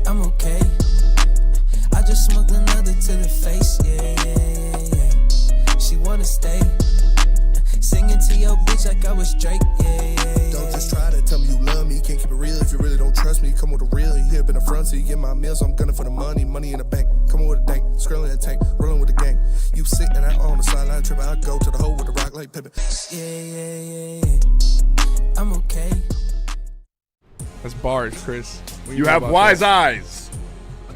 I'm okay. I just smoked another to the face, yeah. She wanna stay. Singing to your bitch like I was Drake, yeah. Don't just try to tell me you love me. Can't keep it real if you really don't trust me. Come with a real, you hip in the front, so you get my meals. I'm gunning for the money in the bank. Come on with a dank, skrilling in the tank, rolling with the gang. You sitting out on the sideline tripping, I go to the hole with the rock like Pippin. Yeah. I'm okay. That's bars, Chris. You have wise eyes.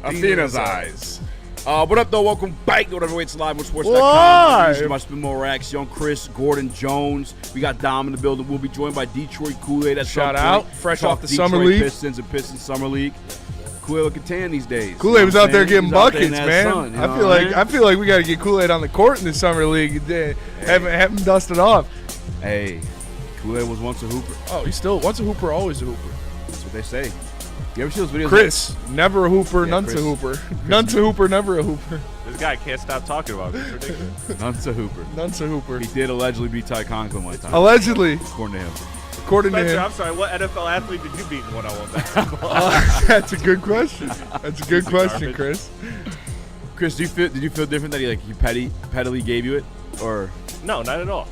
Athena's eyes. What up, though? Welcome back to Whatever Waits Live on Sports.com. My Spin More Rax, Young Chris, Gordon Jones. We got Dom in the building. We'll be joined by Detroit Kool-Aid. Shout out. Fresh off the Detroit Summer League. Pistons and Pistons Summer League. Kool-Aid looking tan these days. Kool-Aid was out there getting buckets, man. Sun, I feel like we got to get Kool-Aid on the court in the Summer League. Have him dusted off. Hey, Kool-Aid was once a hooper. Oh, he's still once a hooper, always a hooper. That's what they say. You ever see those videos? Chris, never a hooper, Yeah, none's a hooper. None's a hooper, never a hooper. This guy can't stop talking about it. It's ridiculous. None's a hooper. None's a hooper. He did allegedly beat Ty Conklin one time. Allegedly. According to him. According to Spencer, him. I'm sorry, what NFL athlete did you beat in one-on-one basketball? That's a good question. That's a good question, Chris. Chris, did you feel different that he pettily gave you it? Or No, not at all.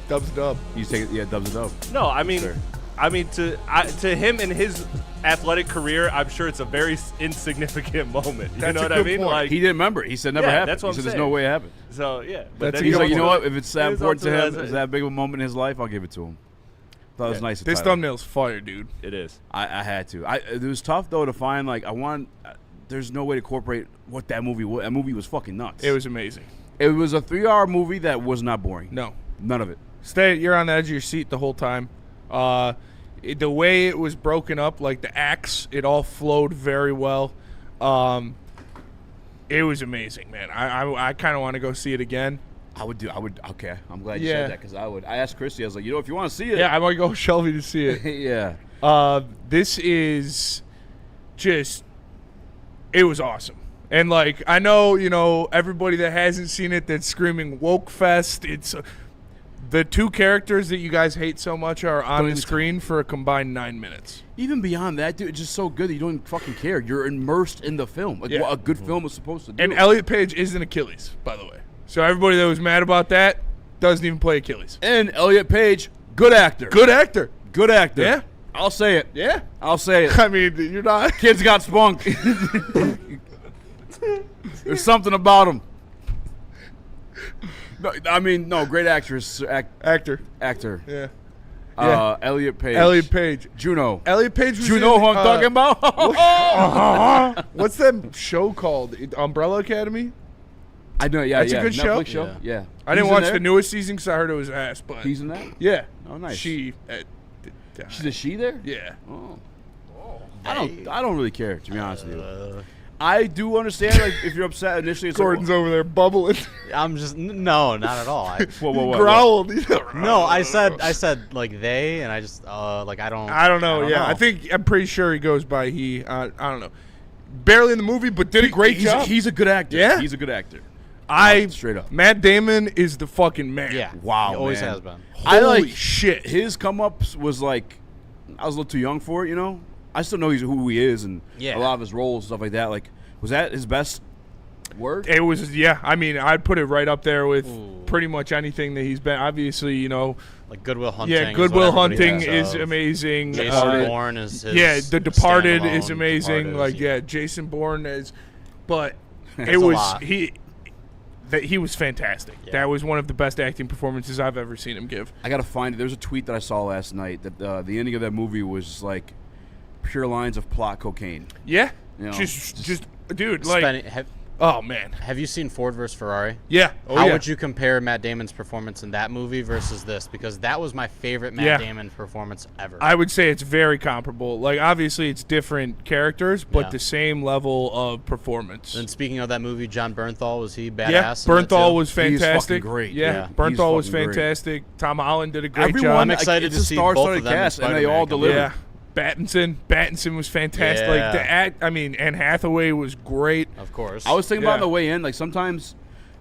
Dub's dub. you take it, dubs a dub? No, I mean, Sure. to him in his athletic career, I'm sure it's a very insignificant moment. You That's know a what I good mean? point. Like, He didn't remember. He said never Yeah, happened. that's what He I'm said there's saying. no way it happened. so yeah. That's then a He's good like, you know point. what? If it's that It was important to him, ultimately- it's that big of a moment in his life, I'll give it to him. Thought it was nice. of This Tyler. thumbnail's fire, dude. It is. I had to. It was tough though to find. Like there's no way to incorporate what that movie was. That movie was fucking nuts. It was amazing. It was a 3-hour movie that was not boring. No. None of it. You're on the edge of your seat the whole time. The way it was broken up, like the acts, it all flowed very well. It was amazing, man. I kind of want to go see it again. Okay, I'm glad you said that because I would. I asked Christy, I was like, if you want to see it. Yeah, I might go with Shelby to see it. Yeah. This is just, it was awesome. And, like, I know, everybody that hasn't seen it that's screaming woke fest. It's the two characters that you guys hate so much are on the screen for a combined 9 minutes. Even beyond that, dude, it's just so good that you don't even fucking care. You're immersed in the film. Like what a good film is supposed to do. And Elliot Page isn't Achilles, by the way. So everybody that was mad about that doesn't even play Achilles. And Elliot Page, good actor. Good actor. Good actor. Yeah. I'll say it. Yeah. I'll say it. I mean, you're not. Kid's got spunk. There's something about him. No, great actress. Actor. Actor. Yeah. Elliot Page. Elliot Page. Juno. Elliot Page was Do you know who I'm talking about? What's that show called? Umbrella Academy? I know, yeah. That's a good Netflix show? show. Yeah. I didn't He's in watch there? the newest season because I heard it was ass. But He's in that? yeah. Oh, nice. She. She's a she there? Yeah. Oh. I don't really care, to be honest with you. I do understand, like, if you're upset initially. It's Gordon's over there bubbling. I'm just no, not at all. Whoa. Growled. No, I said like they, and I just like I don't know. Yeah, I'm pretty sure he goes by he. I don't know. Barely in the movie, but did a great job. He's a good actor. Yeah? He's a good actor. Straight up. Matt Damon is the fucking man. Yeah. Wow, He always man. has been. Holy shit. His come-ups was like, I was a little too young for it, I still know who he is and a lot of his roles and stuff like that. Like, was that his best work? It was, yeah. I mean, I'd put it right up there with pretty much anything that he's been. Obviously, like Good Will Hunting. Yeah, Good Will Hunting is amazing. Jason Bourne is his The Departed is standalone. amazing. Departed Jason Bourne is, but That's it a was lot. he was fantastic. Yeah. That was one of the best acting performances I've ever seen him give. I got to find it. There's a tweet that I saw last night that the ending of that movie was like pure lines of plot cocaine. Yeah, You know, just dude, like, oh man, have you seen Ford vs Ferrari? yeah. How would you compare Matt Damon's performance in that movie versus this? Because that was my favorite Matt Damon performance ever. I would say it's very comparable. Like, obviously, it's different characters, but the same level of performance. And speaking of that movie, John Bernthal, was he badass? Yeah, Bernthal was He's fantastic. fucking great. Yeah, He's Bernthal was fucking great. fantastic. Tom Holland did a great Everyone, job. I'm excited it's to a see both star-studded of them in cast, and they Spider-Man all come delivered. Yeah. Battinson was fantastic. Yeah. Like Anne Hathaway was great. Of course. I was thinking about on the way in, like sometimes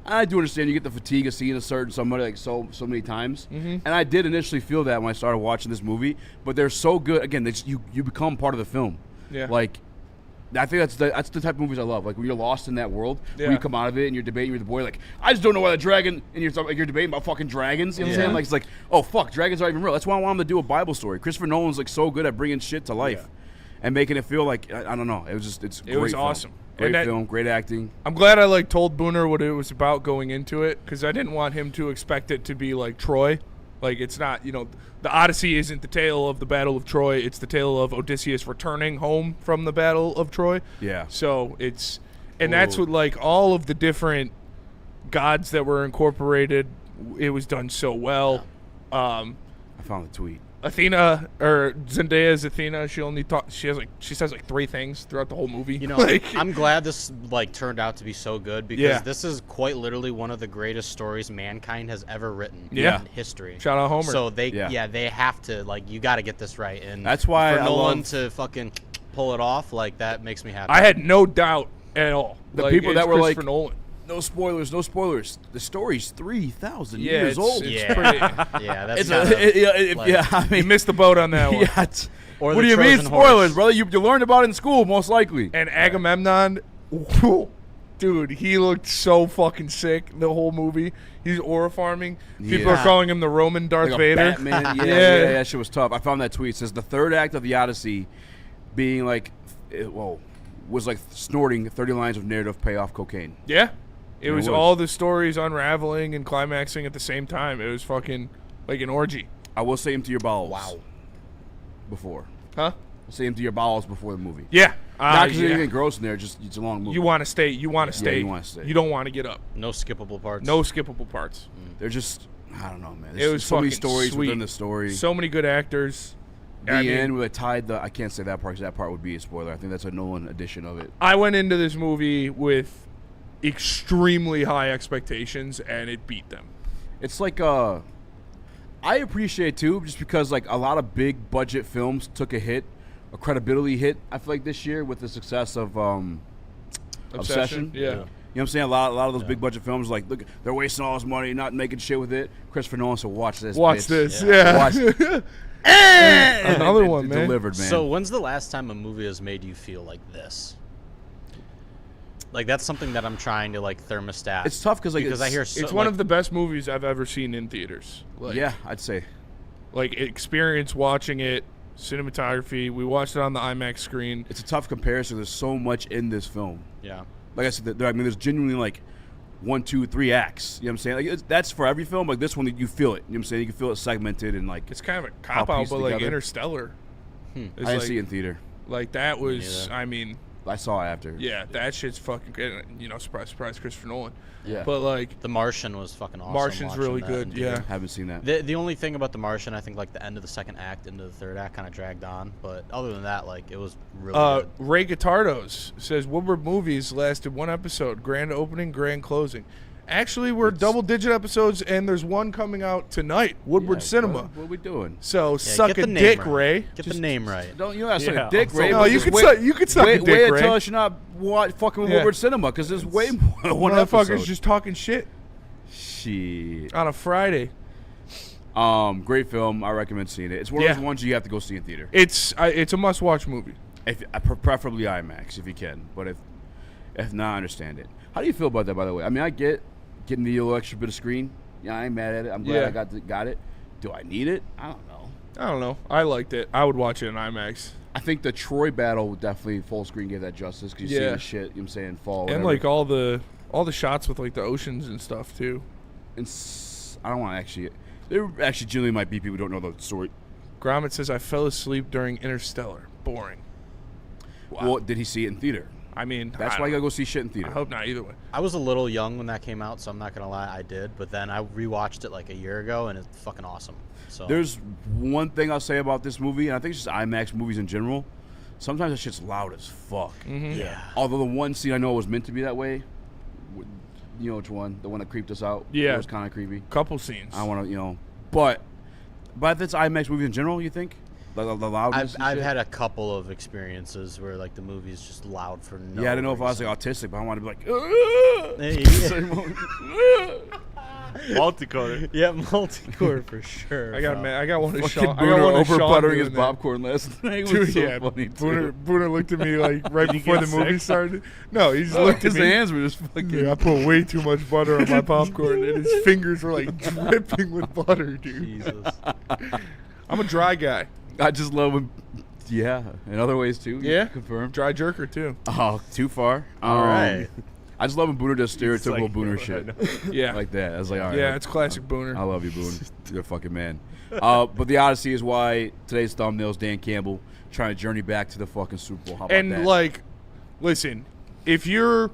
I do understand you get the fatigue of seeing somebody like so many times, and I did initially feel that when I started watching this movie. But they're so good. Again, you become part of the film. Yeah. Like I think that's the type of movies I love. Like when you're lost in that world, when Yeah. you come out of it and you're debating with the boy, like I just don't know why the dragon, and you're debating about fucking dragons. You know what I'm saying? Like it's like, oh fuck, dragons aren't even real. That's why I want him to do a Bible story. Christopher Nolan's like so good at bringing shit to life and making it feel like I don't know. It was just It was great awesome. Great And film, great acting. I'm glad I like told Booner what it was about going into it because I didn't want him to expect it to be like Troy. Like it's not, you know, the Odyssey isn't the tale of the Battle of Troy. It's the tale of Odysseus returning home from the Battle of Troy. Yeah. So it's, and that's what like all of the different gods that were incorporated. It was done so well. I found the tweet. Athena or Zendaya's Athena. She says like 3 things throughout the whole movie. You know, like, I'm glad this like turned out to be so good because Yeah. this is quite literally one of the greatest stories mankind has ever written Yeah. in history. Shout out Homer. So they have to like you got to get this right, and That's why for I Nolan love- to fucking pull it off, like that makes me happy. I had no doubt at all. The Like, people that it's were like, Christopher Nolan. No spoilers, no spoilers. The story's 3,000 Yeah, years old. It's Yeah. pretty. yeah, that's It's kinda, like- I You mean, missed the boat on that one. yeah. Or What the do you mean Trojan spoilers, horse. brother? You learned about it in school, most likely. And Agamemnon, whew, dude, he looked so fucking sick the whole movie. He's aura farming. People Yeah. are calling him the Roman Darth Like a Vader. Batman. Yeah, Yeah. that shit was tough. I found that tweet. It says the third act of the Odyssey being like, was like snorting 30 lines of narrative payoff cocaine. Yeah. It It was was. all the stories unraveling and climaxing at the same time. It was fucking like an orgy. I will say empty your bowels. Wow. Before. Huh? Say empty your bowels before the movie. Yeah. Not because there's yeah. anything gross in there, just it's a long movie. You want to stay. You want to stay. you wanna stay. You don't want to get up. no skippable parts. No skippable parts. They're just, I don't know, man. It There's was so many fucking stories sweet. within the story. So many good actors. The I mean, end where they tied the, I can't say that part because that part would be a spoiler. I think that's a Nolan edition of it. I went into this movie with extremely high expectations, and it beat them. It's like I appreciate too, just because like a lot of big budget films took a hit, a credibility hit. I feel like this year with the success of Obsession. Yeah. You know what I'm saying? A lot of those big budget films, like look, they're wasting all this money, not making shit with it. Christopher Nolan said, "Watch this. Watch bitch. this. Yeah. Watch Another one, man. Delivered, man. So when's the last time a movie has made you feel like this? Like that's something that I'm trying to like thermostat. it's tough because like because I hear so, It's one like, of the best movies I've ever seen in theaters. Like, yeah, I'd say. Like experience watching it, cinematography. We watched it on the IMAX screen. It's a tough comparison. There's so much in this film. yeah. Like I said, there's genuinely like 1, 2, 3 acts. You know what I'm saying? Like that's for every film. Like this one, you feel it. You know what I'm saying? You can feel it segmented and like. It's kind of a All cop out, pieced but like together. Interstellar. I It's didn't like, see it in theater. like that was. neither. I mean, I saw it after. yeah, that shit's fucking good. You know, surprise, surprise, Christopher Nolan. Yeah. But like, The Martian was fucking awesome. Martian's watching really that good. in Yeah. theater. Haven't seen that. The only thing about The Martian, I think like the end of the second act into the third act kind of dragged on, but other than that, like it was really good. Ray Guitardos says Woodward movies lasted 1 episode, grand opening, grand closing. Actually, we're double-digit episodes, and there's one coming out tonight, Woodward Yeah, Cinema. What are we doing? So Yeah, suck get a the name dick, right. Ray. Get Just- the name right. Don't you gotta suck Yeah, a dick, I'm Ray? so- No, you could suck a dick, Wait Ray. until us you're not fucking with Yeah. Woodward Cinema because there's way more than one Motherfuckers episode. just talking shit Shit. on a Friday. Great film. I recommend seeing it. It's one of Yeah. those ones you have to go see in theater. It's a must-watch movie. If preferably IMAX if you can, but if not, I understand it. How do you feel about that, by the way? I mean, I get getting the little extra bit of screen. Yeah, I ain't mad at it. I'm glad Yeah. I got it. Do I need it? I don't know. I don't know. I liked it. I would watch it in IMAX. I think the Troy battle would definitely full screen gave that justice because you see Yeah. the shit. You know what I'm saying? Fall. And whatever. like all the shots with like the oceans and stuff too. I don't want to actually. There actually genuinely might be people who don't know the story. Gromit says I fell asleep during Interstellar. Boring. Well, did he see it in theater? I mean, That's why you gotta go see shit in theater. I hope not either way. I was a little young when that came out, so I'm not gonna lie, I did. But then I rewatched it like a year ago, and it's fucking awesome. So There's one thing I'll say about this movie, and I think it's just IMAX movies in general. Sometimes that shit's loud as fuck. yeah, Although the one scene I know was meant to be that way, you know which one? The one that creeped us out. Yeah. It was kind of creepy. Couple scenes. I want to, but if it's IMAX movie in general, you think the loudness? and I've shit? had a couple of experiences where like the movie's just loud for no. Yeah, I didn't know if I was reason. like autistic, but I want to be like. Hey, Multicolor. Yeah, multi-core for sure. I got one of Fucking Sean. I got Booner one of over Sean buttering his doing that. popcorn last night. It was Dude, so yeah, funny, too. Booner looked at me like right Did he before get the movie sick? started. No, he just Oh, looked at his me. hands were just fucking. Dude, I put way too much butter on my popcorn, and his fingers were like dripping with butter, dude. Jesus. I'm a dry guy. I just love him. Yeah, in other ways too. Yeah, confirmed. dry jerker too. Oh, too far. All right. I just love when Booner does It's stereotypical like- Booner I shit know. Yeah, like that. I was like, all right. yeah, it's classic Booner. I love you, Boone. You're a fucking man. But the Odyssey is why today's thumbnail is Dan Campbell trying to journey back to the fucking Super Bowl. How about And that? like, listen, if you're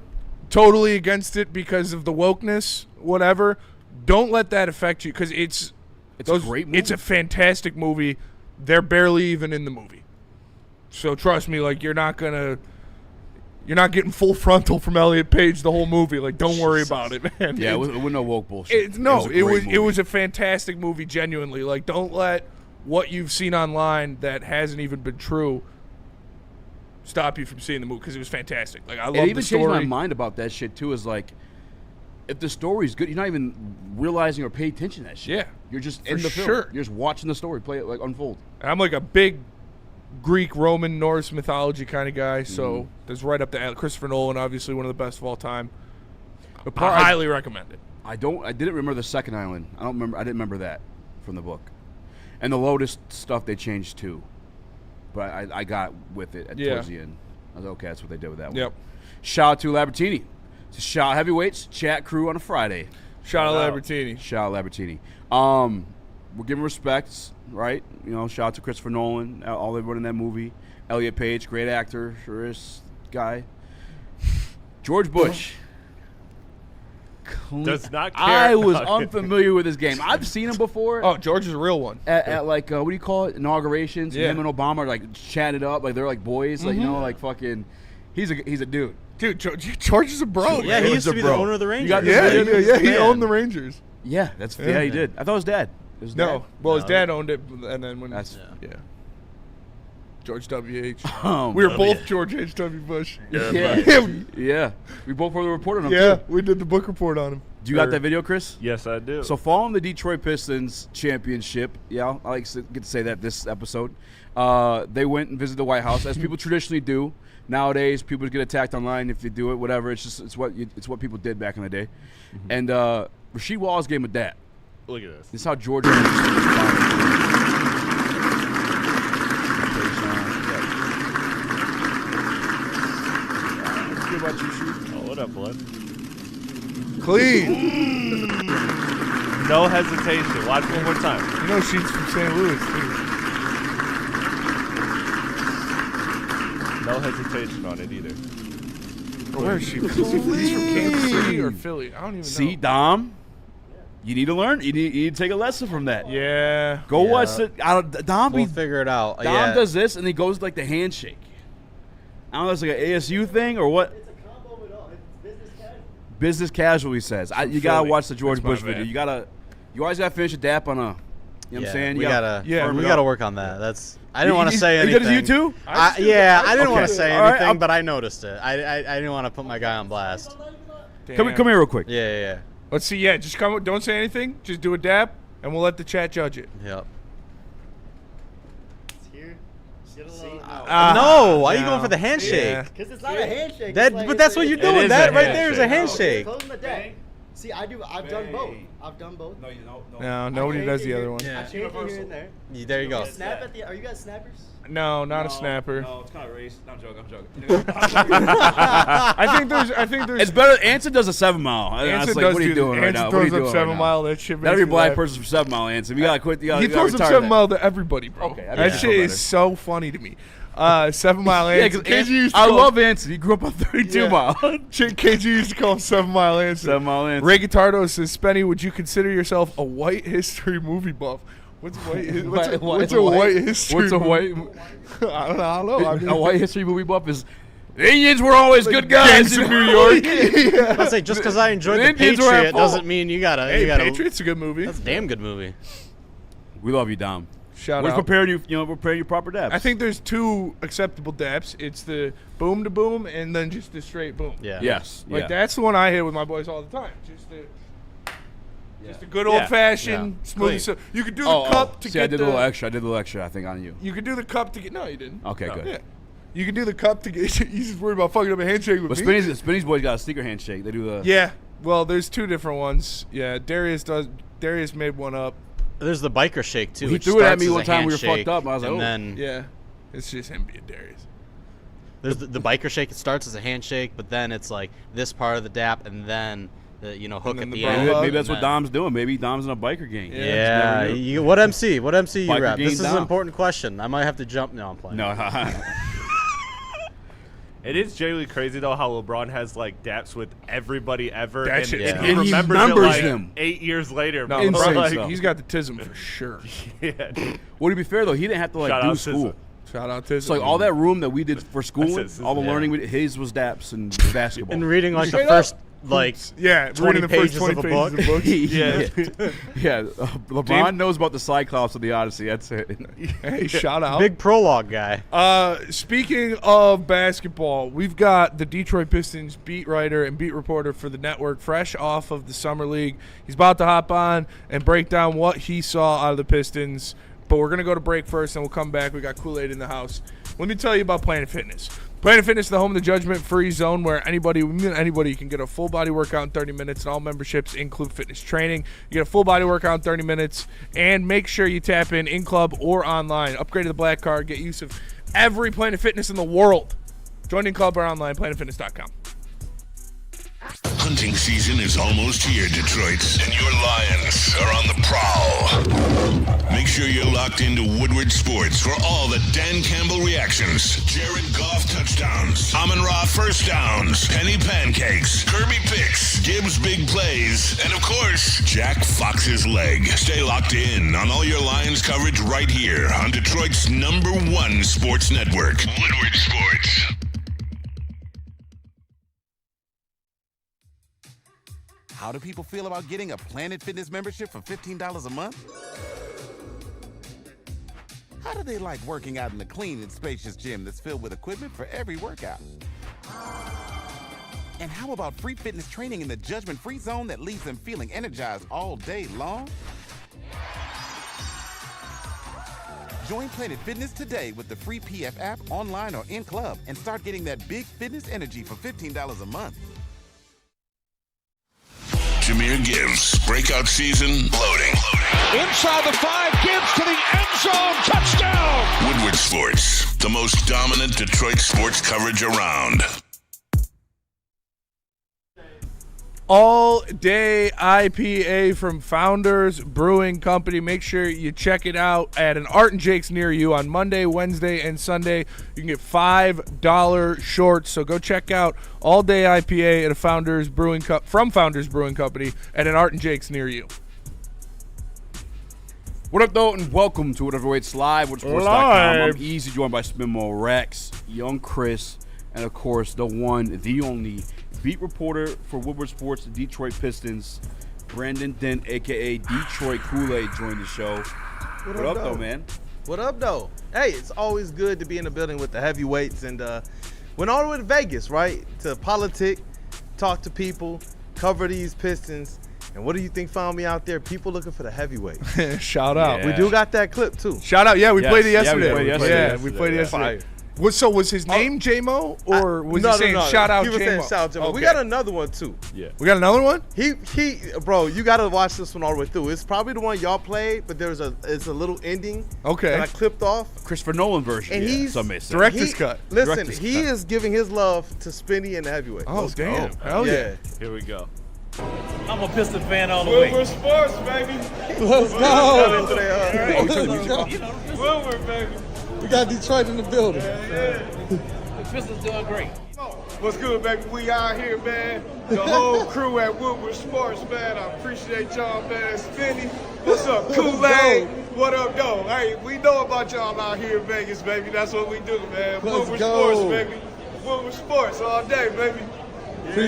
totally against it because of the wokeness, whatever, don't let that affect you because it's a great movie. It's a fantastic movie. They're barely even in the movie, so trust me. Like, you're not getting full frontal from Elliot Page the whole movie. Like, don't worry about it, man. yeah, it was no woke bullshit. It a great movie. was a fantastic movie. Genuinely, like, don't let what you've seen online that hasn't even been true stop you from seeing the movie because it was fantastic. Like, I love It the even story. changed my mind about that shit too. Is like, if the story's good, you're not even realizing or paying attention to that shit. Yeah, You're just for in the film. sure. You're just watching the story play it like unfold. And I'm like a big Greek, Roman, Norse mythology kind of guy, so that's right up the alley. Christopher Nolan, obviously one of the best of all time. The I highly recommend it. I didn't remember the second island. I didn't remember that from the book. And the Lotus stuff they changed too. But I got with it towards the end. I was like, okay, that's what they did with that one. Yep. Shout out to Labertini. It's a shout out heavyweights chat crew on a Friday. Shout out Lambertini. Shout out Labertini. We're giving respects, right? You know, shout out to Christopher Nolan, all everyone in that movie. Elliot Page, great actor, sure is guy. George Bush. Does not care. I was about it. unfamiliar with his game. I've seen him before Oh, George is a real one. at like what do you call it? Inaugurations. Yeah. Him and Obama are like chatted up, like they're like boys, like you know, like fucking. He's a dude. Dude, George is a bro. Yeah, man. he used to be the bro. owner of the Rangers. got the Yeah, video? yeah, he Man. owned the Rangers. Yeah, yeah, he did. I thought it was dad. It was No, dad. well, his dad owned it, and then when That's- yeah. George W.H. Um, We were both George H.W. Bush. yeah. We both wrote the report on him Yeah, too. we did the book report on him. Do you got that video, Chris? Yes, I do. So following the Detroit Pistons championship, yeah, I like to get to say that this episode, they went and visited the White House as people traditionally do. Nowadays, people get attacked online if they do it, whatever. It's what people did back in the day. And Rasheed Wallace gave him a dap. Look at this. This is how Georgia. Oh, what up, blood? Clean. No hesitation. Watch one more time. You know she's from St. Louis, too. No hesitation on it either. Where is she? He's from Kansas City or Philly? I don't even See, know. Dom, you need to learn. You need to take a lesson from that. Yeah. Go Yeah. watch it. Dom, We'll figure it out. Dom Yeah. does this, and he goes like the handshake. I don't know if it's like an ASU thing or what. It's a combo of it all. It's business casual. Business casual, he says. You gotta Philly. watch the George That's my Bush video. bad. You always gotta finish a dap on a. You know what I'm saying? We You gotta, yeah, we we gotta got- work on that. I didn't want to say You anything. did it to you too? Yeah, I didn't want Okay. to say All right, anything, I'll- but I noticed it. I didn't want to put my guy on blast. Come here real quick. Yeah. Let's see. Yeah, just come. Don't say anything. Just do a dap, and we'll let the chat judge it. Yep. It's here. Get along. No, why are you no. going for the handshake? Yeah. Because it's not a handshake. That, it's like, but that's what you're It doing. is That a right there is a handshake. handshake. Closing the deck. See, I've done both. I've done both. No, nobody does the other one. Yeah. I changed it here and there. There you go. Snap at the. Are you guys snappers? No, not a snapper. No, it's kind of race. No, I'm joking. I think there's. It's better. Anson does a 7 mile. I was Anson like, does what are you do- doing right Anson now? What are you throws doing up right 7 now? mile. That shit makes Every me black laugh. person for 7 mile, Anson. We gotta quit. He throws up retire 7 that. mile to everybody, bro. Okay, that that makes shit me feel is better. so funny to me. 7 mile Yeah, Anson. because KG used to I call- love Anson. He grew up on 32 Yeah. mile. KG used to call him 7 mile Anson. 7 mile Anson. Ray Guitardo says, Spenny, would you consider yourself a white history movie buff? What's white? What's a white history? What's a movie? white? I don't know. I mean, A white history movie buff is the Indians were always good guys gangs of New York. I'll say just because I enjoyed the Indians were at Patriot fault. doesn't mean you gotta. Hey, you gotta. Patriot's a good movie. That's a damn good movie. We love you, Dom. Shout We're out. preparing you. We're preparing you proper dabs. I think there's 2 acceptable daps. It's the boom to boom and then just the straight boom. Yeah. Yes. Like yeah. that's the one I hit with my boys all the time. Just the Just a good old-fashioned smoothie. So you could do the cup to get I did a little extra. I did a little extra, I think, on you. You could do the cup to get... No, you didn't. Okay, good. Yeah. You can do the cup to get... He's just worried about fucking up a handshake with But me. Spinny's boys got a sneaker handshake. They do the... Yeah. Well, there's two different ones. Yeah, Darius made one up. There's the biker shake too. He which threw it at starts me as one a time. We were handshake, fucked up. I was like, and oh. then Yeah. It's just him being Darius. there's the biker shake. It starts as a handshake, but then it's like this part of the dap, and then the hook then at the the bro end. hug. Maybe that's and what then- Dom's doing. Maybe Dom's in a biker gang. Yeah. Just never knew. What MC? What MC you Biker rap? gang This is an Dom. important question. I might have to jump. No, I'm playing. No. It is genuinely crazy though how LeBron has like daps with everybody ever, That and, shit- and Yeah. he And he remembers remembers it like them. 8 years later. No, bro. insane. Like, so. He's got the tism for sure. yeah. Well, to be fair, though, he didn't have to, like, Shout do out school. SZA. Shout out tism. So, like, all that room that we did for schooling, That's it, all the yeah. learning, his was daps and basketball. And reading like the Straight first up. like Yeah, 20 reading the first pages 20 of a pages book. of books. Yeah. LeBron knows about the Cyclops of the Odyssey. That's it. Hey, shout out. big prologue guy. Speaking of basketball, we've got the Detroit Pistons beat writer and beat reporter for the network, fresh off of the Summer League. He's about to hop on and break down what he saw out of the Pistons. But we're going to go to break first, and we'll come back. We got Kool-Aid in the house. Let me tell you about Planet Fitness. Planet Fitness is the home of the judgment-free zone where anybody can get a full-body workout in 30 minutes, and all memberships include fitness training. You get a full-body workout in 30 minutes, and make sure you tap in club or online. Upgrade to the Black Card. Get use of every Planet Fitness in the world. Join in club or online, planetfitness.com. Hunting season is almost here, Detroit, and your Lions are on the prowl. Make sure you're locked into Woodward Sports for all the Dan Campbell reactions, Jared Goff touchdowns, Amon-Ra first downs, Penny pancakes, Kirby picks, Gibbs big plays, and of course, Jack Fox's leg. Stay locked in on all your Lions coverage right here on Detroit's #1 sports network, Woodward Sports. How do people feel about getting a Planet Fitness membership for $15 a month? How do they like working out in a clean and spacious gym that's filled with equipment for every workout? And how about free fitness training in the judgment-free zone that leaves them feeling energized all day long? Join Planet Fitness today with the free PF app, online or in club, and start getting that big fitness energy for $15 a month. Jahmyr Gibbs, breakout season, loading. Inside the 5, Gibbs to the end zone, touchdown! Woodward Sports, the most dominant Detroit sports coverage around. All day IPA from Founders Brewing Company. Make sure you check it out at an Art and Jake's near you on Monday, Wednesday, and Sunday. You can get $5 shorts. So go check out All Day IPA at a Founders Brewing from Founders Brewing Company at an Art and Jake's near you. What up, though, and welcome to Whatever Waits Live with Sports.com. I'm Easy, joined by Spinball Rex, Young Chris, and, of course, the one, the only beat reporter for Woodward Sports, the Detroit Pistons, Brandon Dent, a.k.a. Detroit Kool-Aid, joined the show. What up, though, man? What up, though? Hey, it's always good to be in the building with the heavyweights, and went all the way to Vegas, right, to politic, talk to people, cover these Pistons. And what do you think found me out there? People looking for the heavyweight. Shout out. We do got that clip, too. Shout out. Yeah, we Yes. played it Yeah, we yesterday. played it yesterday. We played it yesterday. Fire. So was his name J-Mo, or was No, he saying shout out He was J-Mo? saying shout out J-Mo. We Okay. got another one, too. Yeah. We got another one? Bro, you got to watch this one all the way through. It's probably the one y'all played, but it's a little ending Okay. that I clipped off. Christopher Nolan version. And he's some may say. Director's cut. Listen, Director's he cut. is giving his love to Spinny and the heavyweight. Oh, Let's damn. go. Hell yeah. Here we go. I'm a Piston fan all the way. Let's go. Woodward, baby. We got Detroit in the building. The Pistons doing great. What's good, baby? We out here, man. The whole crew at Woodward Sports, man. I appreciate y'all, man. Spinny, what's up? Kool-Aid, what up, though? Hey, we know about y'all out here in Vegas, baby. That's what we do, man. Woodward Sports, baby. Woodward Sports all day, baby.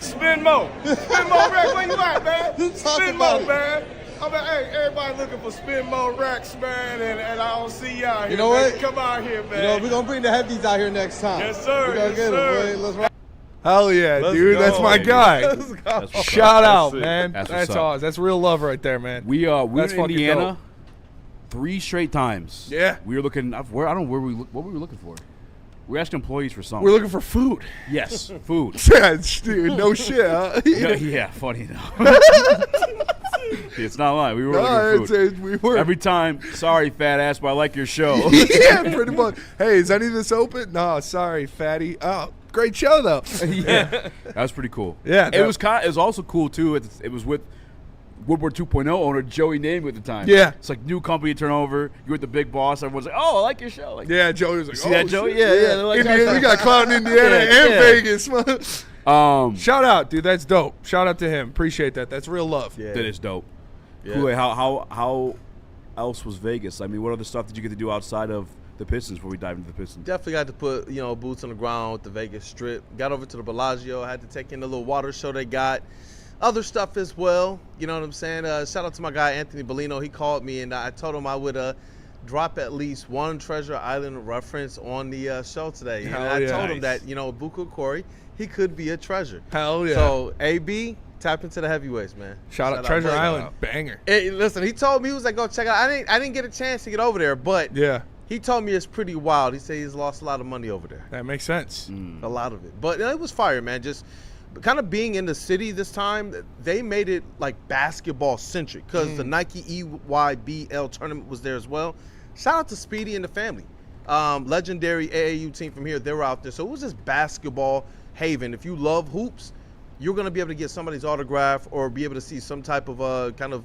Spin Mo. Spin Mo Rex, where you at, man? Spin Mo, man. I mean, hey, everybody looking for Spin Mo Rex, man, and I don't see y'all here. You know man. what? Come out here, man. You know, we're going to bring the heavies out here next time. Yes, sir. We're going to Yes, get sir. them, boy. Let's rock. Hell yeah, Let's dude. go. That's my guy. Let's go. That's what's Shout up. out, That's it. man. That's That's what's up. awesome. That's real love right there, man. We were That's in fucking Indiana dope. 3 straight times. Yeah. We were looking. I don't know what were we looking for. We were asking employees for something. We're looking for food. Yes, food. Yeah, dude, no shit, huh? Yeah, funny enough. It's not lying. We were looking for food. We were. Every time, sorry, fat ass, but I like your show. Yeah, pretty much. Hey, is any of this open? No, sorry, fatty. Oh, great show, though. Yeah. That was pretty cool. Yeah, It was also cool, too. It was with Woodward 2.0 owner Joey Namath at the time. Yeah. It's like new company turnover. You're with the big boss. Everyone's like, oh, I like your show. Like, Yeah, Joey was like, see that, Joey? shit, Yeah. They're like, Indiana, we got clout in Indiana and Vegas. Shout out, dude. That's dope. Shout out to him. Appreciate that. That's real love. Yeah. That is dope. Yeah. Kool-Aid, how else was Vegas? I mean, what other stuff did you get to do outside of the Pistons before we dive into the Pistons? Definitely got to put, boots on the ground with the Vegas Strip. Got over to the Bellagio. Had to take in the little water show they got. Other stuff as well. You know what I'm saying? Shout out to my guy, Anthony Bellino. He called me, and I told him I would drop at least one Treasure Island reference on the show today. And I told him that, Buku Corey, he could be a treasure. Hell yeah. So, AB, tap into the heavyweights, man. Shout out Treasure Island. Banger. Hey, listen, he told me, he was like, go check out. I didn't get a chance to get over there, but Yeah, he told me it's pretty wild. He said he's lost a lot of money over there. that makes sense. A lot of it. But it was fire, man. Just kind of being in the city this time, they made it like basketball centric because the Nike EYBL tournament was there as well. Shout out to Speedy and the family. Legendary AAU team from here, they were out there. So it was just basketball haven. If you love hoops, you're going to be able to get somebody's autograph or be able to see some type of kind of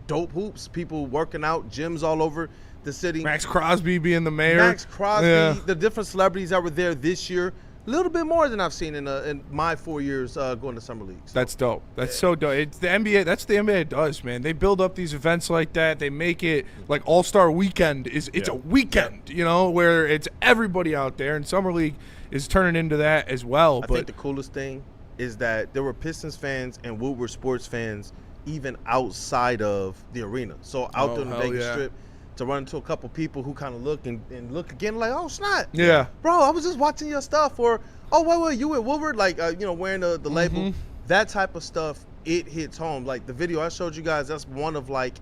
dope hoops, people working out, gyms all over the city. Max Crosby being the mayor. Max Crosby, Yeah. the different celebrities that were there this year, a little bit more than I've seen in my 4 years going to summer leagues. So, That's dope. That's so dope. It's the NBA. That's the NBA does, man. They build up these events like that. They make it like All-Star Weekend. It's a weekend, where it's everybody out there, and summer league is turning into that as well. I think the coolest thing is that there were Pistons fans and Woodward sports fans even outside of the arena. So out there in the Vegas Strip, to run into a couple people who kind of look and look again like, oh, snap. Yeah. Bro, I was just watching your stuff. Or, oh, wait, you at Woodward? Like, wearing the label. That type of stuff, it hits home. Like the video I showed you guys, that's one of like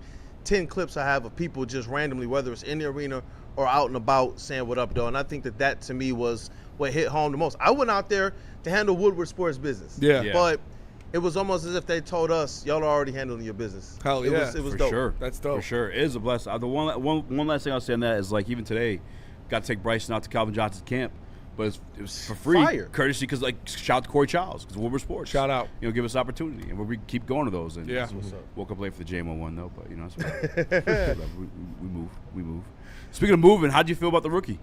10 clips I have of people just randomly, whether it's in the arena or out and about, saying what up, though. And I think that to me was what hit home the most. I went out there to handle Woodward sports business. Yeah. But it was almost as if they told us, y'all are already handling your business. Hell It yeah. was For dope. sure. That's dope. For sure. It is a blessing. The one last thing I'll say on that is, like, even today, got to take Bryson out to Calvin Johnson's camp, but it was for free. Fire. Courtesy, because, like, shout out to Corey Childs, because Woodward Sports. Shout out. Give us opportunity. And we keep going to those. And Yeah. woke up late for the JMO one, though, but, that's fine. we move. Speaking of moving, how'd you feel about the rookie?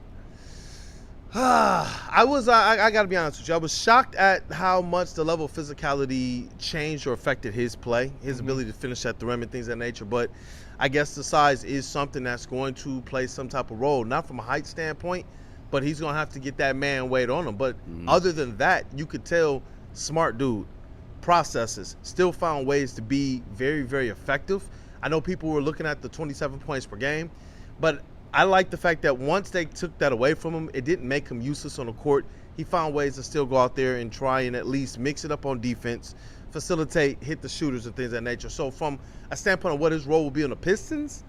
I got to be honest with you. I was shocked at how much the level of physicality changed or affected his play, his ability to finish at the rim and things of that nature. But I guess the size is something that's going to play some type of role, not from a height standpoint, but he's going to have to get that man weight on him. But other than that, you could tell, smart dude, processes, still found ways to be very, very effective. I know people were looking at the 27 points per game, but I like the fact that once they took that away from him, it didn't make him useless on the court. He found ways to still go out there and try and at least mix it up on defense, facilitate, hit the shooters and things of that nature. So from a standpoint of what his role will be on the Pistons,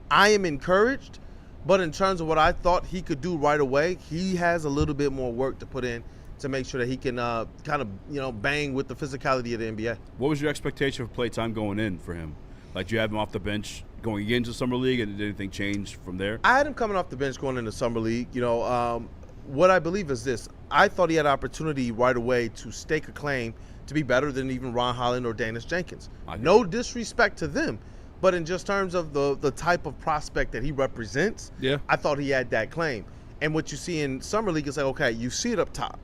I am encouraged. But in terms of what I thought he could do right away, he has a little bit more work to put in to make sure that he can kind of, bang with the physicality of the NBA. What was your expectation for play time going in for him? Like, you have him off the bench going into Summer League, and did anything change from there? I had him coming off the bench going into Summer League. What I believe is this. I thought he had opportunity right away to stake a claim to be better than even Ron Holland or Dennis Jenkins. No disrespect to them, but in just terms of the type of prospect that he represents, I thought he had that claim. And what you see in Summer League is like, okay, you see it up top.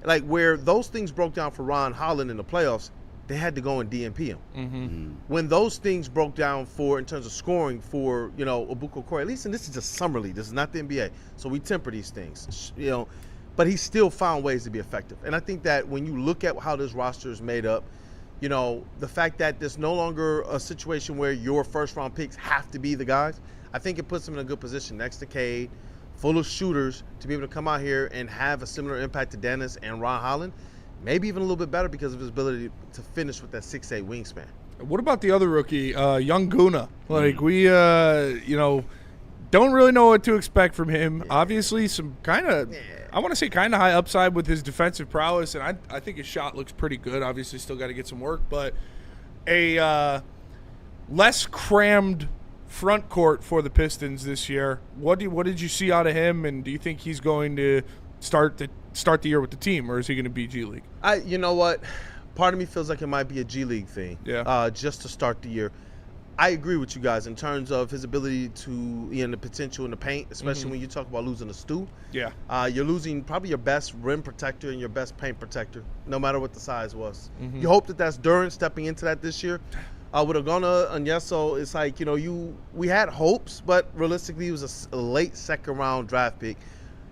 Like where those things broke down for Ron Holland in the playoffs, they had to go and DNP him. When those things broke down in terms of scoring for, Abuko Corey, at least, and this is just Summer League, this is not the NBA, so we temper these things, but he still found ways to be effective. And I think that when you look at how this roster is made up, the fact that there's no longer a situation where your first-round picks have to be the guys, I think it puts them in a good position next to Cade, full of shooters, to be able to come out here and have a similar impact to Dennis and Ron Holland. maybe even a little bit better because of his ability to finish with that 6'8" wingspan. What about the other rookie, Young Guna? Like, we, don't really know what to expect from him. Yeah. Obviously, some kind of, I want to say kind of high upside with his defensive prowess, and I think his shot looks pretty good. Obviously, still got to get some work, but a less crammed front court for the Pistons this year. What did you see out of him, and do you think he's going to start the year with the team, or is he going to be G League? You know what? Part of me feels like it might be a G League thing. Yeah. Just to start the year. I agree with you guys in terms of his ability to, the potential in the paint, especially when you talk about losing a Stu. Yeah. You're losing probably your best rim protector and your best paint protector, no matter what the size was. You hope that that's Duren stepping into that this year. With Agona and Yeso, it's like, we had hopes, but realistically, he was a late second-round draft pick.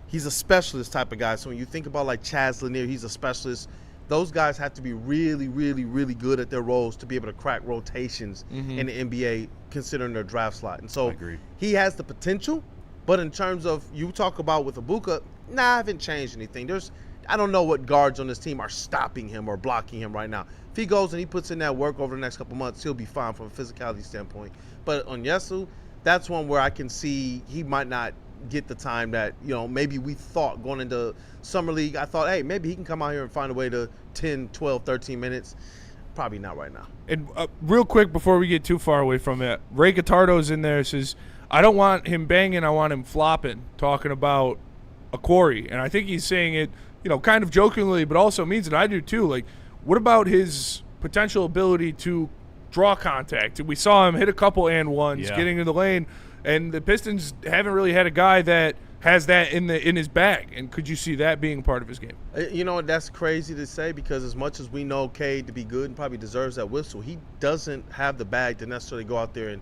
He's a specialist type of guy. So when you think about like Chaz Lanier, he's a specialist. Those guys have to be really, really, really good at their roles to be able to crack rotations in the NBA, considering their draft slot. And so he has the potential, but in terms of you talk about with Ibuka, I haven't changed anything. I don't know what guards on this team are stopping him or blocking him right now. If he goes and he puts in that work over the next couple months, he'll be fine from a physicality standpoint. But on Yesu, that's one where I can see he might not get the time that, maybe we thought going into Summer League. I thought, hey, maybe he can come out here and find a way to 10, 12, 13 minutes. Probably not right now. And real quick before we get too far away from it, Ray Guittardo's in there, says, I don't want him banging, I want him flopping, talking about a quarry. And I think he's saying it, kind of jokingly, but also means it. I do too. Like, what about his potential ability to draw contact? We saw him hit a couple and ones, getting in the lane. And the Pistons haven't really had a guy that has that in his bag. And could you see that being part of his game? That's crazy to say because as much as we know Cade to be good and probably deserves that whistle, he doesn't have the bag to necessarily go out there and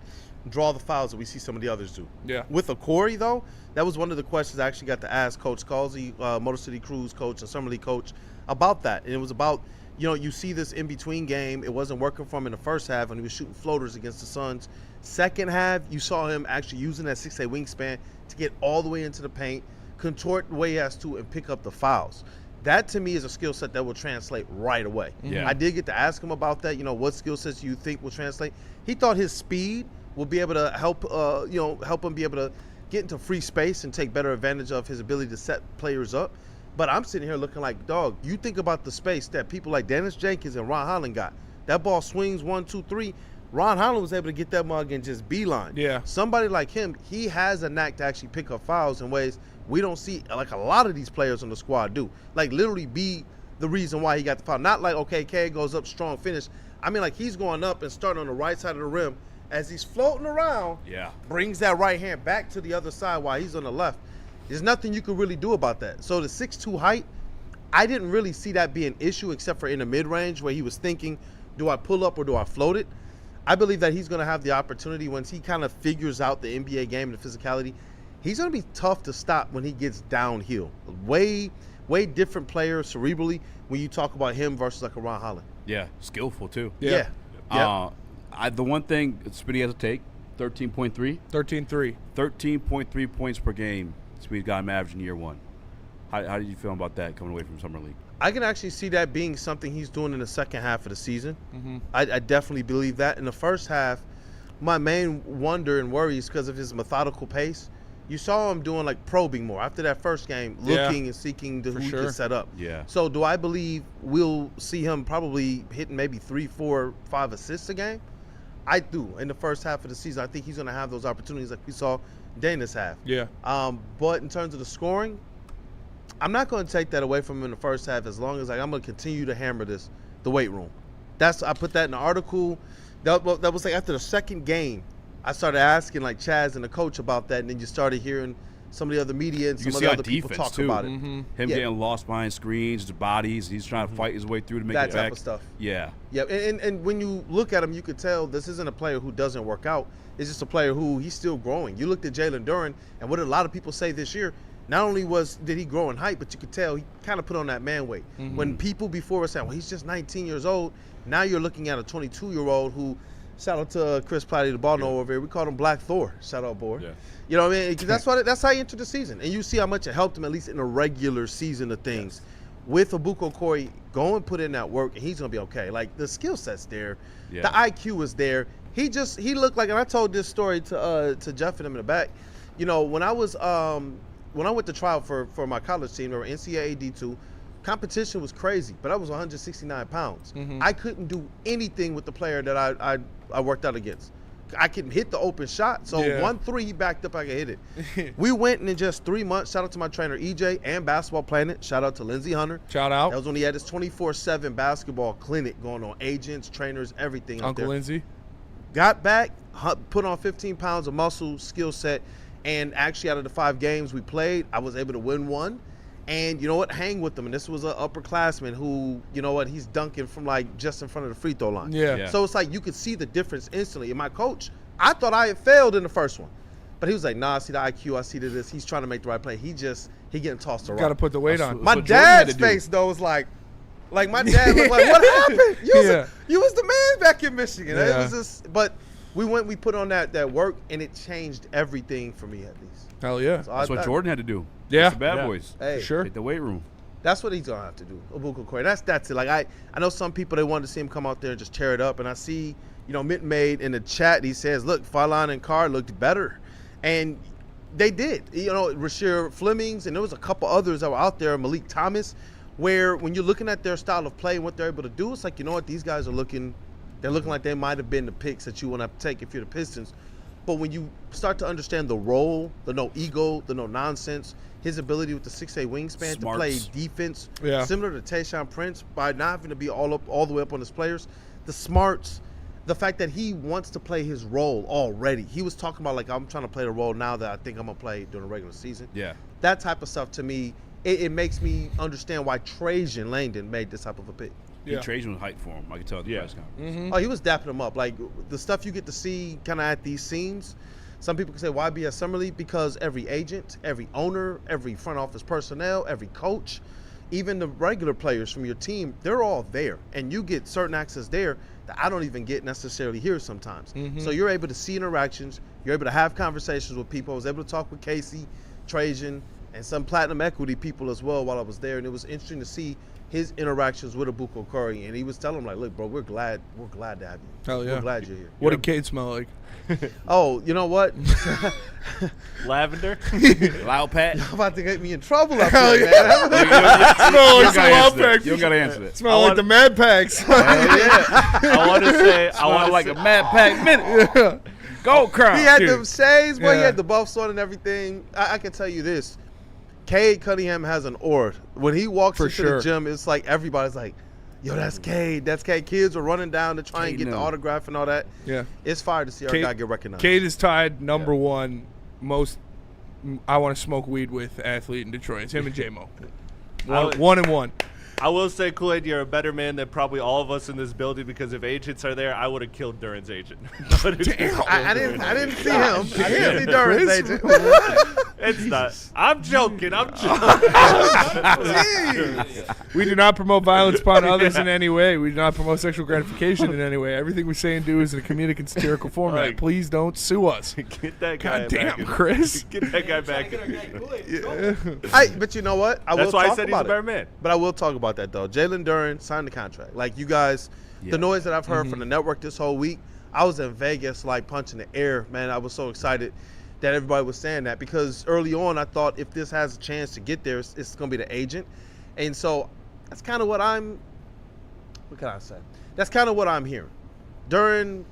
draw the fouls that we see some of the others do. Yeah. With Corey, though, that was one of the questions I actually got to ask Coach Scalzi, Motor City Cruise coach and Summer League coach, about that. And it was about, you see this in-between game. It wasn't working for him in the first half when he was shooting floaters against the Suns. Second half, you saw him actually using that 6'8" wingspan to get all the way into the paint, contort the way he has to, and pick up the fouls. That, to me, is a skill set that will translate right away. Yeah. I did get to ask him about that. What skill sets you think will translate? He thought his speed will be able to help him be able to get into free space and take better advantage of his ability to set players up. But I'm sitting here looking like, dog, you think about the space that people like Dennis Jenkins and Ron Holland got. That ball swings 1, 2, 3. Ron Holland was able to get that mug and just beeline. Yeah. Somebody like him, he has a knack to actually pick up fouls in ways we don't see, like a lot of these players on the squad do. Like, literally be the reason why he got the foul. Not like, okay, K goes up, strong finish. I mean, like, he's going up and starting on the right side of the rim. As he's floating around, brings that right hand back to the other side while he's on the left. There's nothing you can really do about that. So the 6'2" height, I didn't really see that be an issue except for in the mid-range where he was thinking, do I pull up or do I float it? I believe that he's going to have the opportunity once he kind of figures out the NBA game and the physicality. He's going to be tough to stop when he gets downhill. Way different player cerebrally when you talk about him versus like a Ron Holland. Yeah, skillful too. Yeah. The one thing Speedy has to take, 13.3. 13.3. 13.3 points per game. Speedy got him averaging year one. How did you feel about that coming away from Summer League? I can actually see that being something he's doing in the second half of the season. I definitely believe that. In the first half, my main wonder and worry is because of his methodical pace. You saw him doing like probing more after that first game, looking and seeking who he can set up. Yeah. So do I believe we'll see him probably hitting maybe 3, 4, 5 assists a game? I do. In the first half of the season, I think he's going to have those opportunities like we saw Dana's half. Yeah. But in terms of the scoring, I'm not going to take that away from him in the first half as long as I'm going to continue to hammer the weight room. I put that in the article. That was like after the second game, I started asking like Chaz and the coach about that, and then you started hearing some of the other media and some of the other people talk about it. Him getting lost behind screens, the bodies, he's trying to fight his way through to make that it back. type of stuff. Yeah. Yeah, and when you look at him, you could tell this isn't a player who doesn't work out. It's just a player who he's still growing. You looked at Jalen Duren, and what did a lot of people say this year, not only did he grow in height, but you could tell he kind of put on that man weight. When people before were saying, well, he's just 19 years old, now you're looking at a 22-year-old who, shout out to Chris Platte, the ball know over here, we called him Black Thor. Shout out, boy. Yeah. You know what I mean? That's how he entered the season. And you see how much it helped him, at least in a regular season of things. with Abuko Corey, go and put in that work, and he's gonna be okay. Like the skill set's there, the IQ is there. He looked like, and I told this story to Jeff and him in the back. You know, when I went to trial for my college team, or NCAA D2, competition was crazy, but I was 169 pounds. I couldn't do anything with the player that I worked out against. I couldn't hit the open shot. So 1-3, he backed up, I could hit it. We went, and in just 3 months, shout out to my trainer EJ and Basketball Planet. Shout out to Lindsey Hunter. Shout out. That was when he had his 24/7 basketball clinic going on. Agents, trainers, everything. Uncle Lindsey. Got back, put on 15 pounds of muscle, skill set, and actually out of the 5 games we played, I was able to win 1. And you know what? Hang with them. And this was an upperclassman who, you know what? He's dunking from like just in front of the free throw line. Yeah. So it's like you could see the difference instantly. And my coach, I thought I had failed in the first one. But he was like, nah, I see the IQ. I see this. He's trying to make the right play. He getting tossed around. Got to put the weight on. My dad's face, though, was like my dad was like, what happened? You was the man back in Michigan. It was just, but we put on that work, and it changed everything for me, at least. Hell yeah. So that's what Jordan had to do. Yeah. The bad boys. Hey, sure. Hit the weight room. That's what he's gonna have to do. Abuko Corey. That's it. Like I know some people, they wanted to see him come out there and just tear it up. And I see, Mint made in the chat, he says, look, Farlon and Carr looked better. And they did. Rasheer Flemings, and there was a couple others that were out there, Malik Thomas, where when you're looking at their style of play and what they're able to do, it's like, you know what, these guys are looking like they might have been the picks that you want to take if you're the Pistons. But when you start to understand the role, the no ego, the no nonsense, his ability with the 6'8" wingspan to play defense, similar to Tayshaun Prince, by not having to be all the way up on his players, the smarts, the fact that he wants to play his role already. He was talking about, like, I'm trying to play the role now that I think I'm going to play during the regular season. Yeah. That type of stuff, to me, it makes me understand why Trajan Langdon made this type of a pick. Yeah. Trajan was hyped for him. I can tell at the press conference. Oh, he was dapping him up. Like, the stuff you get to see kind of at these scenes, some people can say, why be at Summer League? Because every agent, every owner, every front office personnel, every coach, even the regular players from your team, they're all there. And you get certain access there that I don't even get necessarily here sometimes. So you're able to see interactions. You're able to have conversations with people. I was able to talk with Casey, Trajan, and some Platinum Equity people as well while I was there. And it was interesting to see his interactions with Abuko Corey. And he was telling him, like, look, bro, we're glad to have you. Hell yeah. We're glad you're here. What did Kate smell like? Oh, you know what? Lavender? Loud Pat? You're about to get me in trouble up here, man. You don't got to answer that. Smell like the Mad Packs. I want to say, I want like a Mad Pack minute. Go crowd. He had them shades, boy. He had the buffs on and everything. I can tell you this. Cade Cunningham has an aura. When he walks into the gym, it's like everybody's like, yo, that's Cade. That's Cade. Kids are running down to try and get the autograph and all that. Yeah. It's fire to see our guy get recognized. Cade is tied number one most I want to smoke weed with athlete in Detroit. It's him and J-Mo. One and one. I will say, Kool-Aid, you're a better man than probably all of us in this building, because if agents are there, I would have killed Duren's agent. Damn. I didn't see him. I didn't see Duren's agent. It's not. I'm joking. We do not promote violence upon others in any way. We do not promote sexual gratification in any way. Everything we say and do is in a comedic and satirical format. Right. Please don't sue us. Get that guy God damn, back. Chris. Get that guy back. But you know what? That's why I said he's a better man. But I will talk about that, though. Jalen Duren signed the contract. Like, you guys, the noise that I've heard from the network this whole week, I was in Vegas, like, punching the air. Man, I was so excited that everybody was saying that, because early on I thought if this has a chance to get there, it's going to be the agent. And so that's kind of what what can I say? That's kind of what I'm hearing. Duren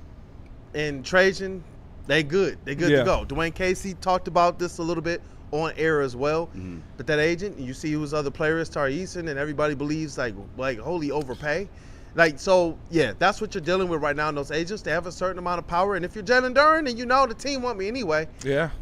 and Trajan, they good. They good to go. Dwayne Casey talked about this a little bit on air as well. But that agent, you see who's other players, Tari Eason, and everybody believes like holy overpay. Like, so, yeah, that's what you're dealing with right now in those agents. They have a certain amount of power. And if you're Jalen Duren and you know the team want me anyway,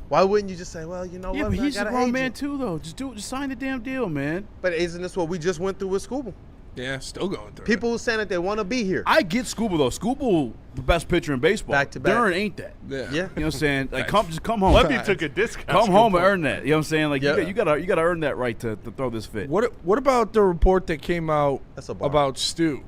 why wouldn't you just say, well, you know what? Yeah, but he's a grown man too, though. Just sign the damn deal, man. But isn't this what we just went through with Scuba? Yeah, still going through People who saying that they want to be here. I get Scuba, though. Scuba, the best pitcher in baseball. Back to back. Duren ain't that. Yeah. You know what I'm saying? Like, just come home. Lefty took a discount. Come home and earn that. You know what I'm saying? Like, you gotta earn that right to throw this fit. What about the report that came out about Stu?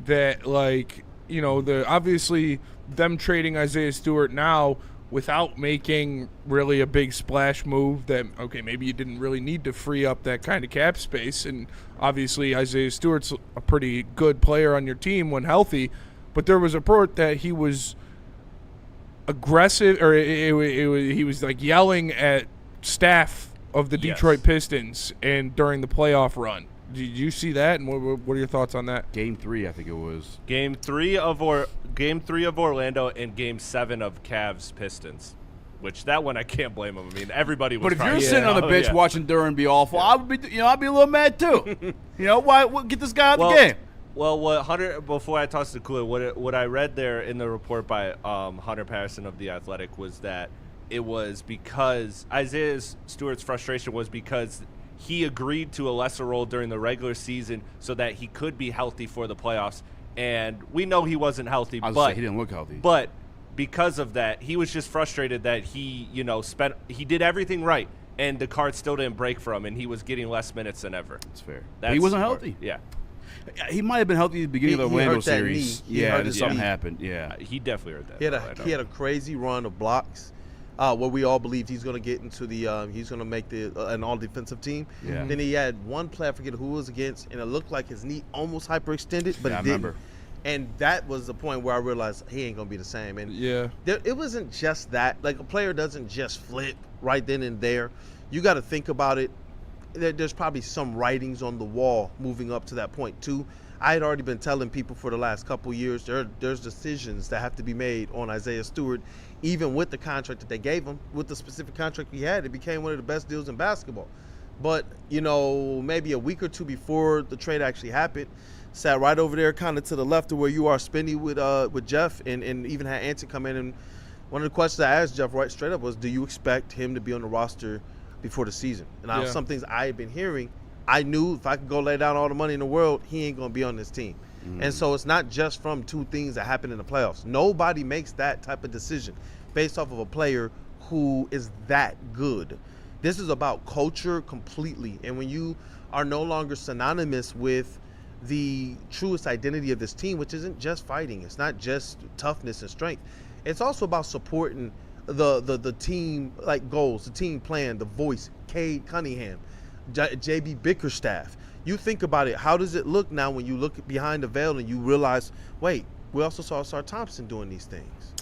That, like, you know, obviously them trading Isaiah Stewart now without making really a big splash move that, okay, maybe you didn't really need to free up that kind of cap space. And obviously Isaiah Stewart's a pretty good player on your team when healthy, but there was a report that he was aggressive, or he was like yelling at staff of the Detroit Pistons and during the playoff run. Did you see that, and what are your thoughts on that? Game 3, I think it was. Game 3 of Orlando and Game 7 of Cavs Pistons, which that one I can't blame him. I mean, everybody was. But if you're sitting on the bench watching Duren be awful, I'd be a little mad too. Why get this guy out the game? Well, Hunter, before I toss the Kool-Aid, what I read there in the report by Hunter Patterson of The Athletic was that it was because Isaiah Stewart's frustration was because he agreed to a lesser role during the regular season so that he could be healthy for the playoffs. And we know he wasn't healthy, but he didn't look healthy. But because of that, he was just frustrated that he did everything right, and the card still didn't break for him, and he was getting less minutes than ever. That's fair. He wasn't healthy. Yeah. He might have been healthy at the beginning of the Orlando series. Yeah, something happened. Yeah, he definitely heard that. He had a crazy run of blocks. Where we all believed he's going to get into he's going to make an all-defensive team. Yeah. Then he had one play, I forget who it was against, and it looked like his knee almost hyperextended, but it didn't. I remember. And that was the point where I realized he ain't going to be the same. And it wasn't just that. Like, a player doesn't just flip right then and there. You got to think about it. There's probably some writings on the wall moving up to that point, too. I had already been telling people for the last couple years there's decisions that have to be made on Isaiah Stewart. Even with the contract that they gave him, with the specific contract he had, it became one of the best deals in basketball. But, maybe a week or two before the trade actually happened, sat right over there kind of to the left of where you are, Spinny, with Jeff, and even had Anson come in. And one of the questions I asked Jeff right straight up was, do you expect him to be on the roster before the season? And some things I had been hearing, I knew if I could go lay down all the money in the world, he ain't going to be on this team. And so it's not just from two things that happen in the playoffs. Nobody makes that type of decision based off of a player who is that good. This is about culture completely. And when you are no longer synonymous with the truest identity of this team, which isn't just fighting, it's not just toughness and strength, it's also about supporting the team like goals, the team plan, the voice, Cade Cunningham, JB Bickerstaff. You think about it, how does it look now when you look behind the veil and you realize, wait, we also saw Sar Thompson doing these things.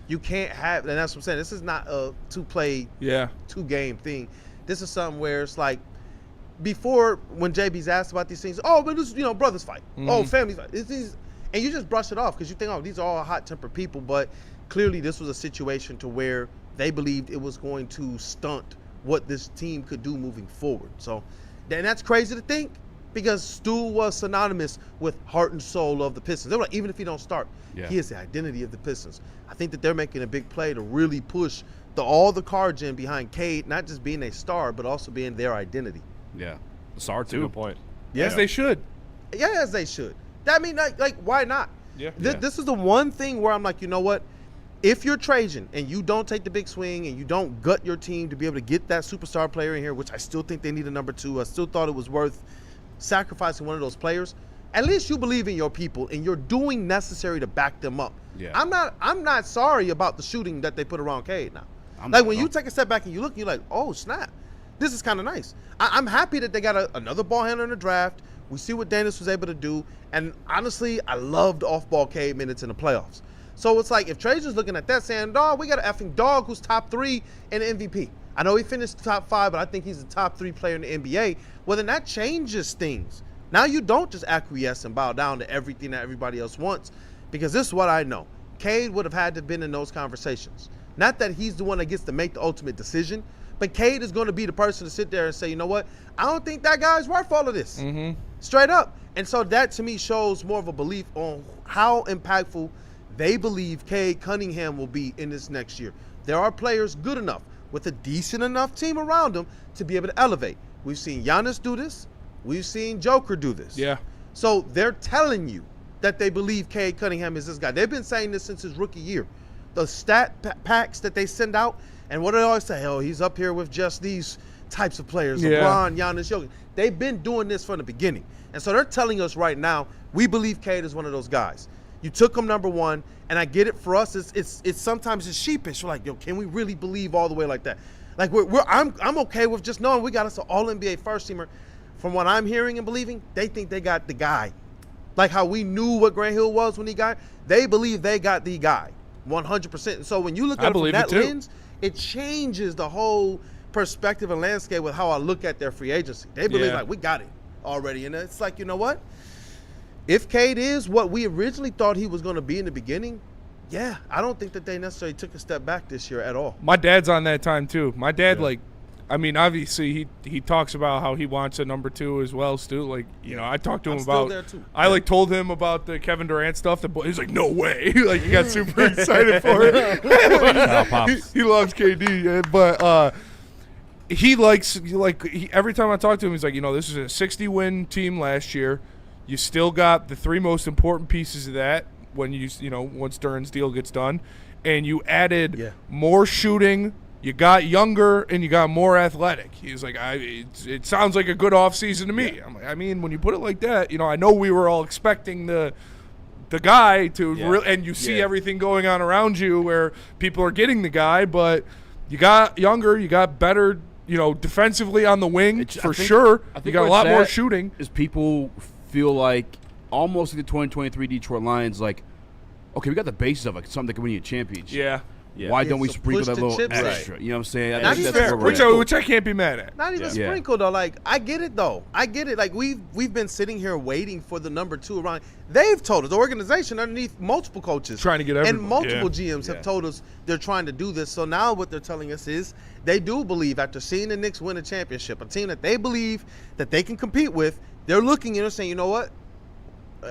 You can't have, and that's what I'm saying, this is not a two-game thing. This is something where it's like, before, when JB's asked about these things, but this, brothers fight. Families fight. And you just brush it off because you think, these are all hot-tempered people. But clearly this was a situation to where they believed it was going to stunt what this team could do moving forward. So, and that's crazy to think, because Stu was synonymous with heart and soul of the Pistons. They were like, even if he don't start, he is the identity of the Pistons. I think that they're making a big play to really push all the cards in behind Cade, not just being a star, but also being their identity. Yeah. Sar, too. Good point. Yeah. As they should. Yeah, as they should. I mean, like why not? Yeah. This is the one thing where I'm like, you know what? If you're Trajan and you don't take the big swing and you don't gut your team to be able to get that superstar player in here, which I still think they need a number 2, I still thought it was worth sacrificing one of those players. At least you believe in your people and you're doing necessary to back them up. Yeah. I'm not sorry about the shooting that they put around Cade now. When you take a step back and you look, you're like, oh, snap. This is kind of nice. I'm happy that they got another ball handler in the draft. We see what Dennis was able to do. And honestly, I loved off-ball Cade minutes in the playoffs. So it's like, if Trajan's looking at that saying, dog, we got an effing dog who's top 3 in the MVP. I know he finished top 5, but I think he's the top 3 player in the NBA. Well, then that changes things. Now you don't just acquiesce and bow down to everything that everybody else wants, because this is what I know. Cade would have had to have been in those conversations. Not that he's the one that gets to make the ultimate decision, but Cade is going to be the person to sit there and say, you know what, I don't think that guy's worth all of this. Straight up. And so that, to me, shows more of a belief on how impactful they believe Cade Cunningham will be in this next year. There are players good enough with a decent enough team around them to be able to elevate. We've seen Giannis do this. We've seen Joker do this. Yeah. So they're telling you that they believe Cade Cunningham is this guy. They've been saying this since his rookie year. The stat packs that they send out, and what do they always say? Oh, he's up here with just these types of players. LeBron, Giannis, Jokic. They've been doing this from the beginning. And so they're telling us right now, we believe Cade is one of those guys. You took him number one, and I get it. For us, it's sometimes it's sheepish. We're like, yo, can we really believe all the way like that? Like I'm okay with just knowing we got us an All-NBA first teamer. From what I'm hearing and believing, they think they got the guy. Like how we knew what Grant Hill was when he got, they believe they got the guy, 100%. And so when you look at it from that lens, it changes the whole perspective and landscape with how I look at their free agency. They believe like we got it already, and it's like, you know what? If Cade is what we originally thought he was going to be in the beginning, yeah, I don't think that they necessarily took a step back this year at all. My dad's on that time too. My dad, obviously he talks about how he wants a number 2 as well, Stu. Like, you know, I talked to him about. There too. I told him about the Kevin Durant stuff. He's like, no way. Like, he got super excited for it. He loves KD, but he likes every time I talk to him, he's like, you know, this is a 60-win team last year. You still got the 3 most important pieces of that when once Duren's deal gets done, and you added more shooting. You got younger and you got more athletic. He's like, it sounds like a good offseason to me. I'm like, I mean, when you put it like that, you know, I know we were all expecting the guy to and you see everything going on around you where people are getting the guy, but you got younger, you got better, you know, defensively on the wing sure. I think you got a lot more shooting. Is people feel like almost like the 2023 Detroit Lions, like, okay, we got the basis of it, something that can win you a championship. Yeah. Why don't we sprinkle that little extra? Right. You know what I'm saying? Not think even that's which I can't be mad at. Not even sprinkle though. Like, I get it though. I get it. Like, we've been sitting here waiting for the number 2 around. They've told us, the organization underneath multiple coaches, trying to get everybody. And multiple GMs have told us they're trying to do this. So now what they're telling us is they do believe, after seeing the Knicks win a championship, a team that they believe that they can compete with, they're looking and they're saying, you know what?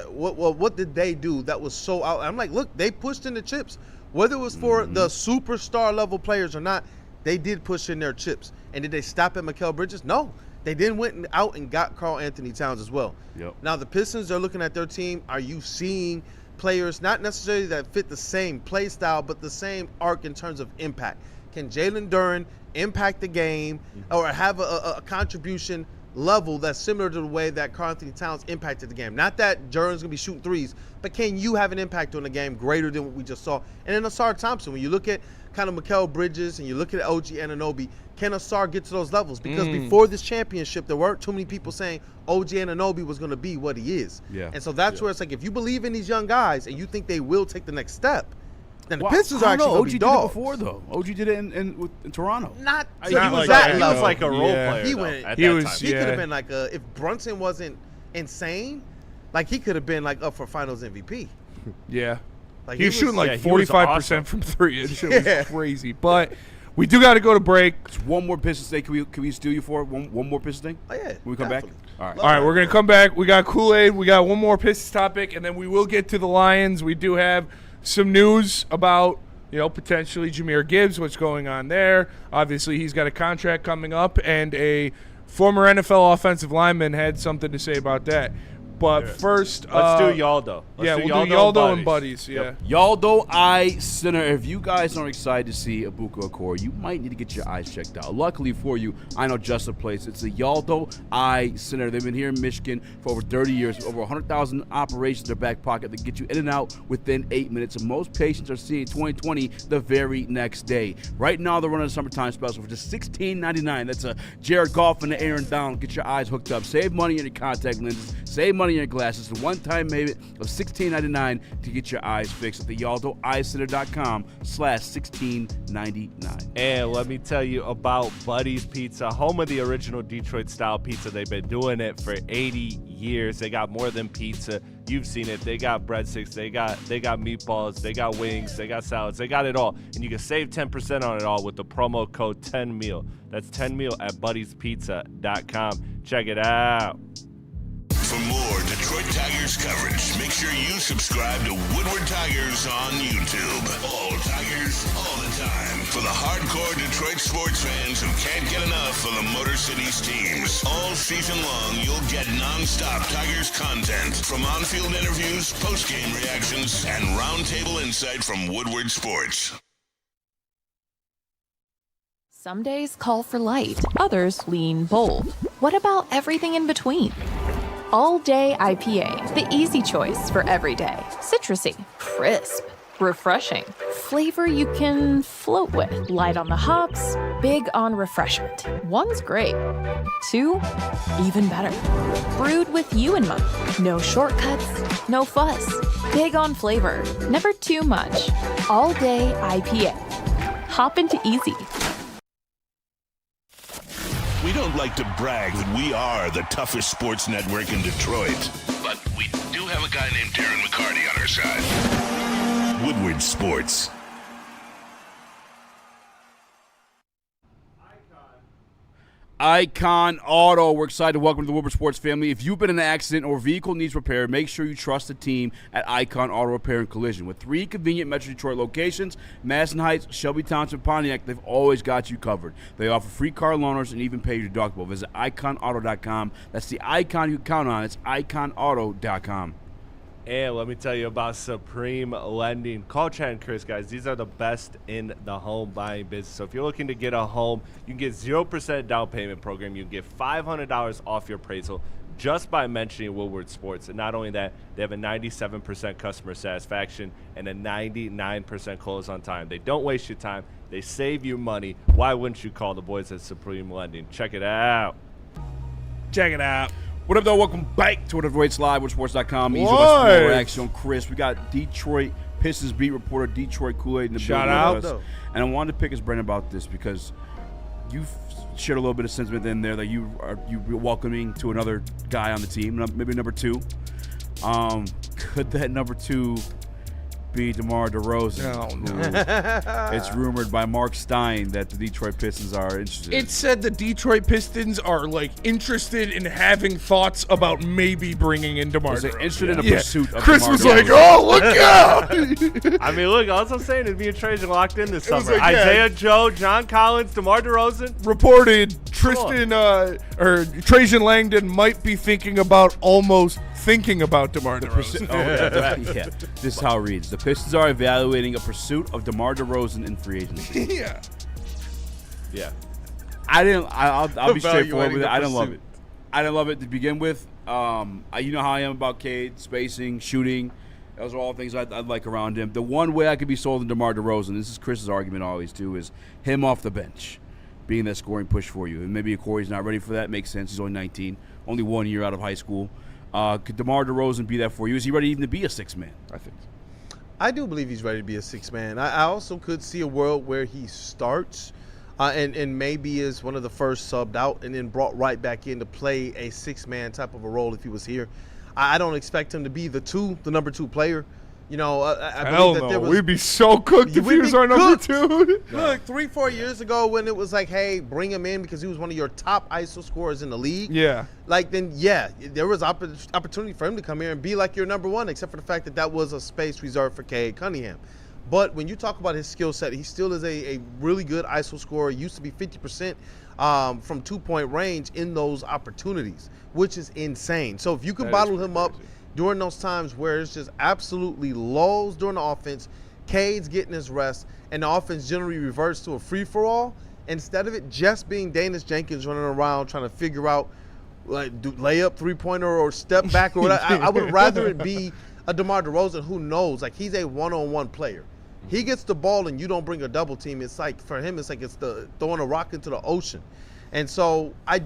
What did they do that was so out? I'm like, look, they pushed in the chips. Whether it was for the superstar level players or not, they did push in their chips. And did they stop at Mikal Bridges? No. They then went out and got Karl Anthony Towns as well. Yep. Now the Pistons are looking at their team. Are you seeing players not necessarily that fit the same play style, but the same arc in terms of impact? Can Jalen Duren impact the game or have a contribution level that's similar to the way that Karl Anthony Towns impacted the game? Not that Duren's going to be shooting threes, but can you have an impact on the game greater than what we just saw? And then Asar Thompson, when you look at kind of Mikal Bridges and you look at OG Anunoby, can Asar get to those levels? Because before this championship, there weren't too many people saying OG Anunoby was going to be what he is. Yeah. And so that's where it's like, if you believe in these young guys and you think they will take the next step, then the Pistons are actually going to be dogs. OG did it before, though. OG did it in Toronto. Not he was like a role player. He went. At He that was. time. He could have been like if Brunson wasn't insane, like he could have been like up for Finals MVP. Yeah. Like he was shooting like 45% from 3. It was crazy. But we do got to go to break. It's one more Pistons thing. Can we steal you for it? One more Pistons thing? Oh, yeah. When we come back? All right. All right, we're going to come back. We got Kool-Aid. We got one more Pistons topic, and then we will get to the Lions. We do have some news about, you know, potentially Jahmyr Gibbs, what's going on there. Obviously, he's got a contract coming up, and a former NFL offensive lineman had something to say about that. But first, let's do Yaldo. We'll do Yaldo and Buddies. Yeah. Yaldo Eye Center. If you guys aren't excited to see Abuka Okoro, you might need to get your eyes checked out. Luckily for you, I know just a place. It's the Yaldo Eye Center. They've been here in Michigan for over 30 years. Over 100,000 operations in their back pocket that get you in and out within 8 minutes. And most patients are seeing 20/20 the very next day. Right now, they're running a summertime special for just $16.99. That's a Jared Goff and Aaron Donald. Get your eyes hooked up. Save money on your contact lenses. Save money on your glasses. The one-time payment of $16.99 to get your eyes fixed at the YaldoEyeCenter.com/$16.99. And let me tell you about Buddy's Pizza, home of the original Detroit-style pizza. They've been doing it for 80 years. They got more than pizza. You've seen it. They got breadsticks. They got meatballs. They got wings. They got salads. They got it all. And you can save 10% on it all with the promo code 10meal. That's 10meal at Buddy'sPizza.com. Check it out. For more Detroit Tigers coverage, make sure you subscribe to Woodward Tigers on YouTube. All Tigers, all the time. For the hardcore Detroit sports fans who can't get enough of the Motor City's teams. All season long, you'll get non-stop Tigers content. From on-field interviews, post-game reactions, and roundtable insight from Woodward Sports. Some days call for light, others lean bold. What about everything in between? All Day IPA, the easy choice for every day. Citrusy, crisp, refreshing. Flavor you can float with. Light on the hops, big on refreshment. One's great. Two, even better. Brewed with you in mind. No shortcuts, no fuss. Big on flavor, never too much. All Day IPA. Hop into easy. We don't like to brag that we are the toughest sports network in Detroit, but we do have a guy named Darren McCarty on our side. Woodward Sports. Icon Auto. We're excited to welcome to the Woodward Sports family. If you've been in an accident or vehicle needs repair, make sure you trust the team at Icon Auto Repair and Collision. With 3 convenient Metro Detroit locations, Madison Heights, Shelby Township, Pontiac, they've always got you covered. They offer free car loaners and even pay your deductible. Visit iconauto.com. That's the icon you can count on. It's iconauto.com. And let me tell you about Supreme Lending. Call Chad and Chris, guys. These are the best in the home buying business. So if you're looking to get a home, you can get 0% down payment program. You can get $500 off your appraisal just by mentioning Woodward Sports. And not only that, they have a 97% customer satisfaction and a 99% close on time. They don't waste your time. They save you money. Why wouldn't you call the boys at Supreme Lending? Check it out. Check it out. What up, though? Welcome back to Whatever Waits Live, Woodsports.com. Easy with reaction. Chris, we got Detroit Pistons beat reporter Detroit Kool-Aid in the Shout building out. with us. And I wanted to pick his brain about this because you've shared a little bit of sentiment in there that you're welcoming to another guy on the team, maybe number 2. Could that number 2 be DeMar DeRozan? Oh, no. It's rumored by Mark Stein that the Detroit Pistons are interested. It said the Detroit Pistons are interested in having thoughts about maybe bringing in DeMar DeRozan. Interested in a pursuit of Chris DeMar was DeRozan. like, "Oh, look out!" I mean, look, all I'm saying is me and Trajan locked in this summer. like, yeah. Isaiah Joe, John Collins, DeMar DeRozan. Reported Trajan Langdon might be thinking about DeMar DeRozan. Yeah. This is how it reads. The Pistons are evaluating a pursuit of DeMar DeRozan in free agency. Yeah. I'll be straightforward with it. I didn't love pursuit. it. I didn't love it to begin with. You know how I am about Cade, spacing, shooting. Those are all things I'd like around him. The one way I could be sold on DeMar DeRozan, this is Chris's argument always too, is him off the bench, being that scoring push for you. And maybe Corey's not ready for that. Makes sense. He's only 19, only 1 year out of high school. Could DeMar DeRozan be that for you? Is he ready even to be a 6-man? I think. I do believe he's ready to be a 6-man. I also could see a world where he starts and maybe is one of the first subbed out and then brought right back in to play a 6-man type of a role if he was here. I don't expect him to be the number 2 player. You know, I Hell believe that no. We'd be so cooked if he was our number 2. Look, 3-4 years ago when it was like, hey, bring him in because he was one of your top ISO scorers in the league. Yeah. There was opportunity for him to come here and be like your number 1, except for the fact that was a space reserved for Cade Cunningham. But when you talk about his skill set, he still is a really good ISO scorer. Used to be 50% from 2-point range in those opportunities, which is insane. So if you can bottle him up during those times where it's just absolutely lulls during the offense, Cade's getting his rest, and the offense generally reverts to a free-for-all, instead of it just being Danis Jenkins running around trying to figure out layup, three-pointer, or step back or whatever. I would rather it be a DeMar DeRozan who knows, he's a one-on-one player. He gets the ball and you don't bring a double team. It's like, for him, it's the throwing a rock into the ocean. And so I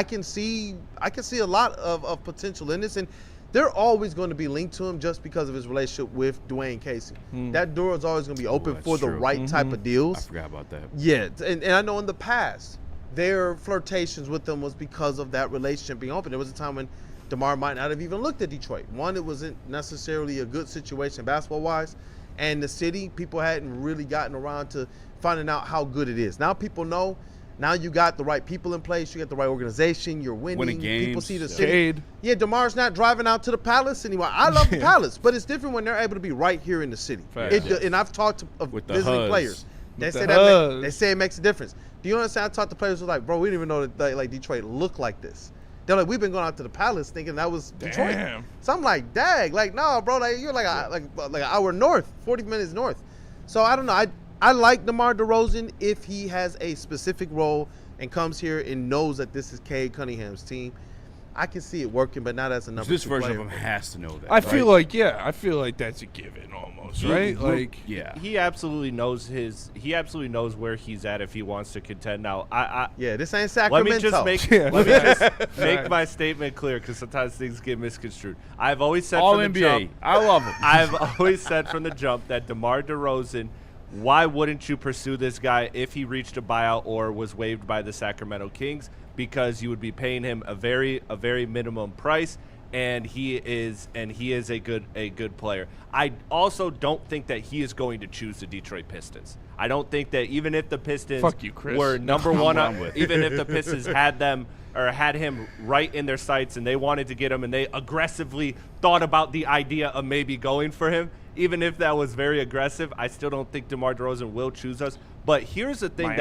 can see a lot of potential in this, and they're always going to be linked to him just because of his relationship with Dwayne Casey. That door is always going to be open for the right type of deals. I forgot about that. Yeah, and I know in the past, their flirtations with them was because of that relationship being open. There was a time when DeMar might not have even looked at Detroit. One, it wasn't necessarily a good situation basketball-wise, and the city, people hadn't really gotten around to finding out how good it is. Now people know. Now you got the right people in place. You got the right organization. You're winning games. People see the city. Yeah, DeMar's not driving out to the Palace anymore. I love the Palace, but it's different when they're able to be right here in the city. And I've talked to visiting players. They say it makes a difference. Do you understand? I talked to players who were like, bro, we didn't even know that Detroit looked like this. They're like, we've been going out to the Palace thinking that was Detroit. Damn. So I'm like, dang, no, bro, you're like an hour north, 40 minutes north. So I don't know. I like DeMar DeRozan if he has a specific role and comes here and knows that this is Cade Cunningham's team. I can see it working, but not as a number This two version player. of him has to know that. I feel like that's a given almost, right? Like he absolutely knows where he's at if he wants to contend. Now, this ain't Sacramento. Let me just make my statement clear because sometimes things get misconstrued. I've always said All from the NBA. jump, I love him. I've always said from the jump that DeMar DeRozan, why wouldn't you pursue this guy if he reached a buyout or was waived by the Sacramento Kings? Because you would be paying him a very minimum price, and he is a good player. I also don't think that he is going to choose the Detroit Pistons. I don't think that even if the Pistons were number one, even if the Pistons had him right in their sights and they wanted to get him and they aggressively thought about the idea of maybe going for him, even if that was very aggressive, I still don't think DeMar DeRozan will choose us. But here's the thing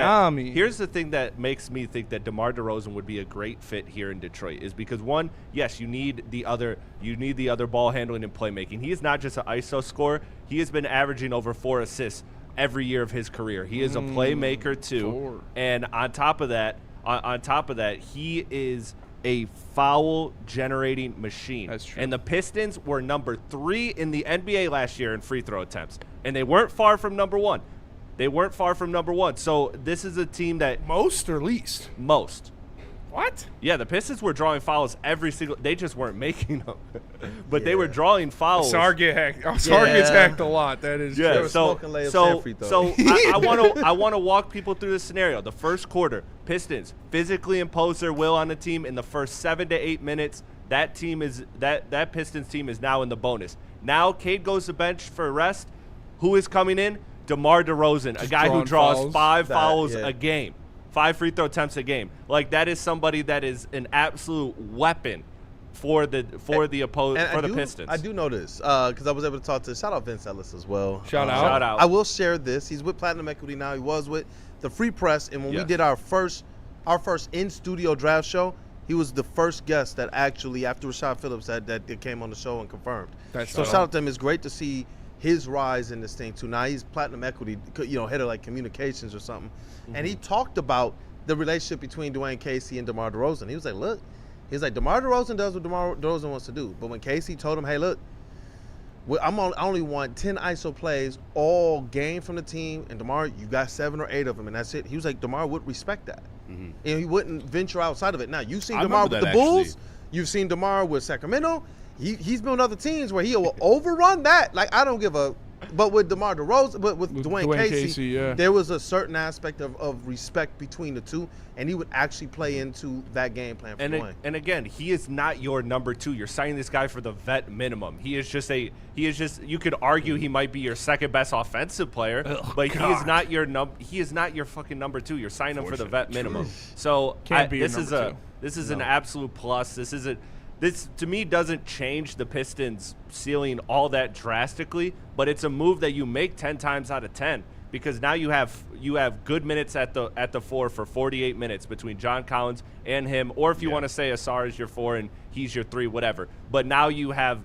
that makes me think that DeMar DeRozan would be a great fit here in Detroit is because one, yes, you need the other ball handling and playmaking. He is not just an ISO scorer. He has been averaging over 4 assists every year of his career. He is a playmaker too. And on top of that, he is a foul-generating machine. That's true. And the Pistons were number 3 in the NBA last year in free throw attempts, and they weren't far from number 1. So this is a team that most or least? Most. What? Yeah, the Pistons were drawing fouls every single. They just weren't making them, but they were drawing fouls. Sarr gets hacked a lot. That is true. So I want to walk people through the scenario. The first quarter, Pistons physically impose their will on the team in the first 7 to 8 minutes. That Pistons team is now in the bonus. Now Cade goes to bench for a rest. Who is coming in? DeMar DeRozan, a guy who draws 5 fouls a game. 5 free throw attempts a game. Like, that is somebody that is an absolute weapon for the Pistons. I do know this because I was able to talk to shout out Vince Ellis as well. Shout out. I will share this. He's with Platinum Equity now. He was with the Free Press, and when we did our first in studio draft show, he was the first guest that actually, after Rashad Phillips, that came on the show and confirmed. Shout out to him. It's great to see his rise in this thing too. Now he's Platinum Equity, head of like communications or something, and he talked about the relationship between Dwayne Casey and DeMar DeRozan. He was like, look, DeMar DeRozan does what DeMar DeRozan wants to do, but when Casey told him, hey, look, I only want 10 ISO plays all game from the team, and DeMar, you got 7 or 8 of them, and that's it. He was like, DeMar would respect that, and he wouldn't venture outside of it. Now you've seen DeMar with the Bulls, you've seen DeMar with Sacramento. He's been on other teams where he will overrun that. Like, I don't give a. But with DeMar DeRozan, but with Dwayne Casey, there was a certain aspect of respect between the two, and he would actually play into that game plan for Dwayne. And again, he is not your number 2. You're signing this guy for the vet minimum. He is just you could argue he might be your second best offensive player, but he is not your fucking number 2. You're signing him for the vet minimum. So this is an absolute plus. This, to me, doesn't change the Pistons' ceiling all that drastically, but it's a move that you make 10 times out of 10 because now you have good minutes at the 4 for 48 minutes between John Collins and him, or if you want to say Asar is your 4 and he's your 3, whatever. But now you have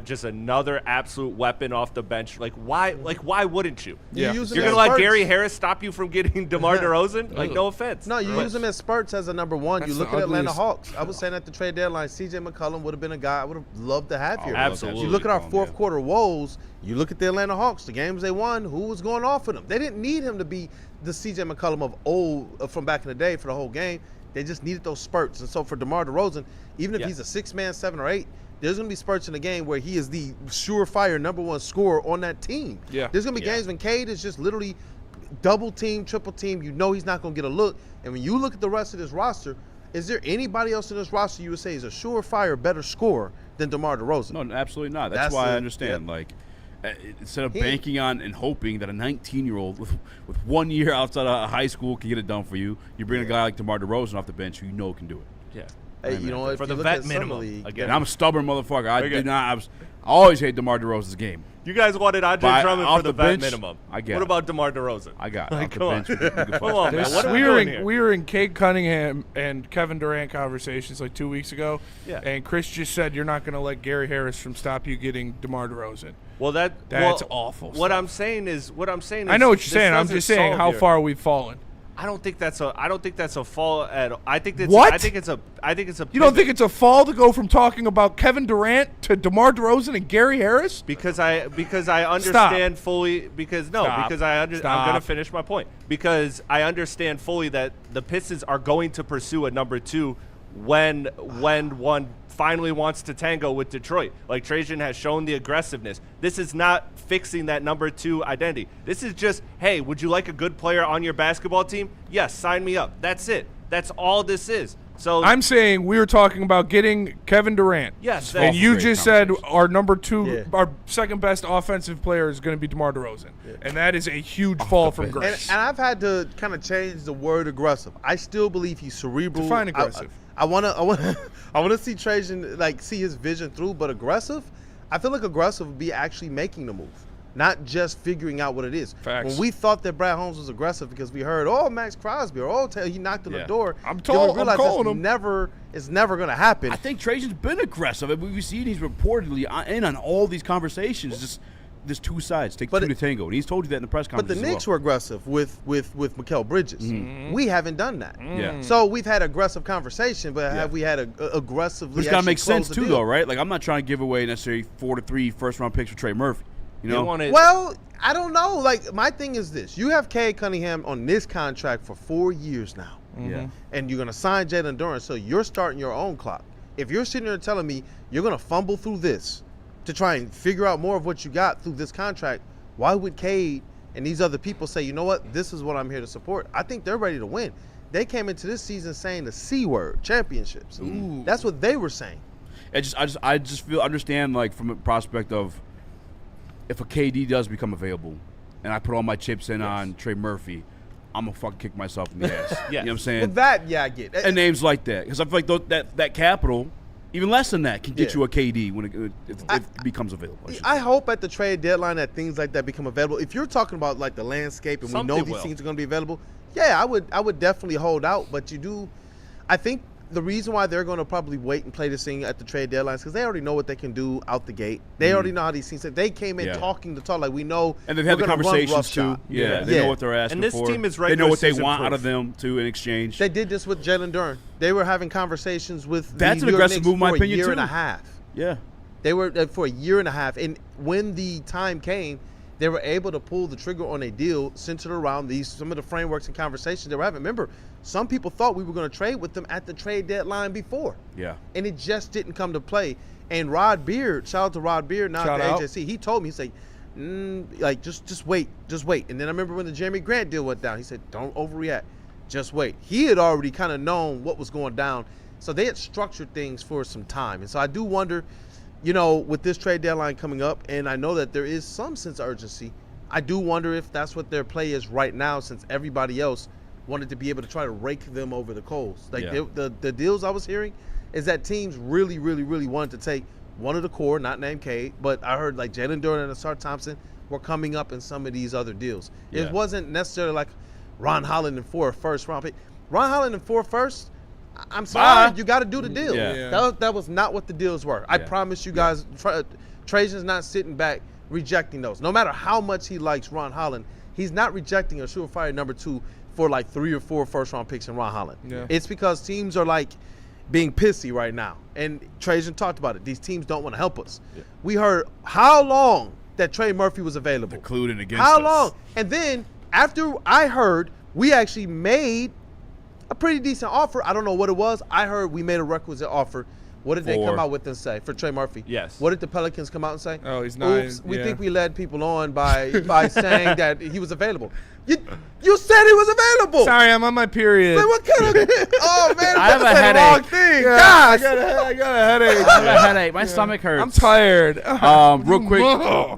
just another absolute weapon off the bench. Like why wouldn't you? You're gonna let Gary Harris stop you from getting DeMar DeRozan? Like, no offense. No, you use him as spurts as a number 1. You look at Atlanta Hawks. I was saying at the trade deadline, CJ McCollum would have been a guy I would have loved to have here. Absolutely. You look at our fourth quarter woes. You look at the Atlanta Hawks, the games they won, who was going off for them. They didn't need him to be the CJ McCollum of old from back in the day for the whole game. They just needed those spurts. And so for DeMar DeRozan, even if he's a 6-man, 7 or 8, there's going to be spurts in the game where he is the surefire number 1 scorer on that team. Yeah. There's going to be games when Cade is just literally double team, triple team. You know he's not going to get a look. And when you look at the rest of this roster, is there anybody else in this roster you would say is a surefire better scorer than DeMar DeRozan? No, absolutely not. That's why I understand. Like, instead of banking on and hoping that a 19-year-old with 1 year outside of high school can get it done for you, you bring a guy like DeMar DeRozan off the bench who you know can do it. Yeah. Hey, you know what? For the vet minimum. Again, I'm a stubborn motherfucker. I always hate DeMar DeRozan's game. You guys wanted Andre Drummond for the vet minimum. I get it. What about DeMar DeRozan? I got it. Come on. Come on, man. What are we we doing here? We were in Cade Cunningham and Kevin Durant conversations like 2 weeks ago. Yeah. And Chris just said you're not going to let Gary Harris from stop you getting DeMar DeRozan. Well, that's awful. What I'm saying is I know what you're saying. I'm just saying how far we've fallen. I don't think that's a fall at all. I think it's What? I think it's a You don't think it's a fall to go from talking about Kevin Durant to DeMar DeRozan and Gary Harris? Because I understand fully I'm going to finish my point. Because I understand fully that the Pistons are going to pursue a number 2 when one finally wants to tango with Detroit. Like Trajan has shown the aggressiveness. This is not fixing that number 2 identity. This is just, hey, would you like a good player on your basketball team? Yes, sign me up. That's it. That's all this is. So I'm saying we were talking about getting Kevin Durant. Yes, and you just said our number 2, our second best offensive player is going to be DeMar DeRozan, and that is a huge fall from grace. And I've had to kind of change the word aggressive. I still believe he's cerebral. Define aggressive. I want to see Trajan see his vision through, but aggressive. I feel like aggressive would be actually making the move, not just figuring out what it is. Facts. When we thought that Brad Holmes was aggressive because we heard, Max Crosby, or he knocked on the door. I'm calling him. It's never going to happen. I think Trajan's been aggressive. I mean, we've seen he's reportedly in on all these conversations. Just there's 2 sides. Take 2 to tango. And he's told you that in the press conference. But the Knicks were aggressive with Mikal Bridges. Mm-hmm. We haven't done that. Yeah. So we've had aggressive conversation, but have we had aggressively? Which gotta make sense too, though, right? Like I'm not trying to give away necessarily 4 to 3 first-round picks for Trey Murphy. You know? Well, I don't know. Like my thing is this: you have Cade Cunningham on this contract for 4 years now. Yeah. And you're gonna sign Jalen Duren, so you're starting your own clock. If you're sitting there telling me you're gonna fumble through this to try and figure out more of what you got through this contract, why would Cade and these other people say, you know what, this is what I'm here to support? I think they're ready to win. They came into this season saying the C word, championships. Ooh. That's what they were saying. I just understand, like, from a prospect of if a KD does become available and I put all my chips in on Trey Murphy, I'm going to fucking kick myself in the ass. You know what I'm saying? Well, I get it. And names like that. Because I feel like that capital, even less than that, can get you a KD when if it becomes available. I hope at the trade deadline that things like that become available. If you're talking about like the landscape and we know these things are going to be available, I would definitely hold out. But I think the reason why they're going to probably wait and play this thing at the trade deadline is because they already know what they can do out the gate. They already know how these things. They came in talking the talk like we know. And they've had the conversations too. They know what they're asking for. And this team is they know what they want out of them too in exchange. They did this with Jalen Duren. They were having conversations with that's the an New York aggressive Knicks move, in my for opinion, a year too. and a half. Yeah, they were for a year and a half, and when the time came, they were able to pull the trigger on a deal centered around some of the frameworks and conversations they were having. Remember, some people thought we were going to trade with them at the trade deadline before. Yeah. And it just didn't come to play. And Rod Beard, shout out to Rod Beard, now at the AJC, he told me, he said, just wait. And then I remember when the Jeremy Grant deal went down, he said, don't overreact, just wait. He had already kind of known what was going down. So they had structured things for some time. And so I do wonder, with this trade deadline coming up, and I know that there is some sense of urgency, I do wonder if that's what their play is right now, since everybody else wanted to be able to try to rake them over the coals. The deals I was hearing is that teams really, really, really wanted to take one of the core, not named Cade, but I heard like Jalen Duren and Asar Thompson were coming up in some of these other deals. It wasn't necessarily like Ron Holland and 4 first-round pick. Ron Holland and 4 first, I'm sorry, you got to do the deal. That was not what the deals were. I promise you guys, Trajan's not sitting back rejecting those. No matter how much he likes Ron Holland, he's not rejecting a surefire number 2 for like 3 or 4 first-round picks in Ron Holland. Yeah. It's because teams are like being pissy right now. And Trajan talked about it. These teams don't want to help us. Yeah. We heard how long that Trey Murphy was available. Including against how us. long? And then after I heard we actually made a pretty decent offer. I don't know what it was. I heard we made a requisite offer. What did they come out with and say for Trey Murphy? Yes. What did the Pelicans come out and say? Oh, he's not. Oops, we think we led people on by saying that he was available. You said he was available. Sorry, I'm on my period. Man, what kind of? Oh man, I have a headache. Wrong thing. Yeah, Gosh, I got a headache. I have a headache. My stomach hurts. I'm tired. Real quick,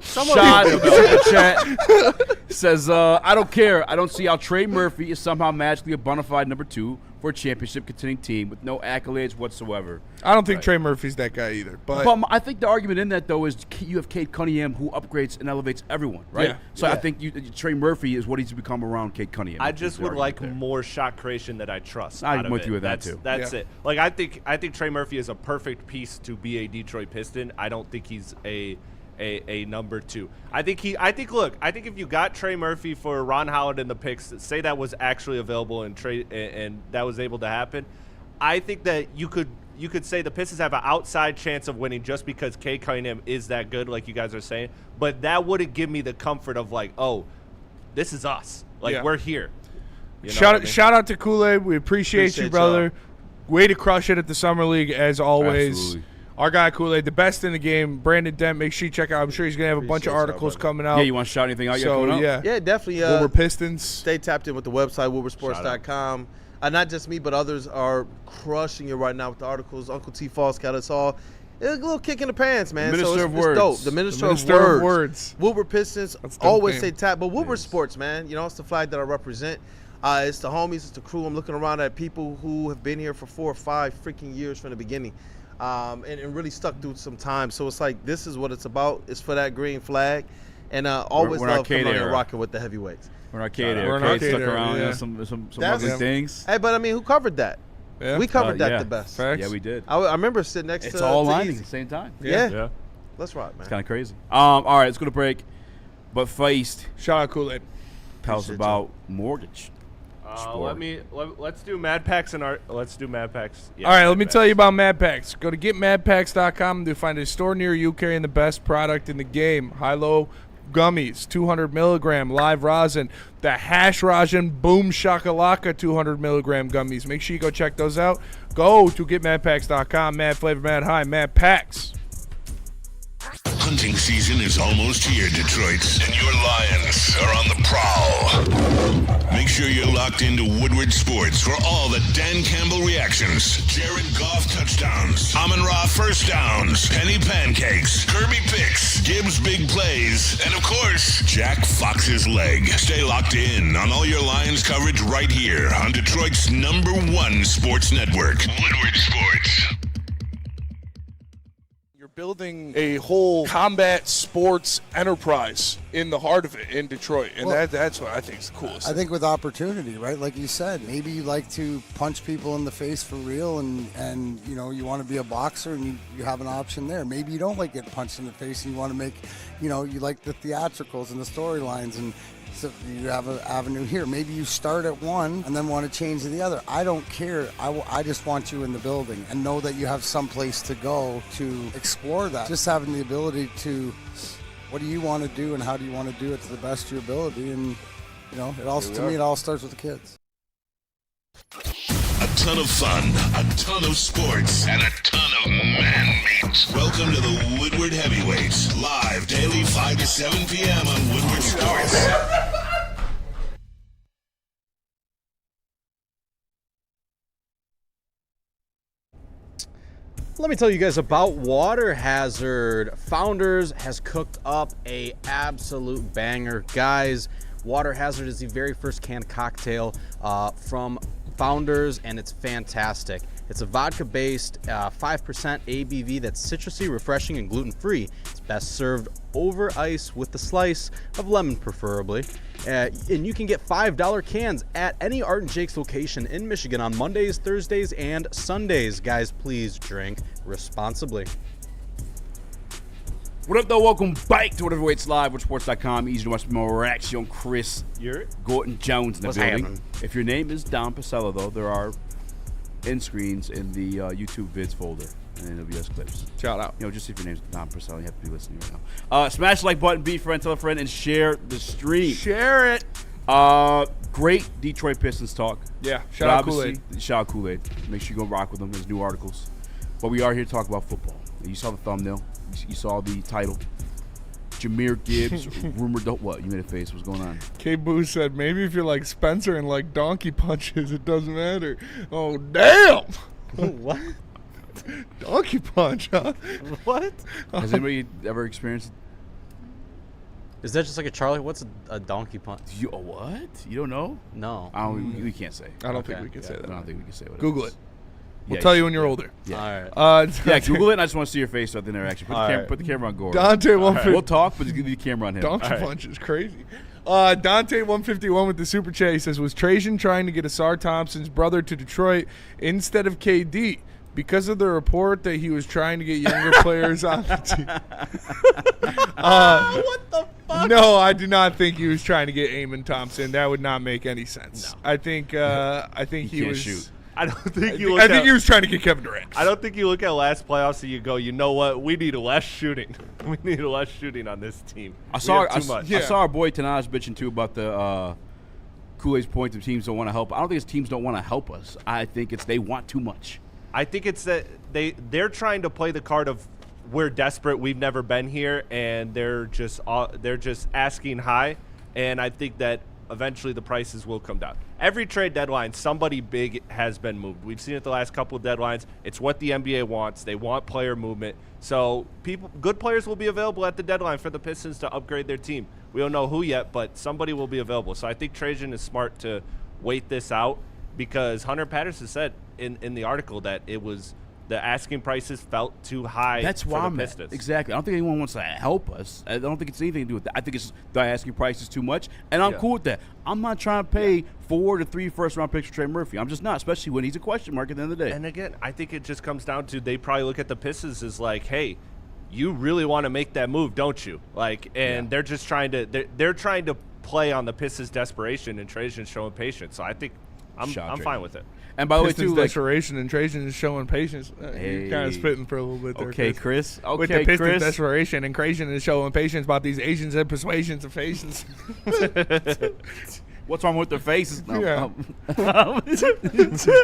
Shot of the super chat says, I don't care. I don't see how Trey Murphy is somehow magically a bona fide number 2 for a championship contending team with no accolades whatsoever. I don't think Trey Murphy's that guy either. But I think the argument in that, though, is you have Cade Cunningham who upgrades and elevates everyone, right? Yeah. So I think Trey Murphy is what he's become around Cade Cunningham. I just would like more shot creation that I trust. I'm with you with that, too. That's it. Like I think Trey Murphy is a perfect piece to be a Detroit Piston. I don't think he's a a number 2. I think if you got Trey Murphy for Ron Howard in the picks, say that was actually available and that was able to happen, I think that you could say the Pistons have an outside chance of winning just because Cade Cunningham is that good, like you guys are saying. But that wouldn't give me the comfort of like, oh, this is us. Like, we're here. You know shout out to Kool-Aid. We appreciate you, brother. Way to crush it at the Summer League, as always. Absolutely. Our guy Kool-Aid, the best in the game. Brandon Dent, make sure you check out. I'm sure he's going to have a bunch of articles coming out. Yeah, you want to shout anything out? Yeah, definitely. Woodward Pistons. Stay tapped in with the website, woodwardsports.com. Not just me, but others are crushing it right now with the articles. Uncle T. Falls got us all. It's a little kick in the pants, man. Minister of it's Words. dope. The Minister of Words. Woodward Pistons always say tap, but Woodward Sports, man. You know, it's the flag that I represent. It's the homies, it's the crew. I'm looking around at people who have been here for 4 or 5 freaking years from the beginning, and really stuck through some time. So it's like, this is what it's about. It's for that green flag, and always love coming on and rocking with the heavyweights. We're arcade era. Stuck around some ugly things. Hey, but I mean, who covered that? Yeah. We covered that the best. Facts. Yeah, we did. I remember sitting next to It's all lining Easy. at the same time. Yeah. Let's rock, man. It's kind of crazy. All right, let's go to break. But first, shout out Kool-Aid. Tell us about mortgage. Let's do Mad Packs let's do Mad Packs. Yeah, all right, let me tell you about Mad Packs. Go to getmadpacks.com to find a store near you carrying the best product in the game. High-low gummies, 200 milligram live rosin, the hash rosin boom shakalaka 200 milligram gummies. Make sure you go check those out. Go to getmadpacks.com. Mad flavor, mad high, Mad Packs. Hunting season is almost here, Detroit, and your Lions are on the prowl. Make sure you're locked into Woodward Sports for all the Dan Campbell reactions. Jared Goff touchdowns, Amon-Ra first downs, Penny pancakes, Kirby picks, Gibbs big plays, and of course, Jack Fox's leg. Stay locked in on all your Lions coverage right here on Detroit's #1 sports network, Woodward Sports. Building a whole combat sports enterprise in the heart of it in Detroit, and that's what I think is the coolest. I think with opportunity, right? Like you said, maybe you like to punch people in the face for real, and you know, you want to be a boxer, and you have an option there. Maybe you don't like getting punched in the face, and you want to make, you know, you like the theatricals and the storylines, and so you have an avenue here. Maybe you start at one and then want to change to the other. I don't care. I just want you in the building and know that you have some place to go to explore that. Just having the ability to, what do you want to do and how do you want to do it to the best of your ability? And, you know, it all starts with the kids. A ton of fun, a ton of sports, and a ton of man meat. Welcome to the Woodward Heavyweights, live daily 5 to 7 p.m. on Woodward Sports. Let me tell you guys about Water Hazard. Founders has cooked up a absolute banger. Guys, Water Hazard is the very first canned cocktail from Founders, and it's fantastic. It's a vodka-based 5% ABV that's citrusy, refreshing, and gluten-free. It's best served over ice with a slice of lemon, preferably. And you can get $5 cans at any Art and Jake's location in Michigan on Mondays, Thursdays, and Sundays. Guys, please drink responsibly. What up, though? Welcome back to Woodward Heavyweights Live with Sports.com. Easy to watch more action. Chris Gordon Jones in the building. Happening? If your name is Don Pacella, though, there are end screens in the YouTube vids folder and AWS clips. Shout out. You know, just if your name's Don Pacella, you have to be listening right now. Smash the like button, be a friend, tell a friend, and share the stream. Share it. Great Detroit Pistons talk. Yeah, shout out Kool-Aid. Shout out Kool-Aid. Make sure you go rock with them. There's new articles. But we are here to talk about football. You saw the thumbnail. You saw the title. Jahmyr Gibbs, rumored. What? You made a face. What's going on? K-Boo said, maybe if you're like Spencer and like donkey punches, it doesn't matter. Oh, damn. What? Donkey punch, huh? What? Has anybody ever experienced? Is that just like a Charlie? What's a donkey punch? What? You don't know? No. We can't say. I don't think we can say that. I don't think we can say what Google it is. it. We'll tell you when you're older. Yeah. All right. Yeah, Google it, and I just want to see your face throughout the interaction. Put the camera on Gordon. Dante 150. We'll talk, but give the camera on him. Donkey punch is crazy. Dante 151 with the super chat. He says, was Trajan trying to get Asar Thompson's brother to Detroit instead of KD? because of the report that he was trying to get younger players on the team. What the fuck? No, I do not think he was trying to get Amon Thompson. That would not make any sense. No. I think he was. Shoot. I don't think I think he was trying to get Kevin Durant. I don't think you look at last playoffs and you go, you know what? We need less shooting. We need less shooting on this team. I saw our boy Tanaj bitching too about the Kool-Aid's point that teams don't want to help. I don't think it's teams don't want to help us. I think it's they want too much. I think it's that they're trying to play the card of we're desperate, we've never been here, and they're just asking high. And I think that eventually the prices will come down. Every trade deadline, somebody big has been moved. We've seen it the last couple of deadlines. It's what the NBA wants. They want player movement. So good players will be available at the deadline for the Pistons to upgrade their team. We don't know who yet, but somebody will be available. So I think Trajan is smart to wait this out because Hunter Patterson said in the article that it was the asking prices felt too high. That's for why the I'm Pistons. Exactly. I don't think anyone wants to help us. I don't think it's anything to do with that. I think it's the asking prices too much, and I'm cool with that. I'm not trying to pay 4 to 3 first-round picks for Trey Murphy. I'm just not, especially when he's a question mark at the end of the day. And again, I think it just comes down to they probably look at the Pistons as like, hey, you really want to make that move, don't you? Like, and they're just trying to they're trying to play on the Pistons' desperation, and Trajan's showing patience. So I think I'm fine with it. And by the way, Pistons too, desperation and Trajan is showing patience. You're kind of spitting for a little bit there. Okay, Chris. Okay, with the Pistons Chris. desperation and Trajan is showing patience about these Asians and persuasions of patience. What's wrong with their faces? No. Yeah.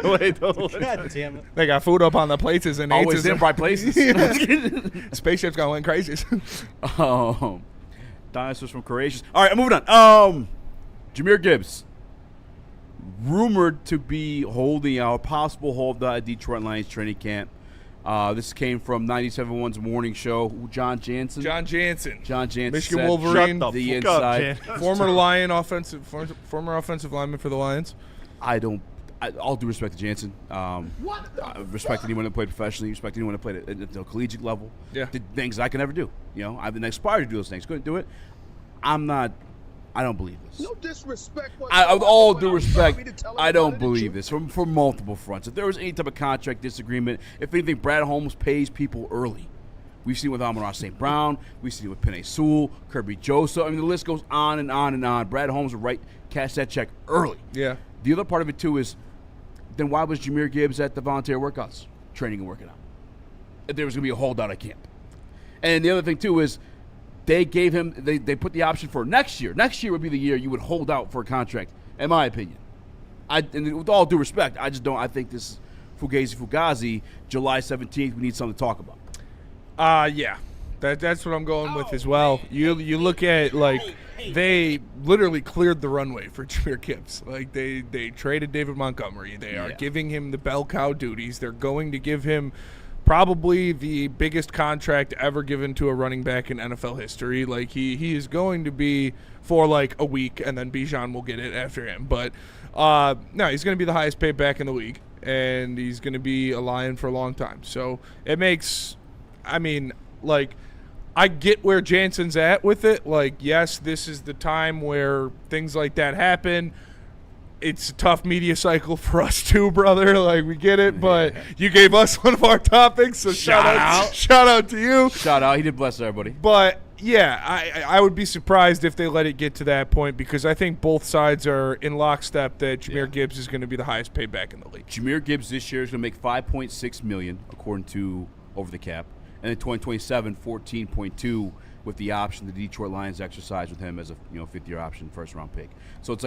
Wait, God damn it. They got food up on the plates and Always in bright places. Spaceships going crazy. Dinosaurs from Croatia. All right, I'm moving on. Jahmyr Gibbs. Rumored to be holding out, possible holdout at Detroit Lions training camp. This came from 97.1's morning show. John Jansen. Michigan said, Wolverine. The inside. Former offensive lineman for the Lions. All due respect to Jansen. I respect anyone that played professionally. Respect anyone that played at the collegiate level. Yeah. Did things I can never do. I've been inspired to do those things. Couldn't do it. I don't believe this. No disrespect. With all due respect, I don't believe this for multiple fronts. If there was any type of contract disagreement, if anything, Brad Holmes pays people early. We've seen it with Amon-Ra St. Brown. We've seen it with Penei Sewell, Kirby Joseph. I mean, the list goes on and on and on. Brad Holmes would cash that check early. Yeah. The other part of it, too, is then why was Jahmyr Gibbs at the volunteer workouts, training and working out? If there was going to be a holdout at camp. And the other thing, too, is they gave him they put the option for next year. Next year would be the year you would hold out for a contract, in my opinion. And with all due respect, I just don't. I think this Fugazi, July 17th, we need something to talk about. Yeah. That's what I'm going with as well. You look at, they literally cleared the runway for Jahmyr Gibbs. Like, they traded David Montgomery. They are giving him the bell cow duties. They're going to give him probably the biggest contract ever given to a running back in NFL history. Like, he is going to be for, a week, and then Bijan will get it after him. But, no, he's going to be the highest paid back in the league, and he's going to be a Lion for a long time. So it makes – I get where Jansen's at with it. Yes, this is the time where things like that happen. It's a tough media cycle for us too, brother. We get it, but you gave us one of our topics, so shout out to you. Shout out. He did bless everybody. But, yeah, I would be surprised if they let it get to that point because I think both sides are in lockstep that Jahmyr Gibbs is going to be the highest paid back in the league. Jahmyr Gibbs this year is going to make $5.6 million, according to Over the Cap. And in 2027, 14.2 with the option the Detroit Lions exercise with him as a fifth-year option first-round pick. So it's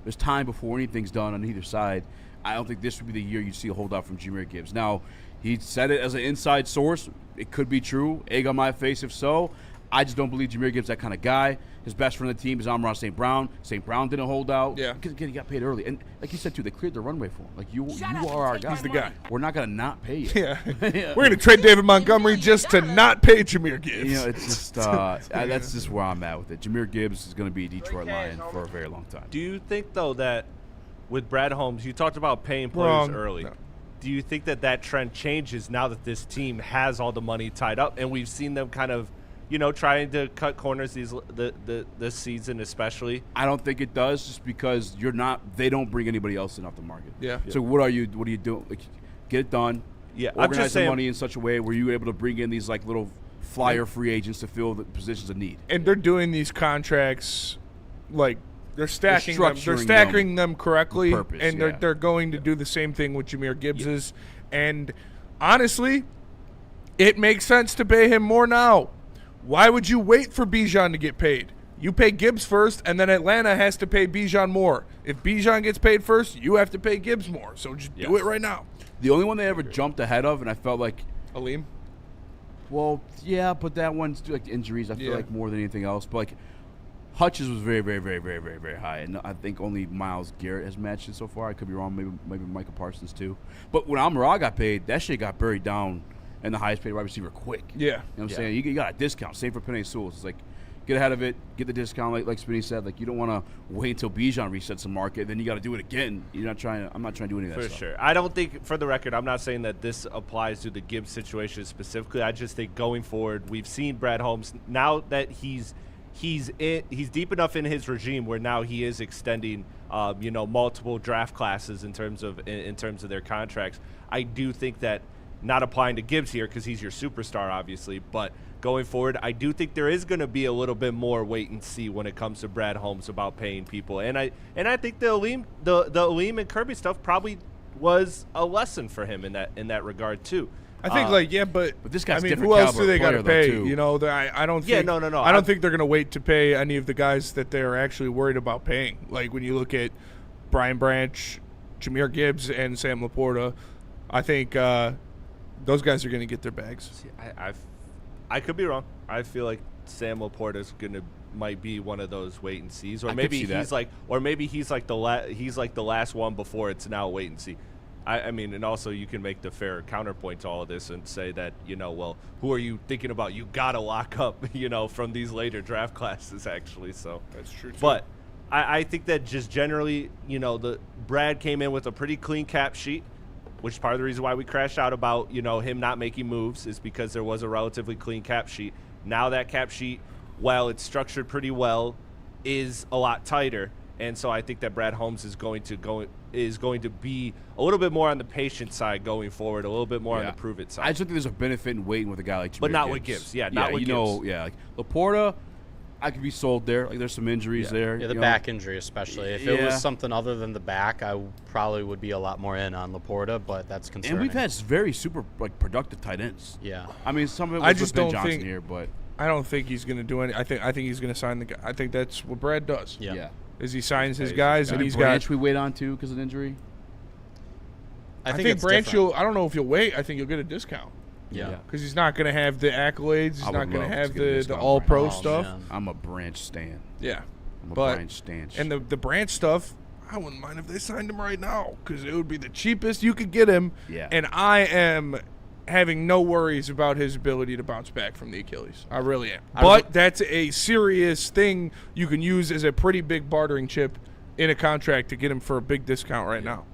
there's time before anything's done on either side. I don't think this would be the year you'd see a holdout from Jahmyr Gibbs. Now, he said it as an inside source. It could be true. Egg on my face if so. I just don't believe Jahmyr Gibbs is that kind of guy. His best friend on the team is Amon-Ra St. Brown. St. Brown didn't hold out. Yeah. Because, again, he got paid early. And like you said, too, they cleared the runway for him. You are our guy. He's the guy. We're not going to not pay you. Yeah. We're going to trade David Montgomery just to not pay Jahmyr Gibbs. It's just that's just where I'm at with it. Jahmyr Gibbs is going to be a Detroit Lion for a very long time. Do you think, though, that with Brad Holmes, you talked about paying players early. No. Do you think that trend changes now that this team has all the money tied up and we've seen them kind of trying to cut corners this season especially? I don't think it does just because they don't bring anybody else in off the market. Yeah. So what are you doing? Get it done. Yeah, I'm organize just the saying, money in such a way where you were able to bring in these like little flyer free agents to fill the positions of need. And they're doing these contracts like they're stacking them. They're structuring stacking them correctly, with purpose, and yeah. they're going to do the same thing with Jahmyr Gibbs. And honestly, it makes sense to pay him more now. Why would you wait for Bijan to get paid? You pay Gibbs first, and then Atlanta has to pay Bijan more. If Bijan gets paid first, you have to pay Gibbs more. So just do it right now. The only one they ever jumped ahead of, and I felt like Aleem. Well, yeah, but that one's like injuries. I feel like more than anything else. But like Hutchins was very, very, very, very, very, very high, and I think only Myles Garrett has matched it so far. I could be wrong. Maybe Micah Parsons too. But when Amon-Ra got paid, that shit got buried down in the highest paid wide receiver quick. Yeah, you know what I'm saying? You got a discount. Same for Penei Sewell. It's like get ahead of it, get the discount. Like Spinney said, like you don't want to wait until Bijan resets the market, then you got to do it again. I'm not trying to do any of that For stuff. sure. I don't think, for the record, I'm not saying that this applies to the Gibbs situation specifically. I just think going forward, we've seen Brad Holmes now that he's deep enough in his regime where now he is extending, multiple draft classes in terms of their contracts. I do think that, not applying to Gibbs here because he's your superstar, obviously, but going forward, I do think there is going to be a little bit more wait and see when it comes to Brad Holmes about paying people, and I think the Aleem and Kirby stuff probably was a lesson for him in that regard too. I think but this guy's who else do they got to pay? I don't think. Yeah, no. I don't think they're going to wait to pay any of the guys that they're actually worried about paying. Like when you look at Brian Branch, Jahmyr Gibbs, and Sam Laporta, I think those guys are going to get their bags. See, I could be wrong. I feel like Sam Laporta's might be one of those wait and sees, or maybe he's like the last one before it's now wait and see. I mean, and also you can make the fair counterpoint to all of this and say that, who are you thinking about? You got to lock up, from these later draft classes, actually. So that's true, too. But I think that just generally, the Brad came in with a pretty clean cap sheet, which is part of the reason why we crashed out about, him not making moves is because there was a relatively clean cap sheet. Now that cap sheet, while it's structured pretty well, is a lot tighter. And so I think that Brad Holmes is going to be a little bit more on the patient side going forward, a little bit more on the prove it side. I just think there's a benefit in waiting with a guy like Jahmyr But not Gibbs. with Gibbs. Yeah, not with Gibbs. Like Laporta, I could be sold there. Like there's some injuries there. Yeah, the back injury especially. If it was something other than the back, I probably would be a lot more in on Laporta, but that's concerning. And we've had very super productive tight ends. Yeah. I mean, some of it was I just Ben don't Johnson think here, but I don't think he's going to do any. I think he's going to sign the guy. I think that's what Brad does. Yeah. Is he signs his guys and he's Branch we wait on too because of injury. I think Branch. I don't know if you'll wait. I think you'll get a discount. Yeah. Because he's not going to have the accolades. He's I not would going to love have to get a the discount all pro Branch. stuff. Man. I'm a Branch stan. Yeah. I'm a Branch stan. And the Branch stuff, I wouldn't mind if they signed him right now because it would be the cheapest you could get him. Yeah. And I am having no worries about his ability to bounce back from the Achilles. I really am. But that's a serious thing you can use as a pretty big bartering chip in a contract to get him for a big discount right now.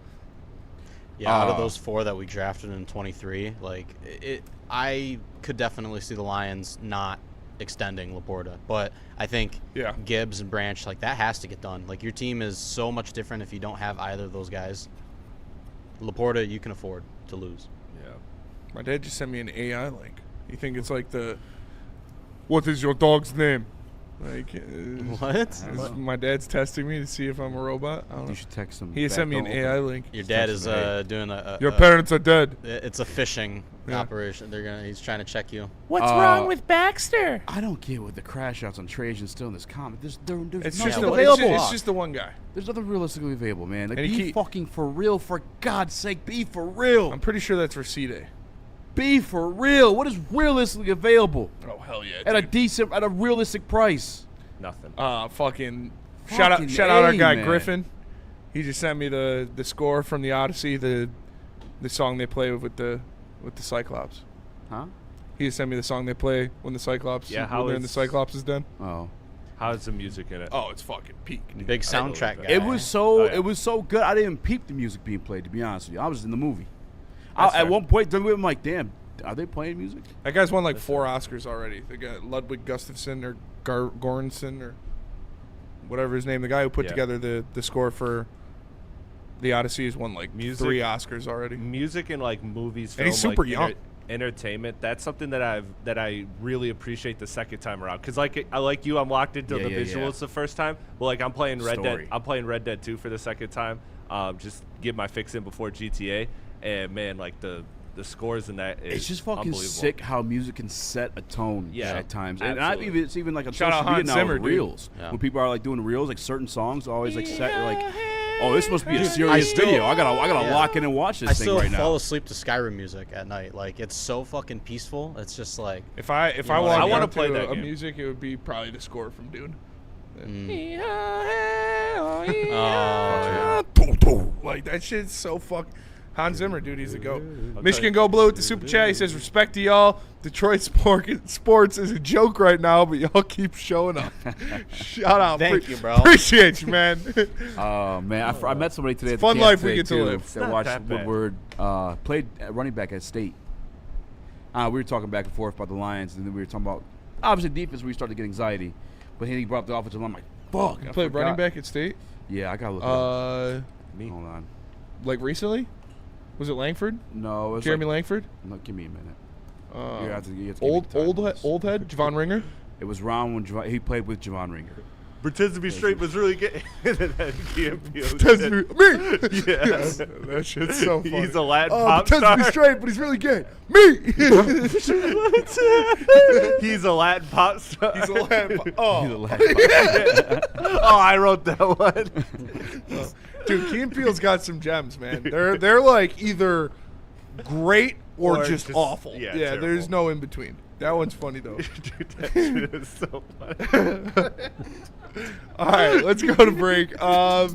Yeah, out of those four that we drafted in 23, I could definitely see the Lions not extending Laporta, but I think Gibbs and Branch, that has to get done. Like, your team is so much different if you don't have either of those guys. Laporta, you can afford to lose. Yeah. My dad just sent me an AI link. You think it's like what is your dog's name? What? My dad's testing me to see if I'm a robot. I don't know. You should text him. He sent me an AI link. Your dad is doing your parents are dead. It's a phishing operation. He's trying to check you. What's wrong with Baxter? I don't get what the crash outs on Trajan still in this comic. There's It's nothing just available. It's just the one guy. There's nothing realistically available, man. Like, And be fucking for real, for God's sake, be for real. I'm pretty sure that's for C-Day. Be for real. What is realistically available? Oh hell yeah! At a realistic price. Nothing. Shout out our guy man. Griffin. He just sent me the score from the Odyssey, the song they play with the Cyclops. Huh? He just sent me the song they play when the Cyclops when they're in the Cyclops' den. Oh. How's the music in it? Oh, it's fucking peak. Dude. Big soundtrack guy. It was so good. I didn't peep the music being played, to be honest with you. I was in the movie. At one point, I'm like, damn, are they playing music? That guy's won 4 Oscars already. They got Ludwig Gustafsson or Göransson or whatever his name, the guy who put together the score for The Odyssey has won like 3 Oscars already. Music and like movies, film, and he's super like, young. Entertainment. That's something that I really appreciate the second time around. Because like I like you, I'm locked into the visuals the first time. But like I'm playing Red Dead. I'm playing Red Dead 2 for the second time. Just get my fix in before GTA. And man, like the scores in that is it's just fucking sick how music can set a tone at times. Absolutely. And it's even like a Shout social out media Hans now Zimmer, with reels. Yeah. When people are like doing reels, like certain songs always like set like, oh, this must be a serious video. I gotta lock in and watch this thing right now. I still fall asleep to Skyrim music at night. Like it's so fucking peaceful. It's just like if I want to play that music, it would be probably the score from Dune. Like that shit's so fucking. Hans Zimmer, dude, he's a goat. Michigan Go Blue with the super chat. He says, respect to y'all. Detroit sports is a joke right now, but y'all keep showing up. Shout out. Thank you, bro. Appreciate you, man. Oh, man. I met somebody today at the fun camp life we today, get to too, live. that watched Woodward played running back at State. We were talking back and forth about the Lions, and then we were talking about, obviously, defense where you start to get anxiety. But then he brought up the offensive line. I'm like, fuck. You played running back at State? Yeah, I got to look it up. Hold on. Like recently? Was it Langford? No, it was Jeremy Langford. No, give me a minute. You have to give me old head, Javon Ringer. It was round when he played with Javon Ringer. Pretends to be straight was really good. Pretends to be me. Yes. That shit's so funny. He's a Latin pop pretends star. to be straight, but he's really gay. Me. He's a Latin pop star. He's a Latin. Oh. He's a Latin pop star. Oh, I wrote that one. Dude, Key and Peele's got some gems, man. They're like either great or just awful. Yeah, there's no in between. That one's funny though. Dude, that shit is so funny. All right, let's go to break. Where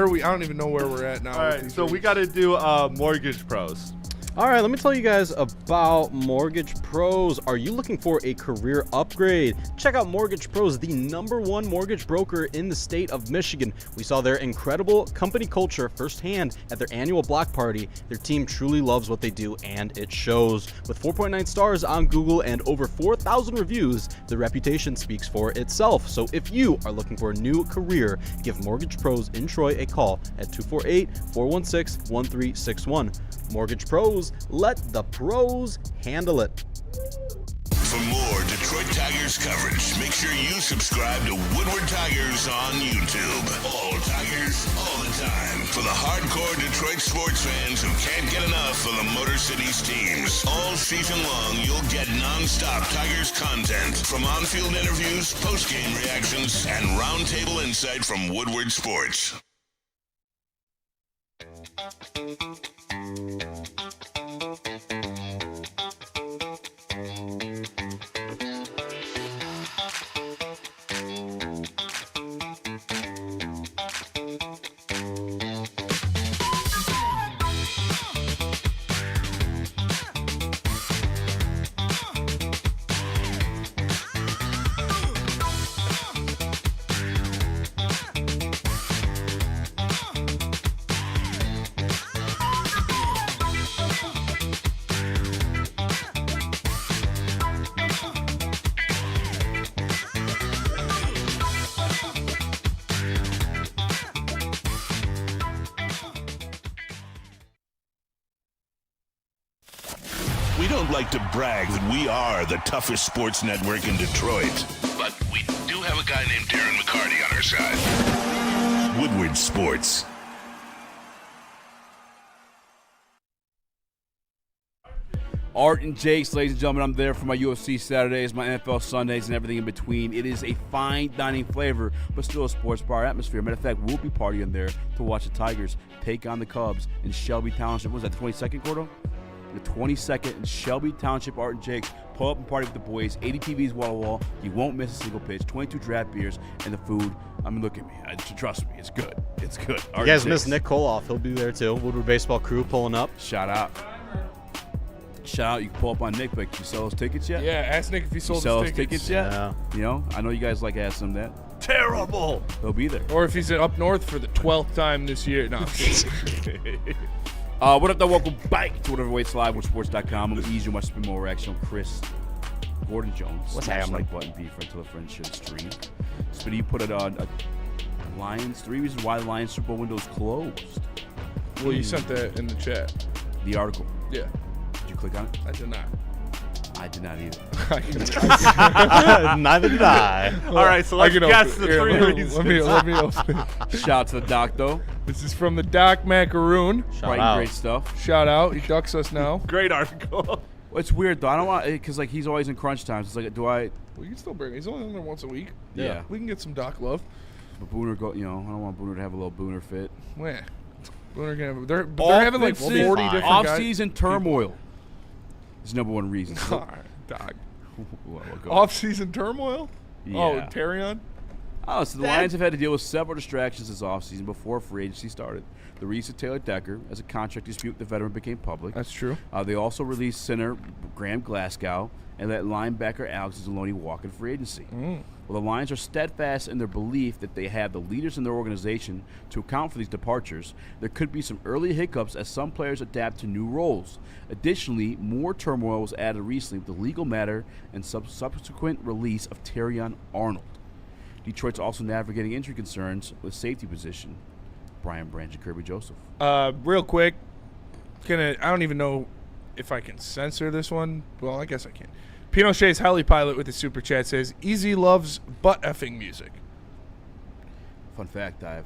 are we? I don't even know where we're at now. All right, so we got to do Mortgage Pros. All right, let me tell you guys about Mortgage Pros. Are you looking for a career upgrade? Check out Mortgage Pros, the #1 mortgage broker in the state of Michigan. We saw their incredible company culture firsthand at their annual block party. Their team truly loves what they do, and it shows. With 4.9 stars on Google and over 4,000 reviews, the reputation speaks for itself. So if you are looking for a new career, give Mortgage Pros in Troy a call at 248-416-1361. Mortgage Pros, let the pros handle it. For more Detroit Tigers coverage, make sure you subscribe to Woodward Tigers on YouTube. All Tigers, all the time. For the hardcore Detroit sports fans who can't get enough of the Motor City's teams. All season long, you'll get non-stop Tigers content. From on-field interviews, post-game reactions, and roundtable insight from Woodward Sports. We don't like to brag that we are the toughest sports network in Detroit, but we do have a guy named Darren McCarty on our side. Woodward Sports. Art and Jakes, ladies and gentlemen, I'm there for my UFC Saturdays, my NFL Sundays, and everything in between. It is a fine dining flavor, but still a sports bar atmosphere. Matter of fact, we'll be partying there to watch the Tigers take on the Cubs in Shelby Township. What was that, 22nd, Gordo? The 22nd in Shelby Township. Art and Jakes, pull up and party with the boys. 80 TVs wall to wall. You won't miss a single pitch. 22 draft beers, and the food. I mean, look at me. Trust me, it's good. It's good. You guys missed Nick Koloff. He'll be there too. Woodward baseball crew pulling up. Shout out. You can pull up on Nick, but you sell his tickets yet? Yeah, ask Nick if he sold his his tickets yet? Yeah. You know, I know you guys like to ask him that. Terrible. He'll be there. Or if he's up north for the 12th time this year. No. What up, though? Welcome back to Whatever Waits Live with Sports.com. I'm Easy, much spin more Reaction. Chris, Gordon Jones. What's Smash happening? like button B for Until a Friend Should stream. Spinny, you put it on Lions. 3 reasons why the Lions Super Bowl window is closed. Well, you sent that in the chat. The article. Yeah. Did you click on it? I did not. I did not either. Neither did I. All right, so let's guess the three reasons. Let me open it. Shout out to the doc, though. This is from the Doc Macaroon. Writing great stuff. Shout out. He ducks us now. Great article. Well, it's weird, though. I don't want because like he's always in crunch times. It's like, do I? We can still bring. He's only on there once a week. Yeah. We can get some Doc love. But Booner, I don't want Booner to have a little Booner fit. Where? Booner can have. They're having like 40 different guys. Off-season turmoil. Is number one reason. All right, Doc. Off-season turmoil? Yeah. Oh, Terrion? Oh, so the Lions have had to deal with several distractions this offseason before free agency started. The release of Taylor Decker as a contract dispute with the veteran became public. That's true. They also released center Graham Glasgow and let linebacker Alex Zaloni walk in free agency. Well, the Lions are steadfast in their belief that they have the leaders in their organization to account for these departures. There could be some early hiccups as some players adapt to new roles. Additionally, more turmoil was added recently with the legal matter and subsequent release of Terrion Arnold. Detroit's also navigating injury concerns with safety position. Brian Branch and Kirby Joseph. Real quick, I don't even know if I can censor this one. Well, I guess I can. Pinochet's Heli Pilot with the super chat says, Easy loves butt effing music. Fun fact, never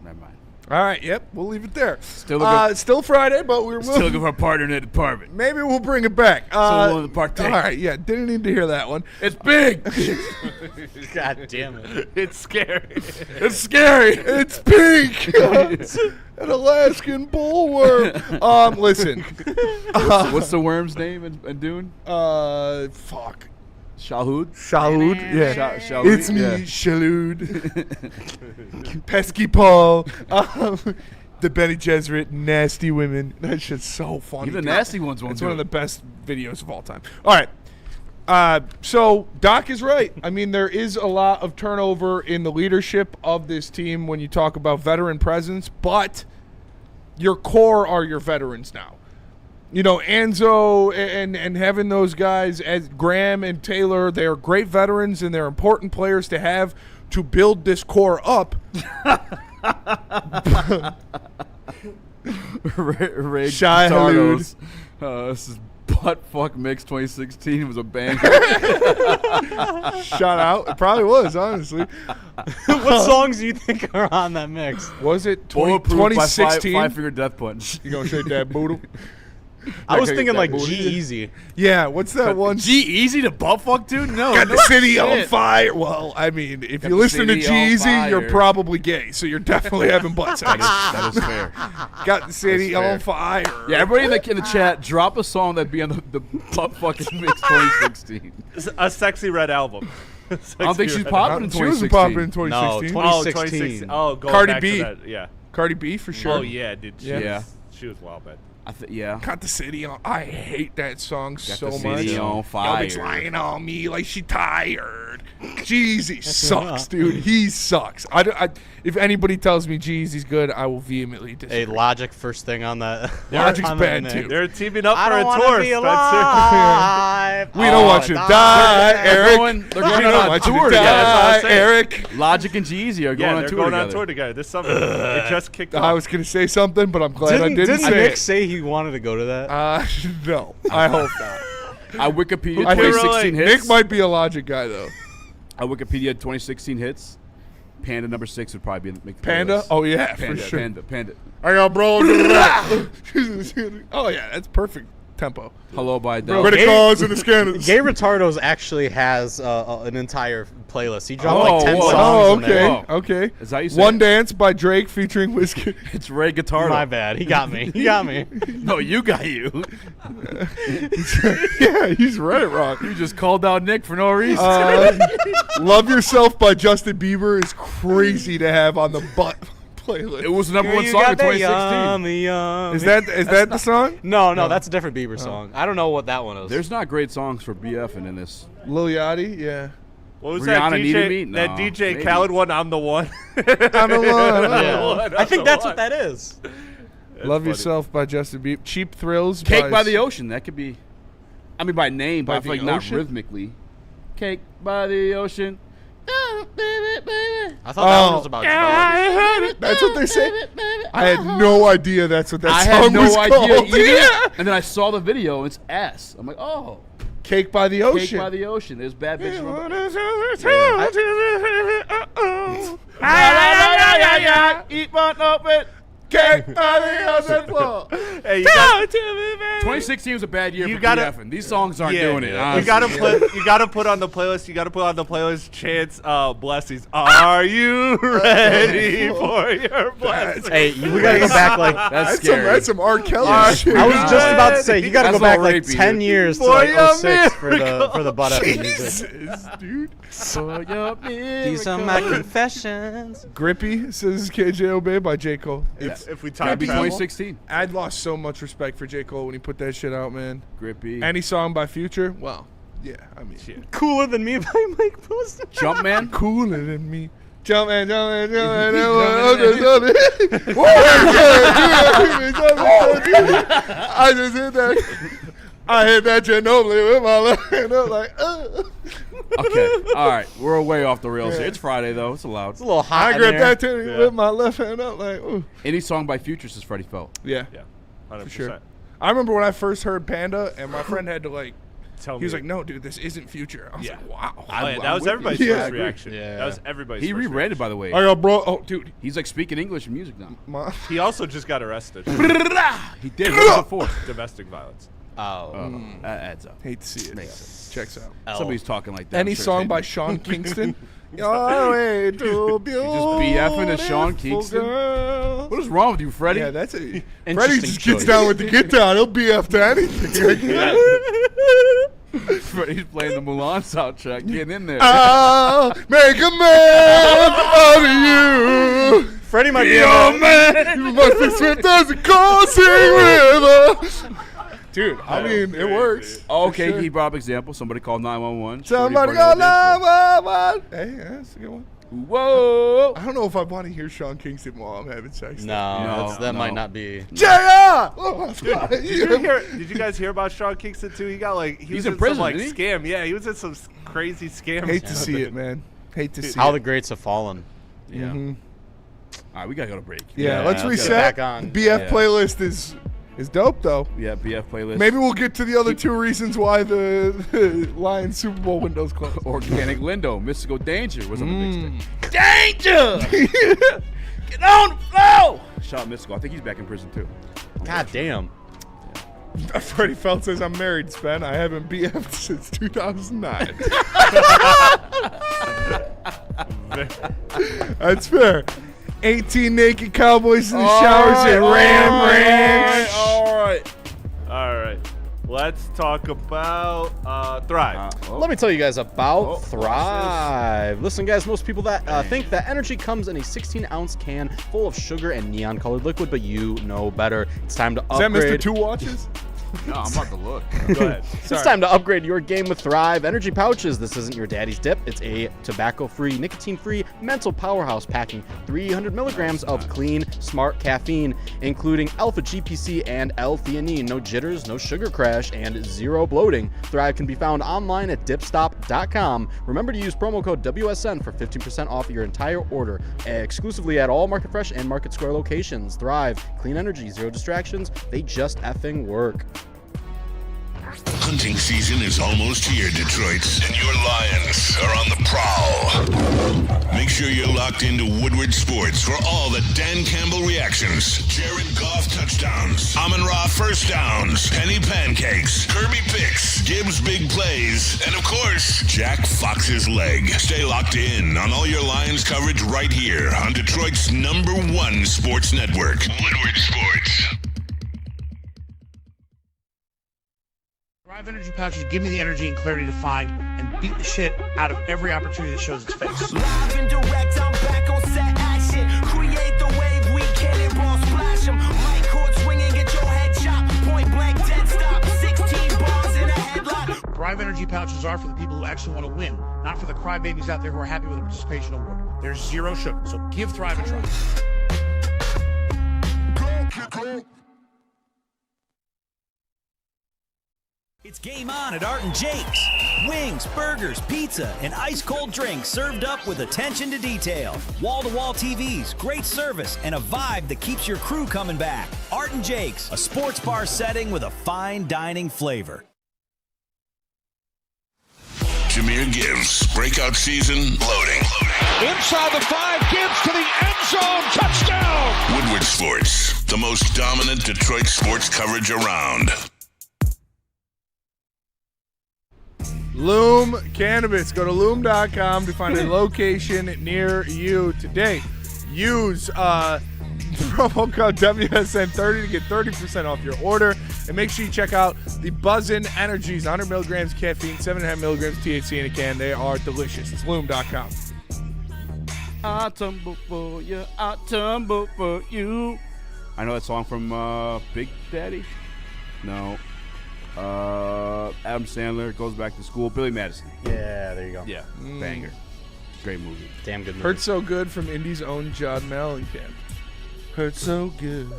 mind. All right, yep, we'll leave it there. Still Friday, but we're still looking for a partner in the department. Maybe we'll bring it back. Someone to partake. All right, yeah, didn't need to hear that one. It's big. God damn it. It's scary. It's scary. It's pink. It's an Alaskan bullworm. Listen. What's the worm's name in Dune? Fuck. Shahud? Shahud, yeah. Shahud, It's me, Shahud. Pesky Paul. The Benny Gesserit, Nasty Women. That shit's so funny. Even the nasty ones won't It's do one of it. the best videos of all time. All right. So Doc is right. I mean, there is a lot of turnover in the leadership of this team when you talk about veteran presence, but your core are your veterans now. You know, Anzo and having those guys as Graham and Taylor, they are great veterans and they're important players to have to build this core up. Ray Shy Tardos. This is Butt Fuck Mix 2016. It was a banger. Shout out. It probably was, honestly. What songs do you think are on that mix? Was it Bulletproof by 2016? Five Finger Death Punch. You gonna shake that boodle? I was thinking like G-Eazy. Yeah, what's that one? G-Eazy to butt fuck, dude? No. Got the city shit. on fire. Well, I mean, if Got you the listen to city on G-Eazy, you're fire. probably gay, so you're definitely having butt sex. That is fair. Got the city That's fair. on fire. Yeah, everybody in the chat, drop a song that'd be on the Butt Fucking Mix 2016. A Sexy Red album. I don't think she's popping in 2016. She wasn't popping in 2016. No, 2016. Oh, going Cardi back B. to that, yeah. Cardi B for sure. Oh, yeah, dude. Yeah. She was wild, man. Yeah. Got the city on. I hate that song so the much. city on Yo, fire. bitch lying on me like she tired. Jeezy sucks, dude. He sucks. If anybody tells me Jeezy's good, I will vehemently disagree. Hey, Logic first thing on that. Logic's on bad that too. mix. They're teaming up I for don't a wanna tour, be Spencer. alive. We don't want you to die, Eric. They're going We don't on want you tour to together. That's what die, I'm saying. Eric. Logic and Jeezy are going Yeah, on they're tour going together. on tour together. This summer. It just kicked off. I was going to say something, but I'm glad I didn't Didn't say Nick it. say he wanted to go to that? No. I hope not. I Wikipedia I think 2016 hits. Nick might be a Logic guy, though. I Wikipedia 2016 hits. Panda number 6 would probably make the Panda? playlist. Oh, yeah, Panda, for sure. Panda. I got bro. Oh, yeah, that's perfect tempo. Hello by Adele. Credit cards and the scanners. Gay Retardos actually has an entire playlist. He dropped like 10 whoa. songs Oh, in there. okay. Okay. Is that how you say One it? Dance by Drake featuring Whiskey. It's Ray Guitardo. My bad. He got me. He got me. No, you got you. Yeah, he's right wrong. You just called out Nick for no reason. Love Yourself by Justin Bieber is crazy to have on the butt playlist. It was the number one You song in got that 2016. yummy, yummy. Is that the song? No, that's a different Bieber song. I don't know what that one is. There's not great songs for BF in this. Lil Yachty? Yeah. What was Rihanna that needed DJ? me? That No, DJ maybe. Khaled one. I'm the one. I'm the one. Yeah. I think that's what that is. Love funny. Yourself by Justin Bieber. Cheap Thrills Cake by the Ocean. That could be. I mean, by name, By but I feel the like not ocean? rhythmically. Cake by the Ocean. I thought that one was about drugs. That's what they say. I had no idea that's what that song was idea called. either. Yeah. And then I saw the video. And it's S. I'm like, oh. Cake by the Ocean. Cake by the Ocean. There's bad bitches. Eat one open. Cake by the Ocean. Hey, 2016 was a bad year for BFing. These songs aren't doing it. You gotta put on the playlist. You gotta put on the playlist. Chance blessings. Are you ready for your blessings? Hey, we gotta go back like that's scary. That's some R. Kelly shit. I was just about to say you gotta go back like 10 years to like your 06 for the butt up music. Jesus, dude. These are my confessions. Grippy says KJO Babe by J. Cole. If we time Grippy travel, 2016. I'd lost so much respect for J. Cole when he put that shit out, man. Grippy. Any song by Future? Well, yeah, I mean, shit. Cooler Than Me by Mike Posner. Jumpman. Cooler than me. Jumpman. I just hit that. I hit that Ginobili with my left hand. I'm like, Okay, all right. We're way off the rails here. It's Friday, though. It's allowed. It's a little hot. I grabbed that titty with my left hand. I'm like, ooh. Any song by Future, says Freddie Felt. Yeah. 100%. For sure. I remember when I first heard Panda, and my friend had to Tell me. he was like, no, dude, this isn't Future. I was like, wow. That was everybody's first reaction. Yeah. That was everybody's He first rebranded, by the way. I got bro. Oh, dude. He's like speaking English in music now. reaction. He also just got arrested. He did. What was it for? Domestic violence. That adds up. Hate to see it. Checks out. Somebody's talking like that. Any I'm sure song it's by hating. Sean Kingston? Your way to beautiful BFing a Sean Kingston? girl. What is wrong with you, Freddie? Yeah, that's it. Freddie Interesting just gets choice. down with the get down. He'll BF to anything. Freddie's playing the Mulan soundtrack, getting in there. I'll make a man of you. Freddie might be Your man. You must be swift as a coursing river. Dude, I mean, it works. Okay, sure. he brought up example. Somebody called 911. Somebody go 911. Hey, that's a good one. Whoa. I don't know if I want to hear Sean Kingston while I'm having sex. That might not be. JR! Oh, Did you guys hear about Sean Kingston too? He got like He's was in prison, some like isn't he? scam. Yeah, he was in some crazy scam. Hate to see it, man. Hate to see How it. the greats have fallen. Yeah. All right, we gotta go to break. Yeah, let's let's reset. get back on. BF playlist is dope though. Yeah, BF playlist. Maybe we'll get to the other two reasons why the Lions Super Bowl window's closed. Organic Lindo, Mystical Danger was on the big stick. Danger! Get on the floor! Shout out Mystical. I think he's back in prison too. God damn. Freddie Felt says, I'm married, Spen. I haven't BF'd since 2009. That's fair. 18 naked cowboys in the showers at Ram Ranch. All right. Let's talk about Thrive. Let me tell you guys about Thrive. Listen, guys, most people that think that energy comes in a 16-ounce can full of sugar and neon-colored liquid, but you know better. It's time to upgrade. Is that Mr. Two Watches? No, I'm about to look. Go ahead. It's time to upgrade your game with Thrive Energy Pouches. This isn't your daddy's dip. It's a tobacco-free, nicotine-free mental powerhouse packing 300 milligrams of clean, smart caffeine, including alpha GPC and L-theanine. No jitters, no sugar crash, and zero bloating. Thrive can be found online at dipstop.com. Remember to use promo code WSN for 15% off your entire order, exclusively at all Market Fresh and Market Square locations. Thrive, clean energy, zero distractions. They just effing work. Hunting season is almost here, Detroit, and your Lions are on the prowl. Make sure you're locked into Woodward Sports for all the Dan Campbell reactions. Jared Goff touchdowns, Amon-Ra first downs, Penny pancakes, Kirby picks, Gibbs big plays, and of course, Jack Fox's leg. Stay locked in on all your Lions coverage right here on Detroit's #1 sports network, Woodward Sports. Thrive Energy Pouches give me the energy and clarity to find and beat the shit out of every opportunity that shows its face. Live and direct, I'm back on set action. Create the wave, we cannonball splash 'em. Mic cord swinging, get your head chopped. Point blank, dead stop. 16 bars in a headlock. Thrive Energy Pouches are for the people who actually want to win, not for the crybabies out there who are happy with a participation award. There's zero sugar, so give Thrive a try. It's game on at Art and Jake's. Wings, burgers, pizza, and ice-cold drinks served up with attention to detail. Wall-to-wall TVs, great service, and a vibe that keeps your crew coming back. Art and Jake's, a sports bar setting with a fine dining flavor. Jahmyr Gibbs, breakout season, loading. Inside the 5, Gibbs to the end zone, touchdown! Woodward Sports, the most dominant Detroit sports coverage around. Loom Cannabis. Go to loom.com to find a location near you today. Use promo code WSN30 to get 30% off your order. And make sure you check out the Buzzin' Energies. 100 milligrams caffeine, 7.5 milligrams THC in a can. They are delicious. It's loom.com. I tumble for you, I tumble for you. I know that song from Big Daddy? No. Adam Sandler, Goes Back to School. Billy Madison. Yeah, there you go. Yeah, banger. Great movie. Damn good movie. Hurt So Good from Indy's own John Mellencamp. Hurt so good.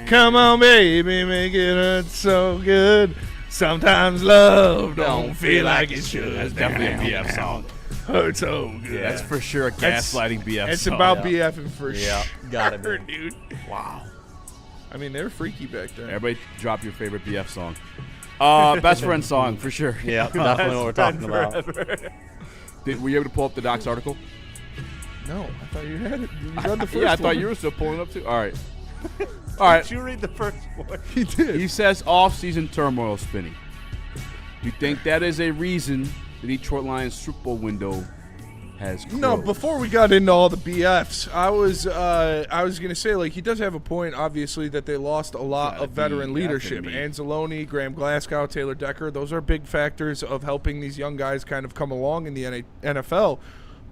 Come on, baby, make it hurt so good. Sometimes love don't feel like it should. That's definitely a BF song. Hurt so good. Yeah, that's for sure a gaslighting BF song. It's about BFing for sure. Got it, dude. Wow. I mean, they were freaky back then. Everybody drop your favorite BF song. Best friend song, for sure. Yeah, definitely what we're talking about. Were you able to pull up the Doc's article? No, I thought you had it. You read the first Yeah, I thought one. you were still pulling it up, too. All right. All right. Did you read the first one? He did. He says off-season turmoil spinning. Do you think that is a reason the Detroit Lions Super Bowl window has closed? No, before we got into all the BFs, I was gonna say, like, he does have a point, obviously, that they lost a lot of veteran leadership. Anzalone, Graham Glasgow, Taylor Decker, those are big factors of helping these young guys kind of come along in the NFL.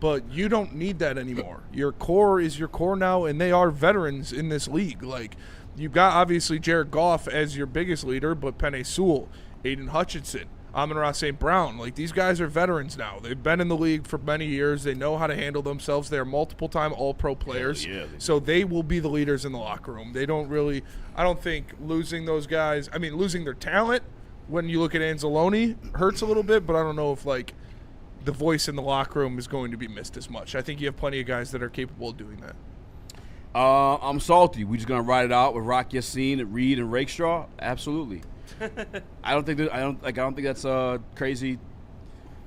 But you don't need that anymore. Your core is your core now, and they are veterans in this league. Like, you've got, obviously, Jared Goff as your biggest leader, but Penei Sewell, Aiden Hutchinson, Amon-Ra St. Brown. Like, these guys are veterans now. They've been in the league for many years. They know how to handle themselves. They're multiple-time All-Pro players. So they will be the leaders in the locker room. They don't really – I don't think losing those guys – I mean, losing their talent when you look at Anzalone hurts a little bit, but I don't know if, like, the voice in the locker room is going to be missed as much. I think you have plenty of guys that are capable of doing that. I'm salty. We just going to ride it out with Rock Yassin, Reed, and Rakestraw? Absolutely. I don't think that's crazy.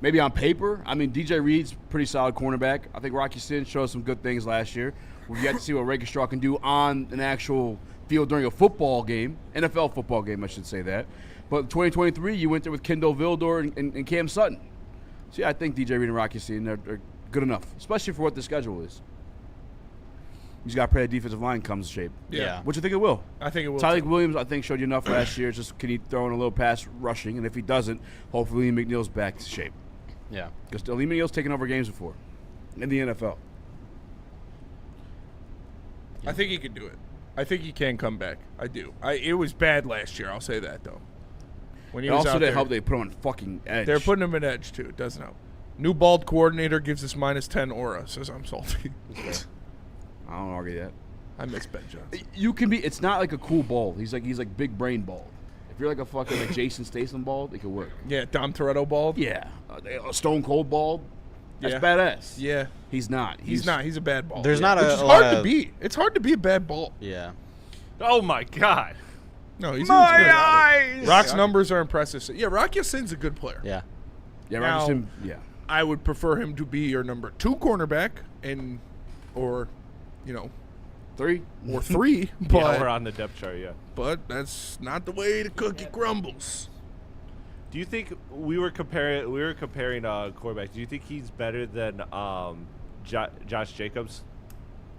Maybe on paper. I mean, DJ Reed's pretty solid cornerback. I think Rocky Sin showed some good things last year. We've yet to see what Rakestraw can do on an actual field during a football game, NFL football game, I should say that. But 2023, you went there with Kendall Vildor and Cam Sutton. So yeah, I think DJ Reed and Rocky Sin are good enough, especially for what the schedule is. You just got to pray the defensive line comes to shape. Yeah. Which I think it will. I think it will. Tyleik Williams, I think, showed you enough last year. Just can he throw in a little pass rushing? And if he doesn't, hopefully McNeil's back to shape. Yeah. Because Lee McNeil's taken over games before in the NFL. I think he can do it. I think he can come back. I do. It was bad last year. I'll say that, though. When he And was also, out they there, help they put on fucking edge. They're putting him at edge, too. It doesn't help. New bald coordinator gives us -10 aura, says I'm salty. I don't argue that. I miss Ben Johnson. You can be. It's not like a cool bald. He's like big brain bald. If you're like a fucking like Jason Statham bald, it could work. Yeah, Dom Toretto bald. Yeah, a Stone Cold bald. That's Yeah. badass. Yeah. He's not. He's not. He's a bad bald. There's not Which a is lot hard to of- be. It's hard to be a bad bald. Yeah. Oh my God. No, he's My good. eyes! Rock's numbers are impressive. So, yeah, Rock Yasin's a good player. Yeah. Yeah, Now, Rock Yassin, yeah. I would prefer him to be your number 2 cornerback or 3. or 3. Yeah, But we're on the depth chart, yeah. but that's not the way the cookie crumbles. Do you think we were comparing quarterback? Do you think he's better than Josh Jacobs?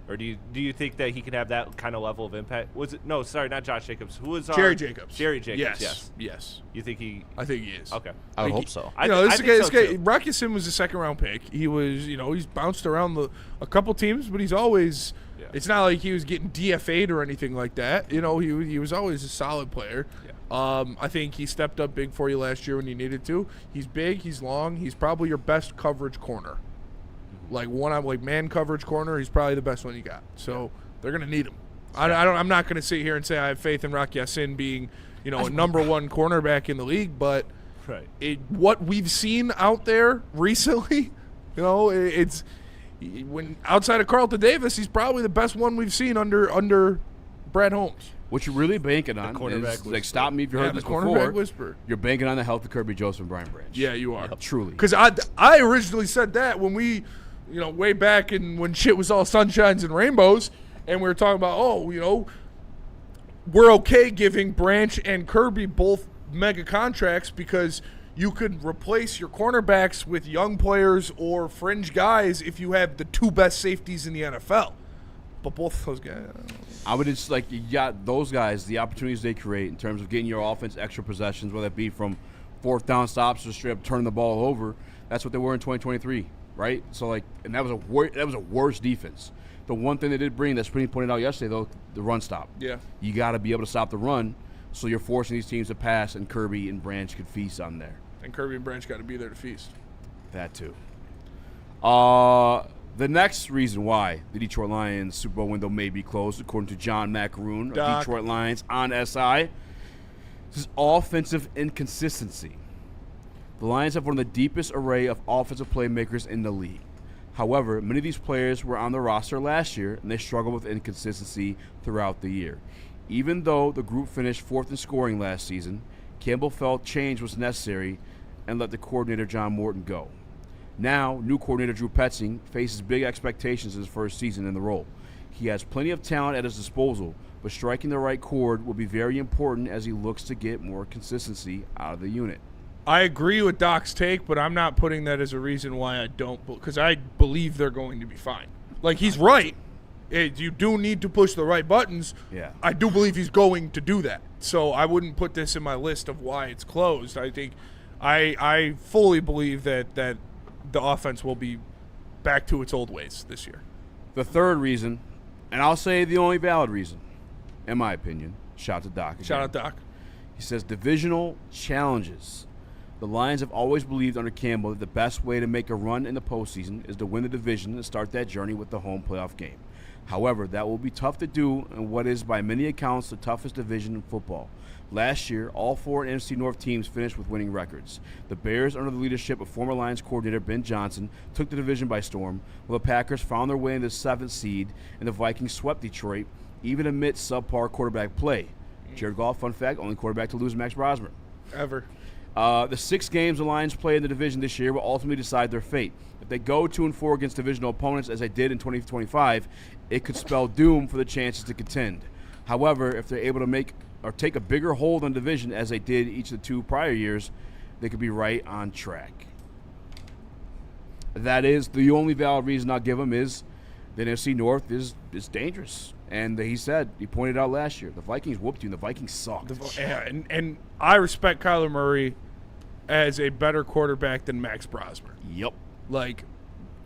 Or do you think that he can have that kind of level of impact? No, sorry, not Josh Jacobs. Who was Jerry Jacobs. Jerry Jacobs. Yes. Yes. Yes. You think he? I think he is. Okay. I would hope so. This guy, Rock Ya-Sin was a second-round pick. He was, he's bounced around a couple teams, but he's always. Yeah. It's not like he was getting DFA'd or anything like that. He was always a solid player. Yeah. I think he stepped up big for you last year when he needed to. He's big. He's long. He's probably your best coverage corner. Like man coverage corner, he's probably the best one you got. So they're gonna need him. I'm not going to sit here and say I have faith in Rock Ya-Sin being, a number one cornerback in the league, but what we've seen out there recently, it's when outside of Carlton Davis, he's probably the best one we've seen under Brad Holmes. What you're really banking on is, stop me if you heard this before. Cornerback whisper. You're banking on the health of Kirby Joseph and Brian Branch. Yeah, you are. Truly. Because I originally said that when we, way back when shit was all sunshines and rainbows, and we were talking about, we're okay giving Branch and Kirby both mega contracts because you could replace your cornerbacks with young players or fringe guys if you have the two best safeties in the NFL. But both of those guys, I would just you got those guys, the opportunities they create in terms of getting your offense extra possessions, whether it be from fourth down stops or straight up turning the ball over. That's what they were in 2023, right? So and that was a worse defense. The one thing they did bring, that Spring pointed out yesterday, though, the run stop. Yeah, you got to be able to stop the run, so you're forcing these teams to pass, and Kirby and Branch could feast on there. And Kirby and Branch got to be there to feast. That too. The next reason why the Detroit Lions Super Bowl window may be closed, according to John Macaroon of Detroit Lions on SI, this is offensive inconsistency. The Lions have one of the deepest array of offensive playmakers in the league. However, many of these players were on the roster last year, and they struggled with inconsistency throughout the year. Even though the group finished fourth in scoring last season, Campbell felt change was necessary and let the coordinator John Morton go. Now, new coordinator Drew Petzing faces big expectations in his first season in the role. He has plenty of talent at his disposal, but striking the right chord will be very important as he looks to get more consistency out of the unit. I agree with Doc's take, but I'm not putting that as a reason why I don't, because I believe they're going to be fine. He's right. You do need to push the right buttons. Yeah. I do believe he's going to do that. So I wouldn't put this in my list of why it's closed. I think I fully believe that the offense will be back to its old ways this year. The third reason, and I'll say the only valid reason, in my opinion, shout out to Doc again. Shout out Doc. He says divisional challenges. The Lions have always believed under Campbell that the best way to make a run in the postseason is to win the division and start that journey with the home playoff game. However, that will be tough to do in what is by many accounts the toughest division in football. Last year, all four NFC North teams finished with winning records. The Bears, under the leadership of former Lions coordinator Ben Johnson, took the division by storm, while the Packers found their way into the 7th seed, and the Vikings swept Detroit, even amidst subpar quarterback play. Jared Goff, fun fact, only quarterback to lose Max Brosmer. Ever. The 6 games the Lions play in the division this year will ultimately decide their fate. If they go 2-4 against divisional opponents, as they did in 2025, it could spell doom for the chances to contend. However, if they're able to make or take a bigger hold on division as they did each of the 2 prior years, they could be right on track. That is the only valid reason I'll give them is the NFC North is dangerous. And he pointed out last year, the Vikings whooped you and the Vikings sucked. And I respect Kyler Murray as a better quarterback than Max Brosmer. Yep.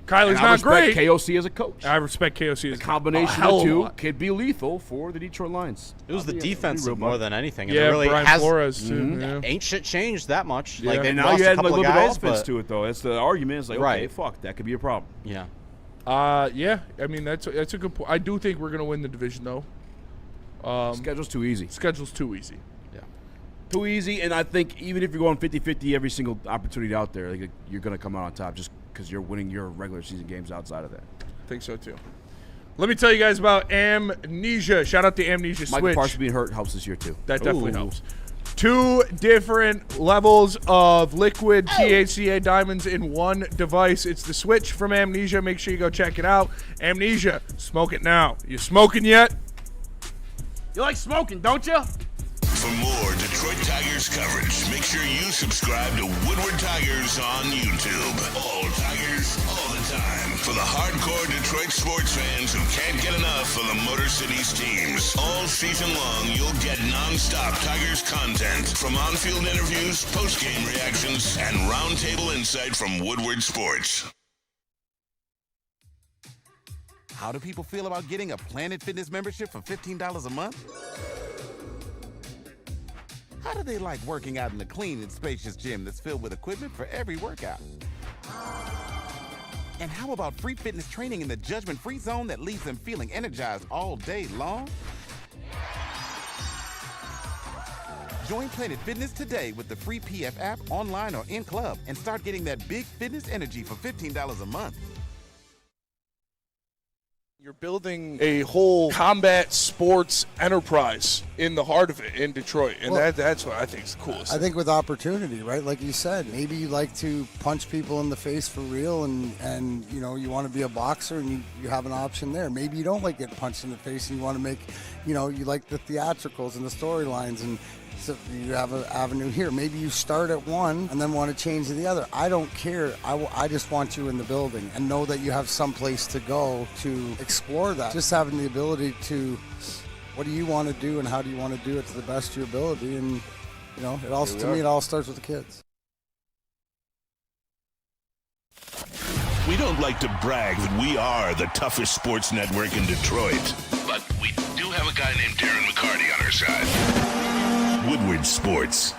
Kyler's not great. I respect KOC as a coach. I respect KOC as a combination of the two could be lethal for the Detroit Lions. It was the defense more than anything. And really Brian Flores too. Ain't shit changed that much. Yeah. And now you add a little bit of offense to it, though. That's the argument. It's okay, fuck, that could be a problem. Yeah. Yeah. I mean, that's a good point. I do think we're gonna win the division though. Schedule's too easy. Yeah. Too easy, and I think even if you're going 50-50 every single opportunity out there, you're gonna come out on top just because you're winning your regular season games outside of that. I think so too. Let me tell you guys about Amnesia. Shout out to Amnesia Switch. Michael Parsons being hurt helps this year too. That definitely helps. 2 different levels of liquid THCA diamonds in one device. It's the Switch from Amnesia. Make sure you go check it out. Amnesia, smoke it now. You smoking yet? You like smoking, don't you? For more Detroit Tigers coverage, make sure you subscribe to Woodward Tigers on YouTube. All Tigers, all the time. For the hardcore Detroit sports fans who can't get enough of the Motor City's teams. All season long, you'll get non-stop Tigers content from on-field interviews, post-game reactions, and roundtable insight from Woodward Sports. How do people feel about getting a Planet Fitness membership for $15 a month? How do they like working out in a clean and spacious gym that's filled with equipment for every workout? And how about free fitness training in the judgment-free zone that leaves them feeling energized all day long? Join Planet Fitness today with the free PF app online or in club and start getting that big fitness energy for $15 a month. You're building a whole combat sports enterprise in the heart of it in Detroit, and that's what I think is the coolest. I think with opportunity, right? Like you said, maybe you like to punch people in the face for real, and you know, you want to be a boxer, and you have an option there. Maybe you don't like getting punched in the face, and you want to make, you know, you like the theatricals and the storylines, and so you have an avenue here. Maybe you start at one and then want to change to the other. I don't care. I just want you in the building and know that you have some place to go to explore that. Just having the ability to, what do you want to do and how do you want to do it to the best of your ability? And, you know, it all starts with the kids. We don't like to brag that we are the toughest sports network in Detroit, but we do have a guy named Darren McCarty on our side. Woodward Sports.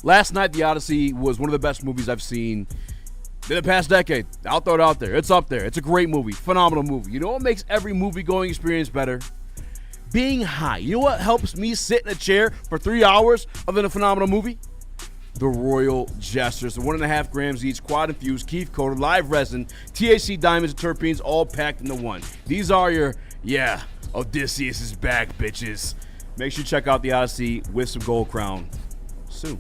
Last night, The Odyssey was one of the best movies I've seen in the past decade. I'll throw it out there. It's up there. It's a great movie. Phenomenal movie. You know what makes every movie-going experience better? Being high. You know what helps me sit in a chair for 3 hours other than a phenomenal movie? The Royal Jesters. The 1.5 grams each, quad infused, keef coated, live resin, THC diamonds, and terpenes, all packed into one. These are your, Odysseus is back, bitches. Make sure you check out The Odyssey with some Gold Crown soon.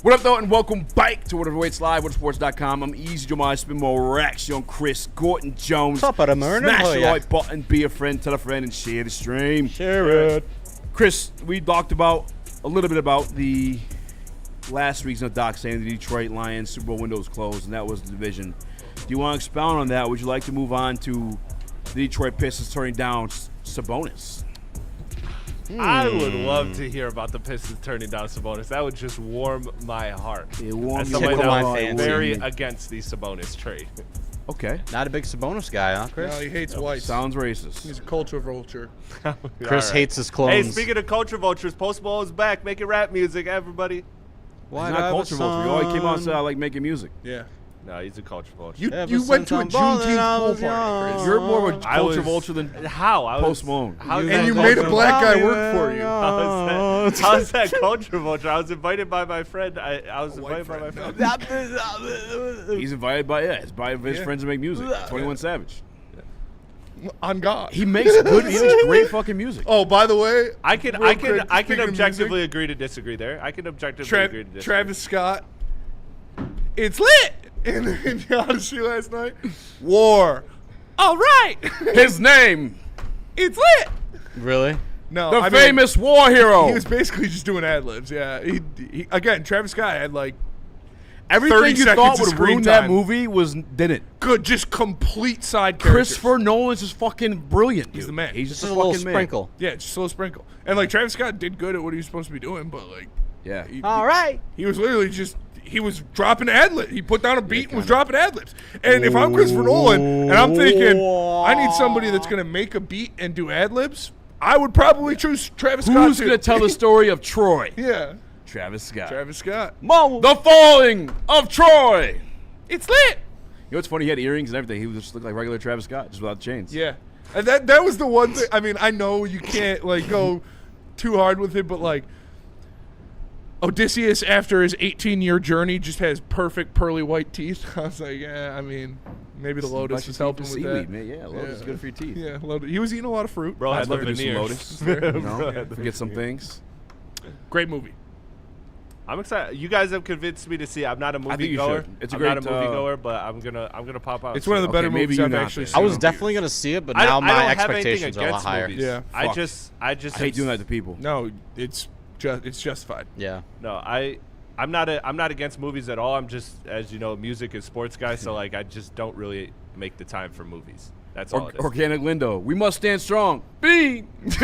What up, though, and welcome back to Whatever Waits Live, WhateSports.com. I'm Easy Jahmyr, spin more Raxter, young Chris, Gordon Jones. Top of the morning. Smash the like button, be a friend, tell a friend, and share the stream. Share it. Chris, we talked about a little bit about the last week's doc saying the Detroit Lions Super Bowl window was closed, and that was the division. Do you want to expound on that? Would you like to move on to the Detroit Pistons turning down Sabonis? I would love to hear about the Pistons turning down Sabonis. That would just warm my heart. It warms somebody that my was fancy. very against the Sabonis trade. Okay. Not a big Sabonis guy, huh, Chris? No, he hates whites. Sounds racist. He's a culture vulture. Chris hates his clones. Hey, speaking of culture vultures, Post Malone is back making rap music, everybody. Why not culture vulture? Oh, he came out and said, I like making music. Yeah. No, he's a culture vulture. You went to a Juneteenth pool party, Chris. You're more of a culture vulture than Post Malone. And you made a black guy work for you. How's that culture vulture? I was invited by my friend. I was invited by my friend. He's invited by his friends to make music. 21 Savage. On God. He makes great fucking music. Oh, by the way, I can objectively agree to disagree there. I can objectively agree to disagree. Travis Scott. It's lit. In the Odyssey last night. War. All right. His name. It's lit. Really? No. The famous war hero. He was basically just doing ad-libs. Yeah. He again, Travis Scott had like everything you thought would ruin that movie didn't. Good. Just complete side characters. Christopher Nolan's just fucking brilliant. Dude. He's the man. He's just a little sprinkle. Yeah, just a little sprinkle. And like Travis Scott did good at what he was supposed to be doing, but like all right. He was literally just he was dropping ad-libs. He put down a beat and was dropping ad-libs. And if I'm Christopher Nolan and I'm thinking I need somebody that's going to make a beat and do ad-libs, I would probably choose Travis Scott. Who's going to tell the story of Troy? Yeah. Travis Scott. Travis Scott. The falling of Troy. It's lit. You know what's funny? He had earrings and everything. He just looked like regular Travis Scott, just without the chains. Yeah. And that was the one thing. I mean, I know you can't like go too hard with it, but like Odysseus, after his 18-year journey, just has perfect pearly white teeth. I was like, yeah, I mean, maybe the Lotus is helping with that. Man. Yeah, Lotus is good for your teeth. Yeah, Lotus. He was eating a lot of fruit. Bro, I'd had love the to do some veneers. Lotus. Forget some things. Great movie. I'm excited. You guys have convinced me to see. I'm not a movie I think you goer. should. It's a I'm great, not a movie goer, but I'm gonna pop out. It's one of the better movies I've actually seen. I was definitely gonna see it, but now my expectations are a lot higher. Movies. Yeah, I hate doing that to people. No, it's justified. Yeah. No, I'm not against movies at all. I'm just, as you know, music and sports guy, so like I just don't really make the time for movies. That's all it is. Organic Lindo. We must stand strong. Bean. Should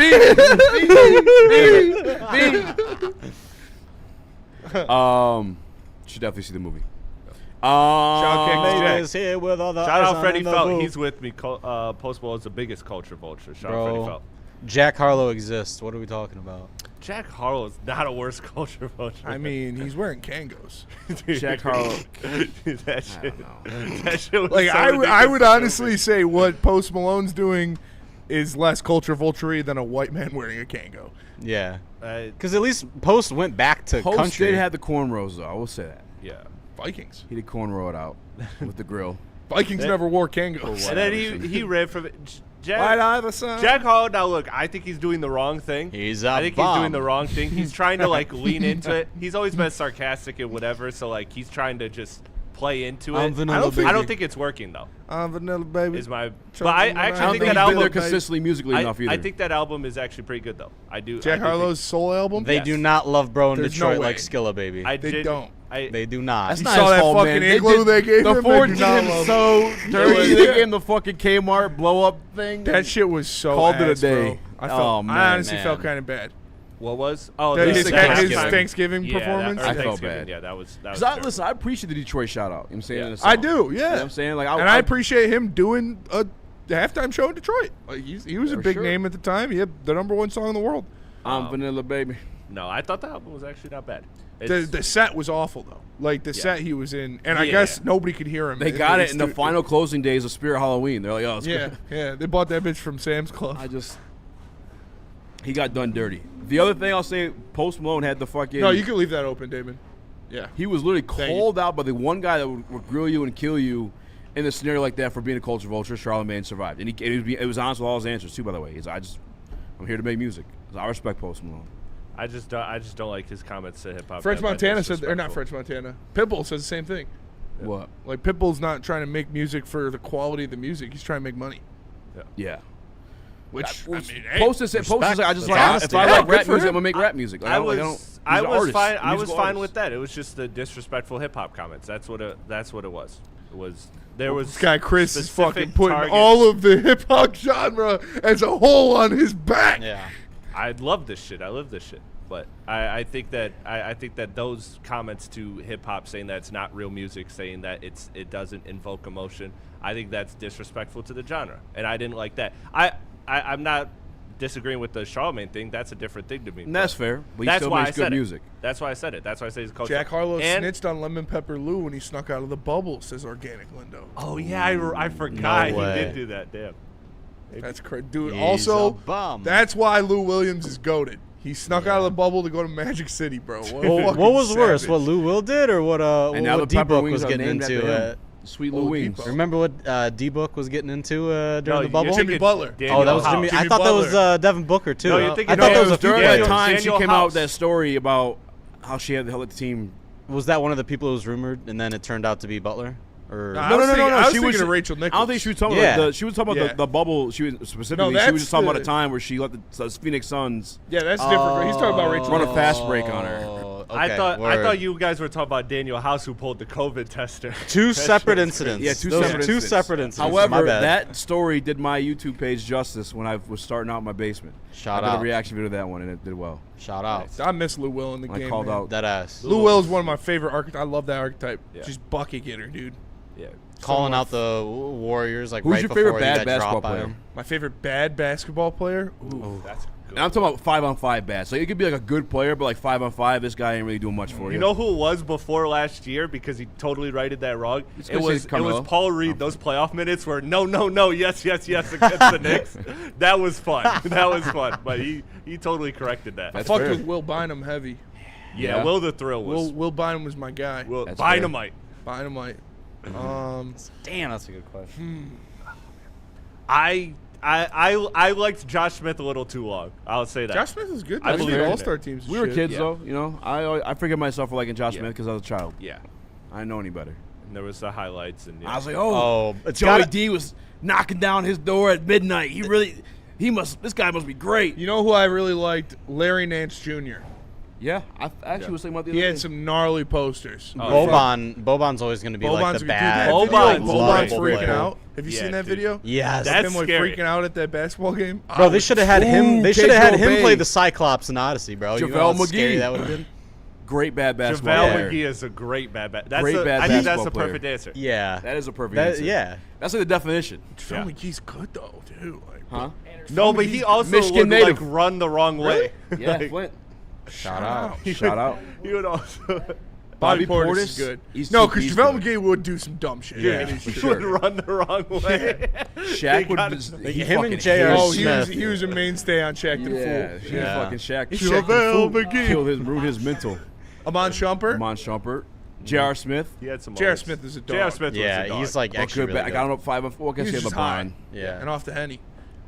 definitely see the movie. Shout out Freddie Felt. He's with me. Post Malone is the biggest culture vulture. Shout out Freddie Felt. Jack Harlow exists. What are we talking about? Jack Harlow's not a worse culture vulture. I mean, he's wearing Kangos. Jack Harlow. That shit was Like so I would ridiculous. honestly say what Post Malone's doing is less culture vulture than a white man wearing a Kango. Yeah. Because at least Post went back to Post country. did have the cornrows, though. I will say that. Yeah. Vikings. He did cornrow it out with the grill. Vikings never wore Kangos. And then he ran from it. White Iverson. Jack Harlow, now look, I think he's doing the wrong thing. He's a I think bum. he's doing the wrong thing. He's trying to like lean into it. He's always been sarcastic and whatever, so like he's trying to just play into I'm it. vanilla, I don't baby. think it's working though. I'm vanilla, baby. Is my Chocolate but I vanilla. actually I don't think think that he's been there album consistently musically enough either. I think that album is actually pretty good though. I do. Jack Harlow's solo album? They do not love Bro in There's Detroit no like way. Skilla Baby. They don't. They do not. That's You not saw his that fault, fucking man. They igloo did- they gave the him? They Ford do not did love so dirty. They gave him the fucking Kmart blow up thing. That shit was so Called it a ass, day. bro. I felt, Oh, man, I honestly man. felt kind of bad. What was? Oh, His Thanksgiving. Thanksgiving Yeah, performance. or I felt Thanksgiving. bad. Yeah, that was. Because listen, I appreciate the Detroit shout out. You know what I'm saying? Yeah. In the song. I do, yeah. You know what I'm saying? Like, and I appreciate him doing a halftime show in Detroit. Like he was a For big sure. name at the time. He had the #1 song in the world. I'm vanilla, baby. No, I thought the album was actually not bad. The set was awful though. Like the set he was in, and I Yeah. guess nobody could hear him. They got it in the final closing days of Spirit Halloween. They're like, oh, it's Yeah, good. yeah. They bought that bitch from Sam's Club. He got done dirty. The other thing I'll say, Post Malone had the fucking. No, you can leave that open, Damon. Yeah. He was literally Thank you. called out by the one guy that would grill you and kill you in a scenario like that for being a culture vulture. Charlamagne survived, and it was honest with all his answers too. By the way, I'm here to make music. I respect Post Malone. I just don't like his comments to hip hop. French Montana said, or not French Montana. Pitbull says the same thing. What? Like Pitbull's not trying to make music for the quality of the music. He's trying to make money. Yeah. Which I mean, Post is like, I just like honesty. if I Yeah, like good rap for music, him. I'm gonna make rap music. Like, I don't- was these are artists, fine. I was musical fine artists. with that. It was just the disrespectful hip hop comments. That's what it was. There was This guy Chris is specific fucking putting targets. all of the hip hop genre as a whole on his back. Yeah. I love this shit. I live this shit. But I think that I think that those comments to hip hop saying that it's not real music, saying that it doesn't invoke emotion, I think that's disrespectful to the genre, and I didn't like that. I'm not disagreeing with the Charlamagne thing. That's a different thing to me. And that's fair, but he that's still why makes I good said music. That's why I said it. That's why I say he's a culture. Jack Harlow and, snitched on Lemon Pepper Lou when he snuck out of the bubble, says Organic Lindo. Oh yeah, I forgot No he way. did do that. Damn. That's crazy. Dude, He's also, a bum. that's why Lou Williams is goated. He snuck out of the bubble to go to Magic City, bro. What, a Well, fucking what was worse, savage. what Lou Will did or what And now what the pepper D-Book wings was are getting named into? after him. Sweet Lou Wings. D-Book. Remember what D-Book was getting into during No, the you're bubble? Jimmy Butler. Oh, that was Jimmy. I thought that was Devin Booker too. No, you're thinking I thought no, that it was a was few During Daniel- that players. time, Daniel she came out House. with that story about how she had to let the team. Was that one of the people who was rumored, and then it turned out to be Butler? Or Nah, I was thinking of Rachel Nichols. I don't think she was talking Yeah. about she was talking about Yeah. the bubble. She was specifically. No, she was that's just talking about the- a time where she let the Phoenix Suns Yeah, that's different. He's talking about Rachel run a Nichols. fast break on her. Oh, I okay, thought word. you guys were talking about Daniel House who pulled the COVID tester. Two That separate shit's incidents. Yeah, two Those separate are two incidents. separate incidents. However, My bad. that story did my YouTube page justice when I was starting out in my basement. Shout I did out. a reaction video to that one, and it did well. Shout out. I miss Lou Will in the I game. called man. out That ass. Lou Will is one of my favorite archetypes. I love that archetype. Yeah. Just bucket getter, dude. Yeah. Calling out the Warriors like Who's right your before favorite he bad got basketball dropped by player? him. My favorite bad basketball player? Ooh. That's good. And I'm talking about 5-on-5 bad. So it could be like a good player, but like 5-on-5, this guy ain't really doing much for you. You know who it was before last year because he totally righted that wrong? It's It gonna was say Carmelo. Paul Reed. Those playoff minutes were no, yes against the Knicks. That was fun. That was fun. But he totally corrected that. I fucked with Will Bynum heavy. Yeah, Will the Thrill was. Will Bynum was my guy. Will That's Dynamite. Dynamite. Damn, that's a good question. I liked Josh Smith a little too long. I'll say that. Josh Smith is good. I Though. He believe made in All-Star it. teams. and We were shit. kids, Yeah. though. You know, I forget myself for liking Josh Yeah. Smith because I was a child. Yeah. I didn't know any better. And there was the highlights and I was like, Oh, it's Joey gotta- D was knocking down his door at midnight. This guy must be great. You know who I really liked? Larry Nance Jr. Yeah, I actually was thinking about the He other had day. some gnarly posters. Bobon's always going to be like the Boban's bad. Bobon's Lovable freaking player. out. Have you Yeah, seen that dude. video? Yes. That's Him like scary. freaking out at that basketball game. Bro, they should have had him. They should have had him Bay. play the Cyclops in Odyssey, bro. You know JaVale how scary McGee. that would have been. Great bad basketball JaVale player. McGee is a great bad. I think basketball that's a player. perfect answer. Yeah. That is a perfect That- answer. yeah. That's like the definition. JaVale McGee's good though, dude. Like, Huh? No, but he also Michigan would like native. run the wrong way. Yeah, Like, Flint. Shout out. Shout out. He would also. Bobby Bobby Portis Portis is good. he's No, too- because he's JaVale good. McGee would do some dumb shit. Yeah, It is for true. sure. Would run the wrong way. Shaq would. Like, he him fucking and J.R. hated Oh, Smith. he was a mainstay on Shaq and Yeah, Fool. yeah. Fucking Shaq. JaVale Shaq McGee. killed his, ruined his mental. Amon Shumpert. Amon Shumpert, J.R. Smith. He had some. J.R. moments. Smith is a dog. J.R. Smith was a Yeah, dog. he's like Oh, actually good really back. I good. got him up 5-4. I guess He he was had just LeBron. hot. Yeah. And off the Henny.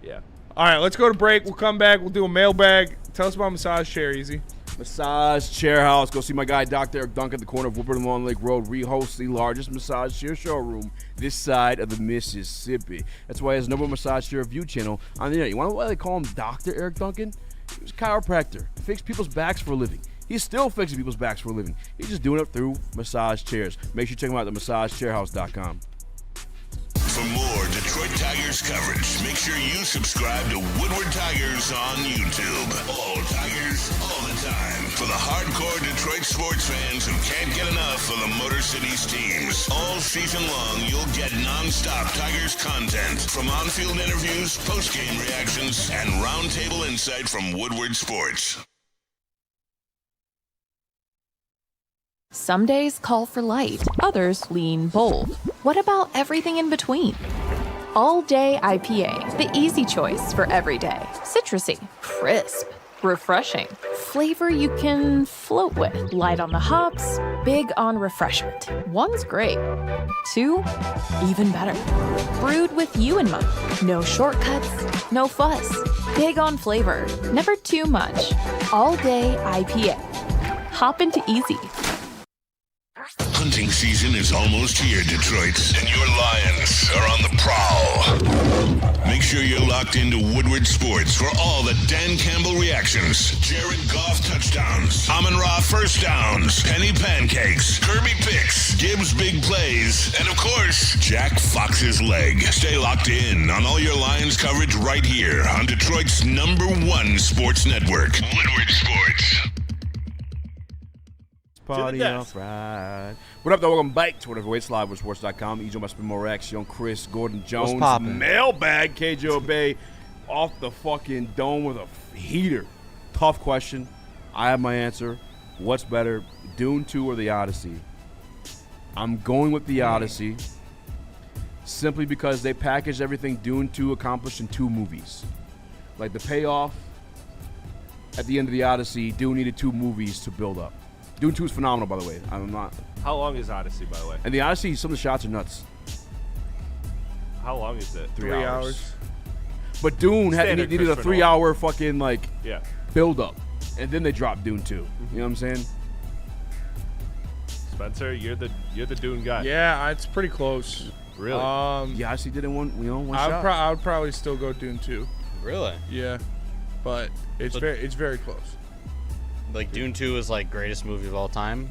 Yeah. All right, let's go to break. We'll come back. We'll do a mailbag. Tell us about Massage Chair, Easy. Massage Chair House. Go see my guy, Dr. Eric Duncan, at the corner of Woodward and Long Lake Road. Rehosts the largest massage chair showroom this side of the Mississippi. That's why he has number one massage chair review channel on the internet. You want to know why they call him Dr. Eric Duncan? He was a chiropractor. He fixed people's backs for a living. He's still fixing people's backs for a living. He's just doing it through massage chairs. Make sure you check him out at massagechairhouse.com. For more Detroit Tigers coverage, make sure you subscribe to Woodward Tigers on YouTube. All Tigers, all the time. For the hardcore Detroit sports fans who can't get enough of the Motor City's teams. All season long, you'll get non-stop Tigers content from on-field interviews, post-game reactions, and roundtable insight from Woodward Sports. Some days call for light, others lean bold. What about everything in between? All Day IPA, the easy choice for every day. Citrusy, crisp, refreshing. Flavor you can float with. Light on the hops, big on refreshment. One's great. Two, even better. Brewed with you in mind. No shortcuts, no fuss. Big on flavor, never too much. All Day IPA. Hop into easy. Hunting season is almost here, Detroit, and your Lions are on the prowl. Make sure you're locked into Woodward Sports for all the Dan Campbell reactions. Jared Goff touchdowns, Amon-Ra first downs, Penny pancakes, Kirby picks, Gibbs big plays, and of course, Jack Fox's leg. Stay locked in on all your Lions coverage right here on Detroit's #1 sports network, Woodward Sports. Party off right. What up, though? Welcome back to Whatever Waits Live with Sports.com. Ejo must be more Rax, Young Chris, Gordon Jones. What's poppin'? Mailbag, KJO Bay off the fucking dome with a heater. Tough question. I have my answer. What's better, Dune 2 or The Odyssey? I'm going with The Odyssey simply because they packaged everything Dune 2 accomplished in 2 movies. Like the payoff at the end of The Odyssey, Dune needed 2 movies to build up. Dune 2 is phenomenal, by the way. I'm not. How long is Odyssey, by the way? And the Odyssey, some of the shots are nuts. How long is it? 3 hours. But Dune Standard needed a Christopher 3-hour fucking Yeah. build up, and then they dropped Dune 2. You know what I'm saying? Spencer, you're the Dune guy. Yeah, it's pretty close. Really? Yeah, Odyssey did it one shot. I would probably still go Dune 2. Really? Yeah, but it's very close. Like Dune 2 is like greatest movie of all time.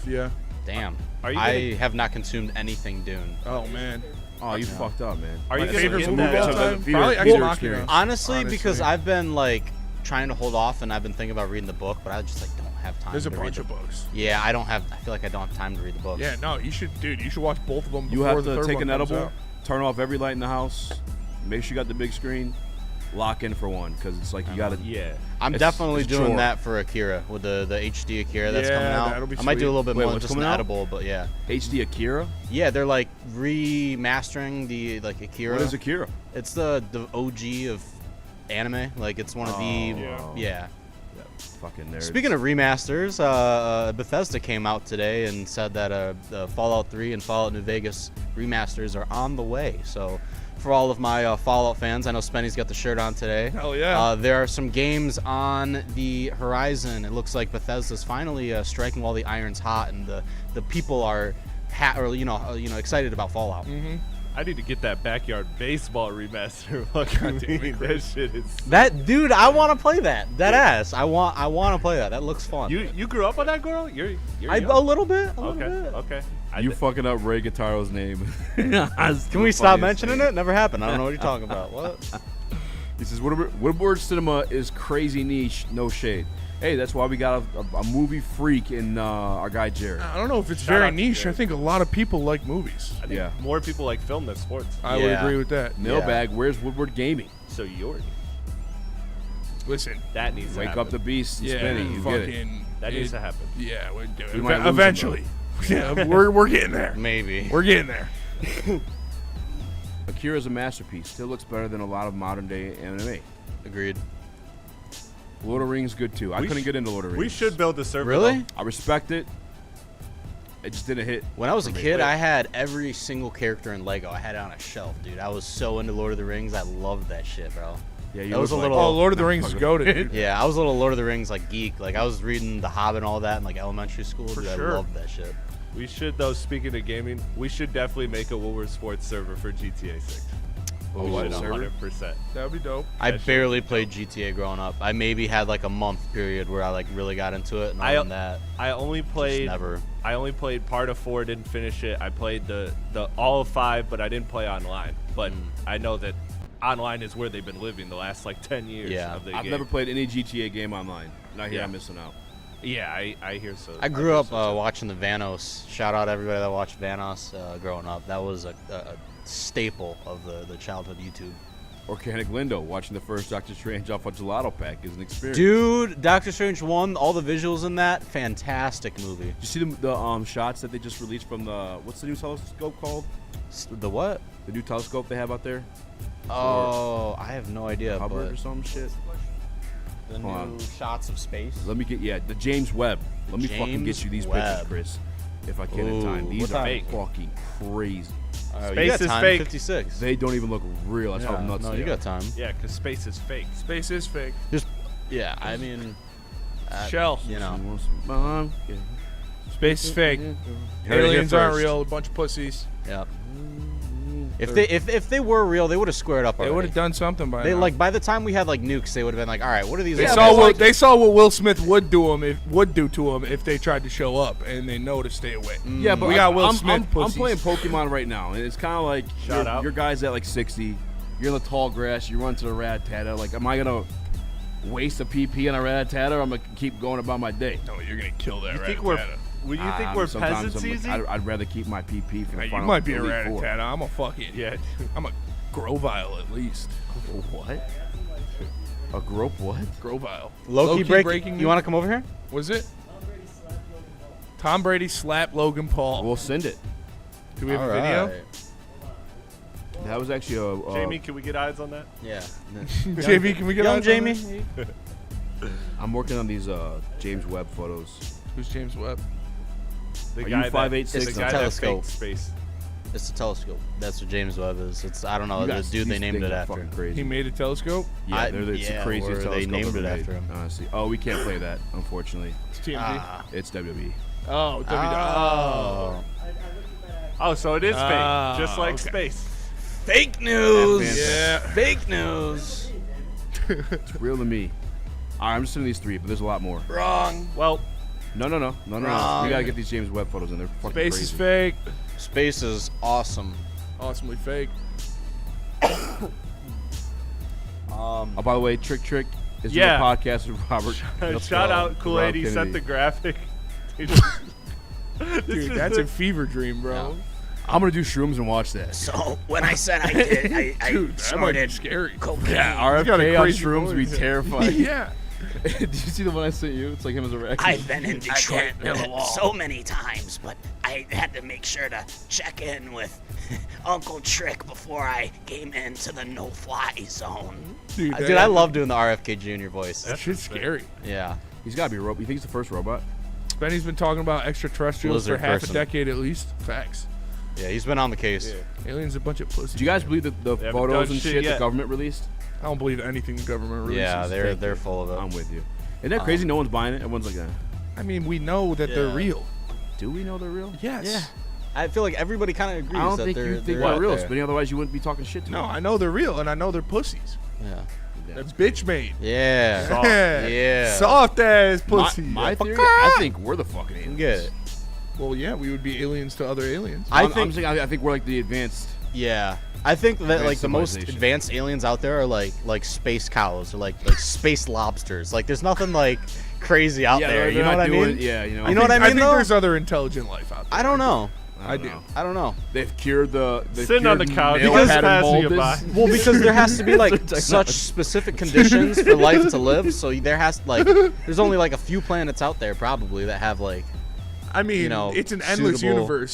Yeah. Damn. Are you I have not consumed anything Dune. Oh man. Oh, you fucked up, man. Are you My gonna favorite get movie that? of all time? Theater Probably Ex experience. Machina. Honestly, because I've been like trying to hold off, and I've been thinking about reading the book, but I just like don't have time. There's a to bunch read of books. Yeah, I don't have. I feel like I don't have time to read the books. Yeah, no, you should watch both of them. You before have the to third take one an comes edible, out. turn off every light in the house, make sure you got the big screen, lock in for one, because it's like you got to. Yeah. I'm definitely doing that for Akira with the HD Akira that's coming out. that'll be I might do a little bit Wait, more what's just an coming out? edible, but yeah. HD Akira? Yeah, they're like remastering the Akira. What is Akira? It's the OG of anime. Like it's one of the yeah. Fucking nerds. Speaking of remasters, Bethesda came out today and said that the Fallout 3 and Fallout New Vegas remasters are on the way. So for all of my Fallout fans, I know Spenny's got the shirt on today. Hell yeah. There are some games on the horizon. It looks like Bethesda's finally striking while the iron's hot, and the people are excited about Fallout. Mm-hmm. I need to get that backyard baseball remaster. That shit is. That dude, I want to play that. That ass. I want to play that. That looks fun. You grew up on that girl? You're a little bit. Okay. You fucking up Ray Guitaro's name. Can we stop mentioning it? Never happened. I don't know what you're talking about. What? He says Woodward cinema is crazy niche, no shade. Hey, that's why we got a movie freak in our guy Jared. I don't know if it's Shout very out to niche. Jared. I think a lot of people like movies. I think more people like film than sports. I would agree with that. Mailbag, where's Woodward Gaming? So you're. Listen, that needs to wake happen. up the beast, Yeah, Spinny. You get it. That needs to happen. Yeah, We might lose eventually. Yeah, we're getting there. Maybe. We're getting there. Akira's a masterpiece. Still looks better than a lot of modern day anime. Agreed. Lord of the Rings good too. I couldn't get into Lord of the We Rings. should build a server. Really? though. I respect it. It just didn't hit. When I was a for me. kid, I had every single character in Lego. I had it on a shelf, dude. I was so into Lord of the Rings. I loved that shit, bro. Yeah, you That was a look little. Oh, Lord of the Rings is goated, dude. Yeah, I was a little Lord of the Rings like geek. Like I was reading The Hobbit and all that in like elementary school. For Dude, sure. I loved that shit. We should, though, speaking of gaming, we should definitely make a Woodward Sports server for GTA 6. Oh, We should server? 100%. That would be dope. I barely played GTA growing up. I maybe had like a month period where I like really got into it, and other than that, I only played. never. I only played part of 4, didn't finish it. I played the all of 5, but I didn't play online. But I know that online is where they've been living the last like 10 years. Yeah. of the I've game. never played any GTA game online. Not here. Yeah. I'm missing out. Yeah, I hear so. I grew up watching the Vanos. Shout out everybody that watched Vanos growing up. That was a staple of the childhood YouTube. Organic Lindo watching the first Doctor Strange off a gelato pack is an experience. Dude, Doctor Strange 1, all the visuals in that, fantastic movie. Did you see the shots that they just released from the what's the new telescope called? The what? The new telescope they have out there. Oh, I have no idea. Hubbard But or some shit. the Hold on. new shots of space. Let me get the James Webb. Let me fucking James get you these Webb. pictures, Chris, if I can in time. Ooh, These what are time? fucking crazy. You Space got is time, fake. 56. They don't even look real. That's how Yeah, nuts no, they you are. got time. Yeah, because space is fake. Space is fake. Yeah, I mean, Shell. you know. Space is fake. Heard it here Aliens aren't first. real. A bunch of pussies. Yep. If they were real, they would have squared up They already. would have done something by They now. like by the time we had like nukes, they would have been like, all right, what are these? They aliens? saw what Will Smith would do to him if they tried to show up, and they know to stay away. Yeah, but we got Will I'm, Smith. I'm pussies. playing Pokemon right now, and it's kind of like Shout out. your guys at like 60. You're in the tall grass. You run to the Rattata. Like, am I gonna waste a PP on a Rattata, or I'm gonna keep going about my day? No, you're gonna kill that. You Rattata. think we're Sometimes peasants easy? I'd rather keep my PP for the Hey, you final might be a Elite Four. Rattata. I'm a fucking. Yeah. I'm a Grovile at least. What? A grope what? Grovile. Low-key breaking. You want to come over here? Was it? Tom Brady slapped Logan Paul. We'll send it. Do we have All a video? right. That was actually a. Jamie, can we get eyes on that? Yeah. JV, can we get Young on Jamie. I'm working on these James Webb photos. Who's James Webb? The Are guy you 5'8"? the It's a guy that telescope. faked space. It's a telescope. That's what James Webb is. It's I don't know You the guys- dude they these named things it are after. fucking crazy. He made a telescope. Yeah, it's the yeah, craziest or telescope they named ever it made, after him. Honestly. Oh, we can't play that, unfortunately. It's TMZ. It's WWE. Oh, WWE. Oh. Oh, so it is Ah, fake, just like okay. space. Fake news. Yeah. Fake news. It's real to me. All right, I'm just sending these 3, but there's a lot more. Wrong. Well, No. Wrong. We gotta get these James Webb photos in there. Fucking Space crazy. is fake. Space is awesome. Awesomely fake. Oh, by the way, Trick is Yeah. doing a podcast with Robert. shout out Kool-Aid. He sent the graphic. He just- Dude, that's a fever dream, bro. I'm gonna do shrooms and watch that. So when I said I did, I Dude, that might be scary. cocaine. Yeah, He's got a RFK on crazy shrooms would be voice. terrifying. Yeah. Did you see the one I sent you? It's like him as a raccoon. I've been in Detroit so many times, but I had to make sure to check in with Uncle Trick before I came into the no-fly zone. Dude, Dude, I love doing the RFK Jr. voice. that shit's scary. Yeah. He's gotta be a robot. You think he's the first robot? Benny's been talking about extraterrestrials Lizard for half person. a decade at least. Facts. Yeah, he's been on the case. Aliens a bunch of pussies. Do you guys believe the They haven't photos done and shit shit yet. the government released? I don't believe anything the government releases. Yeah, they're full of it. I'm with you. Isn't that crazy? No one's buying it. Everyone's like, I mean, we know that they're Yeah. real. do we know they're real? Yes. Yeah. I feel like everybody kind of agrees I don't that think they're you think they're they're out real, there. Spinny. Otherwise, you wouldn't be talking shit to No, them. I know they're real, and I know they're pussies. Yeah. They're bitch made. Yeah. Soft. Yeah. Soft ass pussy. My theory, I think we're the fucking aliens. Get it. Well, yeah, we would be aliens to other aliens. I I'm saying I think we're like the advanced. Yeah. I think that like the most civilization. advanced aliens out there are like space cows or like space lobsters. Like there's nothing like crazy out there. You know what I mean? Yeah, you know. You know what I I mean, think though? there's other intelligent life out there. I don't know. I do. I don't know. They've cured the Sitting on the couch, male because pattern passing you baldness. by. Well, because there has to be like such specific conditions for life to live. So there has there's only like a few planets out there probably that have like. I mean, you know, it's an endless suitable-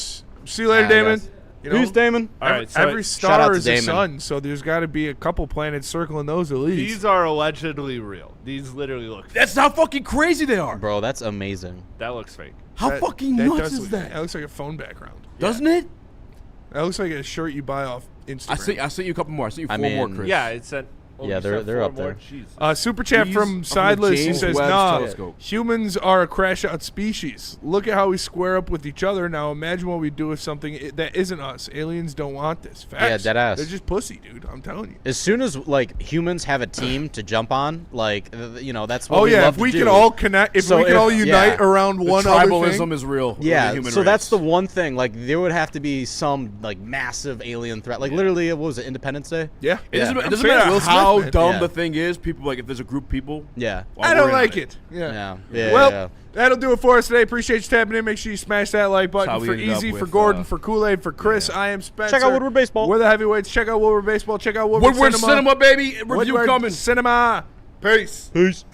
See you later, I Damon. guess. You know, Who's Damon? All right, so every shout out star to is a Damon. sun, so there's got to be a couple planets circling those at least. These are allegedly real. These literally look. That's how fucking crazy they are. Bro, that's amazing. That looks fake. How fucking nuts is that? That looks like a phone background. Doesn't it? That looks like a shirt you buy off Instagram. I sent you a couple more. I sent you I four more, mean, Chris. Yeah, it said. Yeah, they're up there. Super chat These from are Sideless. He James says, Webb's "Nah, telescope." humans are a crash out species. Look at how we square up with each other. Now imagine what we do with something that isn't us. Aliens don't want this. Facts. Yeah, deadass. They're just pussy, dude. I'm telling you. As soon as like humans have a team to jump on, like you know, that's what Oh we yeah, love if we to could do. all connect, if So we could all unite yeah. around one the other tribalism thing, is real. Yeah, The human so race. that's the one thing. Like there would have to be some like massive alien threat. Like literally, what was it? Independence Day? yeah, It doesn't, I'm it doesn't saying matter Will Smith, how man. dumb Yeah. the thing is. People like if there's a group of people. Yeah. well, I don't we're in like on it. Yeah. Yeah. Well, yeah. that'll do it for us today. Appreciate you tapping in. Make sure you smash that like That's how button we for ended up Easy, for with, Gordon, for Kool-Aid, for Chris. I am Spencer. Check out Woodward Baseball. We're the heavyweights. Check out Woodward Baseball. Check out Woodward, Woodward Cinema, baby. Review Woodward coming. Cinema. Peace. Peace.